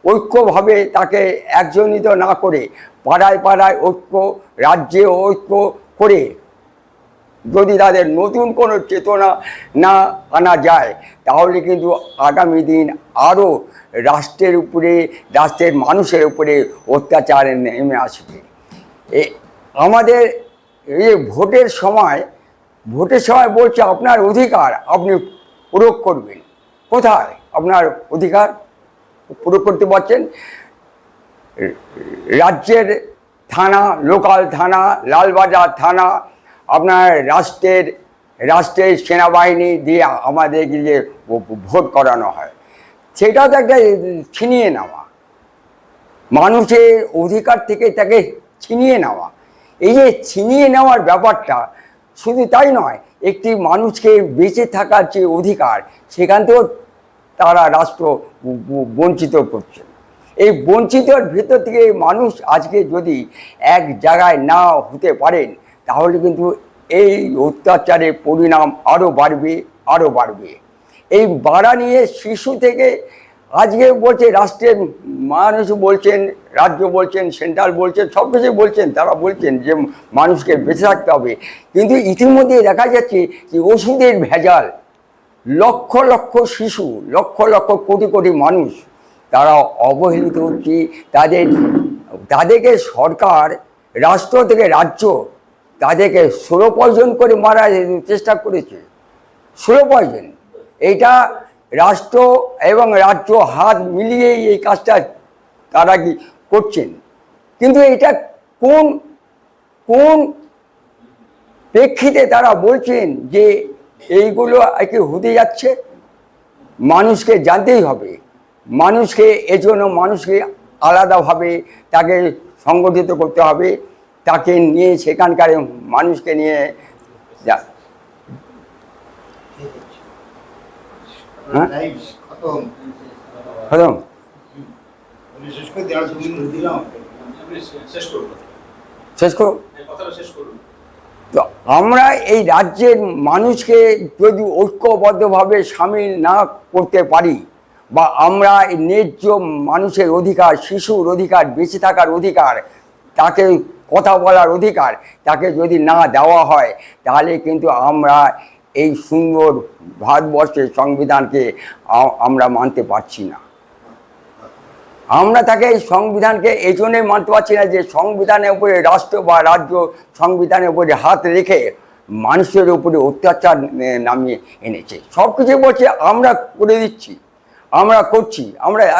Speaker 10: ঐক্যভাবে তাকে একজনিত না করে, পাড়ায় পাড়ায় ঐক্য, রাজ্যে ঐক্য করে যদি তাদের নতুন কোনো চেতনা না আনা যায়, তাহলে কিন্তু আগামী দিন আরও রাষ্ট্রের উপরে, রাষ্ট্রের মানুষের উপরে অত্যাচার নেমে আসবে। আমাদের এই ভোটের সময় বলছে আপনার অধিকার আপনি প্রয়োগ করবেন। কোথায় আপনার অধিকার প্রয়োগ করতে পারছেন? রাজ্যের থানা, লোকাল থানা, লালবাজার থানা, আপনার রাষ্ট্রের সেনাবাহিনী দিয়ে আমাদেরকে যে ভোট করানো হয়, সেটা তো একটা ছিনিয়ে নেওয়া, মানুষের অধিকার থেকে তাকে ছিনিয়ে নেওয়া। এই যে ছিনিয়ে নেওয়ার ব্যাপারটা, শুধু তাই নয়, একটি মানুষকে বেঁচে থাকার যে অধিকার, সেখান থেকেও তারা রাষ্ট্র বঞ্চিত করছে। এই বঞ্চিতর ভেতর থেকে মানুষ আজকে যদি এক জায়গায় না হতে পারেন, তাহলে কিন্তু এই অত্যাচারের পরিণাম আরও বাড়বে। এই বাড়া নিয়ে শিশু থেকে আজকে বলছে, রাষ্ট্রের মানুষ বলছেন, রাজ্য বলছেন, সেন্ট্রাল বলছেন, সব কিছু বলছেন, তারা বলছেন যে মানুষকে বেঁচে থাকতে হবে। কিন্তু ইতিমধ্যে দেখা যাচ্ছে যে ওষুধের ভেজাল, লক্ষ লক্ষ শিশু, লক্ষ লক্ষ কোটি কোটি মানুষ তারা অবহেলিত হচ্ছে। তাদেরকে সরকার, রাষ্ট্র থেকে রাজ্য তাদেরকে 16 পয়জন করে মারার চেষ্টা করেছে। 16 পয়জন। এইটা রাষ্ট্র এবং রাজ্য হাত মিলিয়েই এই কাজটা তারা কি করছেন। কিন্তু এটা কোন প্রেক্ষিতে তারা বলছেন যে এইগুলো কি হতে যাচ্ছে? মানুষকে জানতেই হবে, এজন্য মানুষকে আলাদাভাবে তাকে সংগঠিত করতে হবে, তাকে নিয়ে সেখানকার মানুষকে নিয়ে খতম। শেষ করো। তো আমরা এই রাজ্যের মানুষকে যদি ঐক্যবদ্ধভাবে সামিল না করতে পারি, বা আমরা ন্যায্য মানুষের অধিকার, শিশুর অধিকার, বেঁচে থাকার অধিকার, তাকে কথা বলার অধিকার তাকে যদি না দেওয়া হয়, তাহলে কিন্তু আমরা এই সুন্দর ভারতবর্ষের সংবিধানকে আমরা মানতে পারছি না। আমরা তাকে এই সংবিধানকে এই জন্যই মানতে পারছি না যে সংবিধানের উপরে রাষ্ট্র বা রাজ্য সংবিধানের উপরে হাত রেখে মানুষের উপরে অত্যাচার নামিয়ে এনেছে। সব কিছু বলছে আমরা করে দিচ্ছি, আমরা করছি।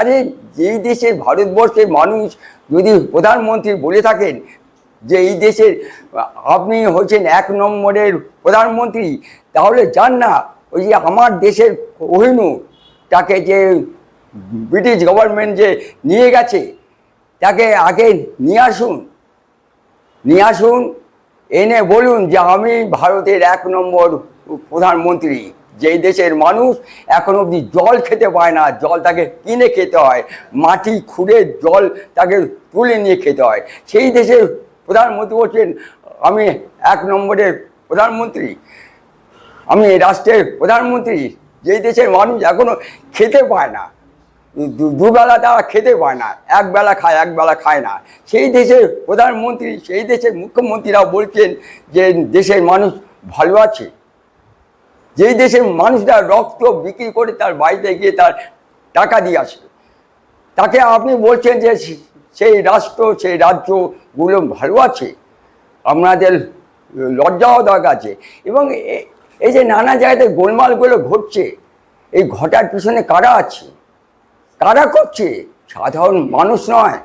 Speaker 10: আরে যেই দেশের, ভারতবর্ষের মানুষ যদি প্রধানমন্ত্রী বলে থাকেন যে এই দেশের আপনি হচ্ছেন 1 নম্বরের প্রধানমন্ত্রী, তাহলে যান না ওই যে আমার দেশের কোহিনূর, তাকে যে ব্রিটিশ গভর্নমেন্ট যে নিয়ে গেছে, তাকে আগে নিয়ে আসুন, এনে বলুন যে আমি ভারতের 1 নম্বর প্রধানমন্ত্রী। যেই দেশের মানুষ এখন অবধি জল খেতে পায় না, জল তাকে কিনে খেতে হয়, মাটি খুঁড়ে জল তাকে তুলে নিয়ে খেতে হয়, সেই দেশের প্রধানমন্ত্রী বলছেন আমি 1 নম্বরের প্রধানমন্ত্রী, আমি রাষ্ট্রের প্রধানমন্ত্রী। যেই দেশের মানুষ এখনো খেতে পায় না, দুবেলা তারা খেতে পায় না, একবেলা খায় না, সেই দেশের প্রধানমন্ত্রী, সেই দেশের মুখ্যমন্ত্রীরা বলছেন যে দেশের মানুষ ভালো আছে। যেই দেশের মানুষরা রক্ত বিক্রি করে তার বাড়িতে গিয়ে তার টাকা দিয়ে আসে, তাকে আপনি বলছেন যে সেই রাষ্ট্র সেই রাজ্যগুলো ভালো আছে? আপনাদের লজ্জাও দরকার আছে। এবং এই যে নানা জায়গাতে গোলমালগুলো ঘটছে, এই ঘটার পিছনে কারা আছে, কারা করছে? সাধারণ মানুষ নয়,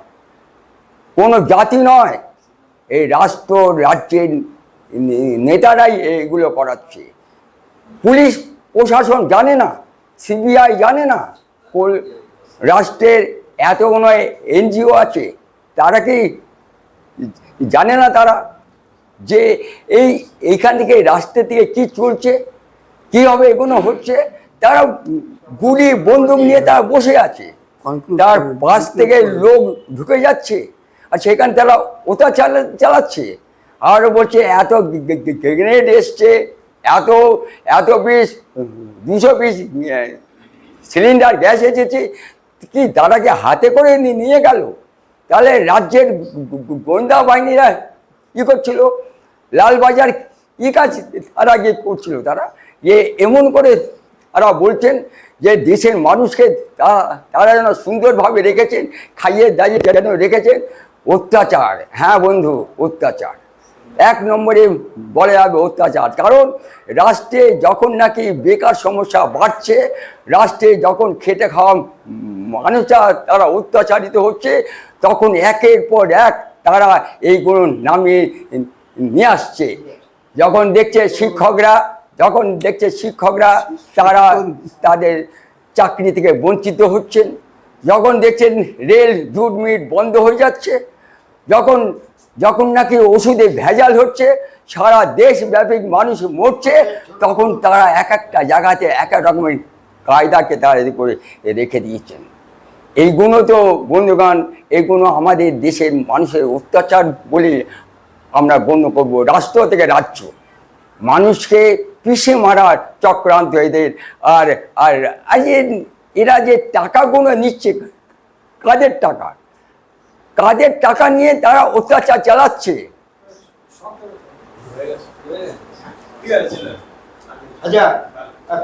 Speaker 10: কোনো জাতি নয়, এই রাষ্ট্র রাজ্যের নেতারাই এগুলো করাচ্ছে। পুলিশ প্রশাসন জানে না, সিবিআই জানে না, রাষ্ট্রের এতগুলো এনজিও আছে, তারা কি জানে না তারা যে এইখান থেকে রাস্তা থেকে কি চলছে, কীভাবে এগুলো হচ্ছে? তারা গুলি বন্দুক নিয়ে তারা বসে আছে, তার পাশ থেকে লোক ঢুকে যাচ্ছে, আর সেখানে তারা অত্যাচার চালাচ্ছে। আর বলছে এত গ্রেনেড এসছে, এত পিস 200 পিস সিলিন্ডার গ্যাস এসেছে, কি তারাকে হাতে করে নিয়ে গেল? তাহলে রাজ্যের গোয়েন্দা বাহিনীরা কী করছিল? লালবাজার কী কাজ তারা গিয়ে করছিল? তারা যে এমন করে তারা বলছেন যে দেশের মানুষকে তারা যেন সুন্দরভাবে রেখেছেন, খাইয়ে দাইয়ে যেন রেখেছেন। অত্যাচার, হ্যাঁ বন্ধু, অত্যাচার 1 নম্বরে বলে যাবে অত্যাচার। কারণ রাষ্ট্রে যখন নাকি বেকার সমস্যা বাড়ছে, রাষ্ট্রে যখন খেটে খাওয়া মানুষরা তারা অত্যাচারিত হচ্ছে, তখন একের পর এক তারা এইগুলো নামিয়ে নিয়ে আসছে। যখন দেখছে শিক্ষকরা তারা তাদের চাকরি থেকে বঞ্চিত হচ্ছেন, যখন দেখছেন রেল দুধ মিট বন্ধ হয়ে যাচ্ছে, যখন নাকি ওষুধে ভেজাল হচ্ছে, সারা দেশব্যাপী মানুষ মরছে, তখন তারা এক একটা জায়গাতে এক এক রকমের কায়দাকে তারা করে রেখে দিয়েছেন। এইগুলো তো বন্ধুগণ, এগুলো আমাদের দেশের মানুষের অত্যাচার বলে আমরা গণ্য করব। রাষ্ট্র থেকে রাজ্য মানুষকে পিষে মারার চক্রান্ত এদের। আর আর এরা যে টাকাগুলো নিচ্ছে, কাদের টাকা নিয়ে তারা অত্যাচার চালাচ্ছে?
Speaker 1: আচ্ছা,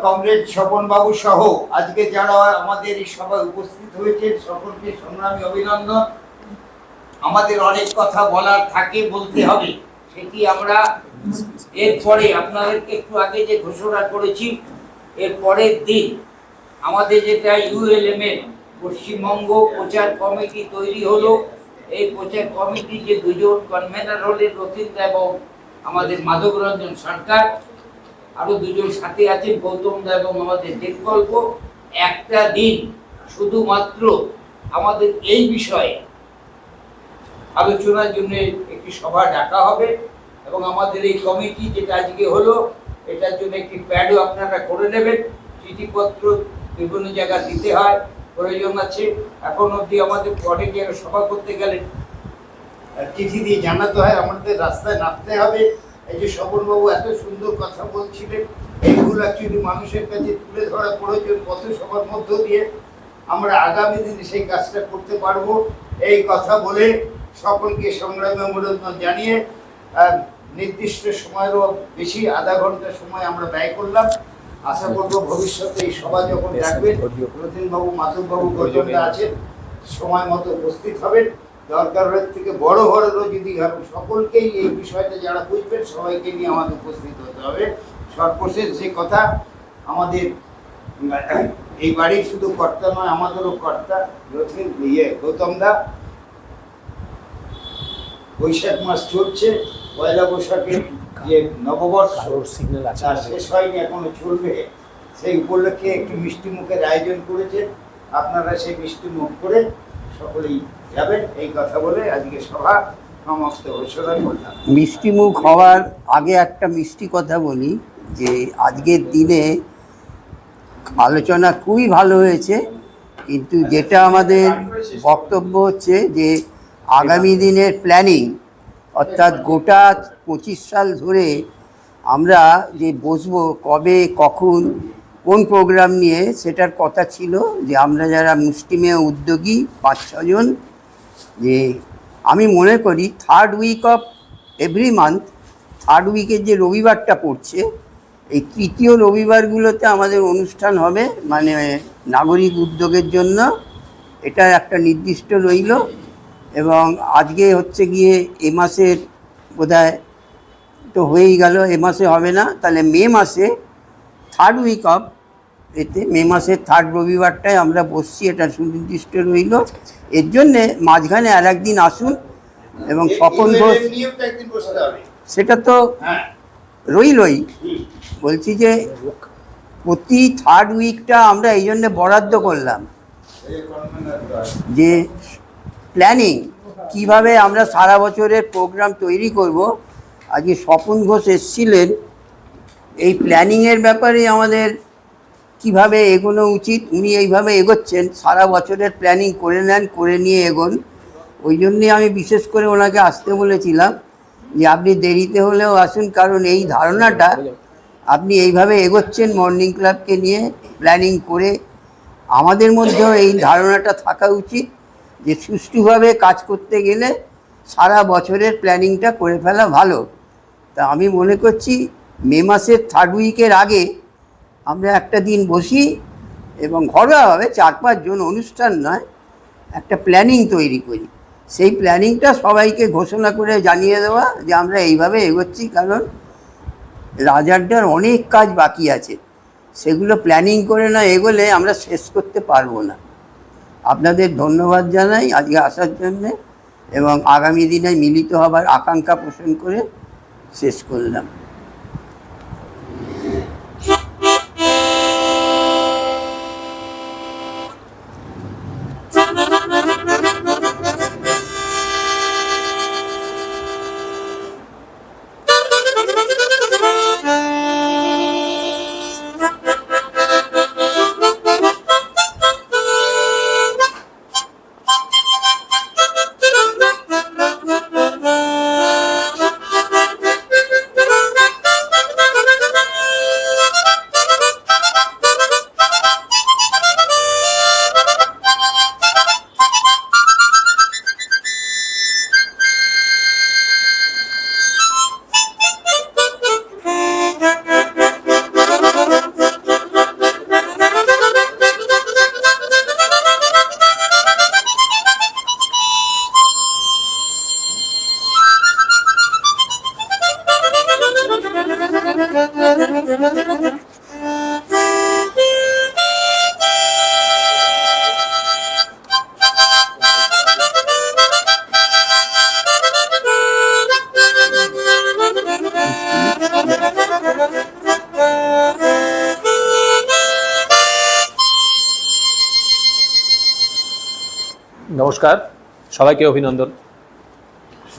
Speaker 1: কমরেড স্বপন বাবু সহ আজকে যারা আমাদের এই সভায় উপস্থিত হয়েছে সকলকে সংগ্রামী অভিনন্দন। আমাদের অনেক কথা বলার থাকে, বলতে হবে, সেটি আমরা এরপরে আপনাদেরকে একটু আগে যে ঘোষণা করেছি, এর পরের দিন আমাদের যেটা ULM-এর পশ্চিমবঙ্গ প্রচার কমিটি তৈরি হলো। এই প্রচার কমিটি যে 2 জন কনভেনার হলেন, রথীন্দ্র এবং আমাদের মাধব রঞ্জন সরকার, আরো 2 জন সাথে আছেন গৌতম দা এবং আমাদের দেবকল্প। একটা দিন শুধুমাত্র আমাদের এই বিষয়ে আলোচনার জন্য একটি সভা ডাকা হবে এবং আমাদের এই কমিটি যেটা আজকে হলো, এটার জন্য একটি প্যাডও আপনারা করে নেবেন। চিঠিপত্র বিভিন্ন জায়গায় দিতে হয়, প্রয়োজন আছে। এখন অবধি আমাদের অনেক জায়গায় সভা করতে গেলে চিঠি দিয়ে জানাতে হয়, আমাদের রাস্তায় নামতে হবে। এই যে স্বপনবাবু এত সুন্দর কথা বলছিলেন, এইগুলো অ্যাকচুয়ালি মানুষের কাছে তুলে ধরা প্রয়োজন পথসভার মধ্য দিয়ে। আমরা আগামী দিনে সেই কাজটা করতে পারবো, এই কথা বলে সকলকে সংগ্রামী অভিনন্দন জানিয়ে নির্দিষ্ট সময়েরও বেশি আধা ঘন্টা সময় আমরা ব্যয় করলাম। আশা করবো ভবিষ্যতে এই সভা যখন ডাকবেন, রথীনবাবু, মাধববাবু, গৌতমদা আছেন, সময় মতো উপস্থিত হবেন। দরকারের থেকে বড় হলেও যদি সকলকেই এই বিষয়টা যারা বুঝবেন সবাইকে নিয়ে আমাদের উপস্থিত হতে হবে। সর্বশেষ যে কথা, আমাদের এই বাড়ির শুধু কর্তা নয়, আমাদেরও কর্তা গৌতমদা। বৈশাখ মাস চলছে, পয়লা বৈশাখের যে নববর্ষ তার শেষ হয়নি, এখনো চলবে। সেই উপলক্ষে একটি মিষ্টি মুখের আয়োজন করেছেন, আপনারা সেই মিষ্টি মুখ করে সকলেই যাবেন। এই কথা বলে আজকে সভা সমাপ্ত ঘোষণা করলাম।
Speaker 2: মিষ্টি মুখ হওয়ার আগে একটা মিষ্টি কথা বলি, যে আজকের দিনে আলোচনা খুবই ভালো হয়েছে, কিন্তু যেটা আমাদের বক্তব্য হচ্ছে যে আগামী দিনের প্ল্যানিং, অর্থাৎ গোটা 25 সাল ধরে আমরা যে বসবো, কবে কখন কোন প্রোগ্রাম নিয়ে, সেটার কথা ছিল যে আমরা যারা মুষ্টিমেয় উদ্যোগী 5-6 জন, যে আমি মনে করি 3rd week of every month, 3rd উইকের যে রবিবারটা পড়ছে, এই তৃতীয় রবিবারগুলোতে আমাদের অনুষ্ঠান হবে, মানে নাগরিক উদ্যোগের জন্য। এটা একটা নির্দিষ্ট রইল। এবং আজকে হচ্ছে গিয়ে এ মাসের বোধহয় তো হয়েই গেল, এ মাসে হবে না, তাহলে মে মাসে থার্ড উইক অফ, এতে মে মাসের থার্ড রবিবারটায় আমরা বসছি, এটা সুনির্দিষ্ট রইল। এর জন্যে মাঝখানে আর একদিন আসুন এবং স্বপন ঘোষ, সেটা তো রইলই। বলছি যে প্রতি থার্ড উইকটা আমরা এই জন্যে বরাদ্দ করলাম যে প্ল্যানিং কিভাবে আমরা সারা বছরের প্রোগ্রাম তৈরি করব। আজকে স্বপন ঘোষ এসেছিলেন, এই প্ল্যানিংয়ের ব্যাপারে আমাদের কিভাবে এগোনো উচিত, উনি এইভাবে এগোচ্ছেন, সারা বছরের প্ল্যানিং করে নেন, করে নিয়ে এগোন। ওই জন্যে আমি বিশেষ করে ওনাকে আসতে বলেছিলাম যে আপনি দেরিতে হলেও আসুন, কারণ এই ধারণাটা আপনি এইভাবে এগোচ্ছেন মর্নিং ক্লাবকে নিয়ে প্ল্যানিং করে, আমাদের মধ্যেও এই ধারণাটা থাকা উচিত যে সুষ্ঠুভাবে কাজ করতে গেলে সারা বছরের প্ল্যানিংটা করে ফেলা ভালো। তা আমি মনে করছি মে মাসের থার্ড উইকের আগে আমরা একটা দিন বসি এবং ঘরোয়াভাবে 4-5 জন, অনুষ্ঠান নয়, একটা প্ল্যানিং তৈরি করি। সেই প্ল্যানিংটা সবাইকে ঘোষণা করে জানিয়ে দেওয়া যে আমরা এইভাবে এগোচ্ছি, কারণ রাজারডার অনেক কাজ বাকি আছে, সেগুলো প্ল্যানিং করে না এগোলে আমরা শেষ করতে পারবো না। আপনাদের ধন্যবাদ জানাই আজকে আসার জন্যে, এবং আগামী দিনে মিলিত হবার আকাঙ্ক্ষা পোষণ করে শেষ করলাম।
Speaker 5: নমস্কার, সবাইকে অভিনন্দন।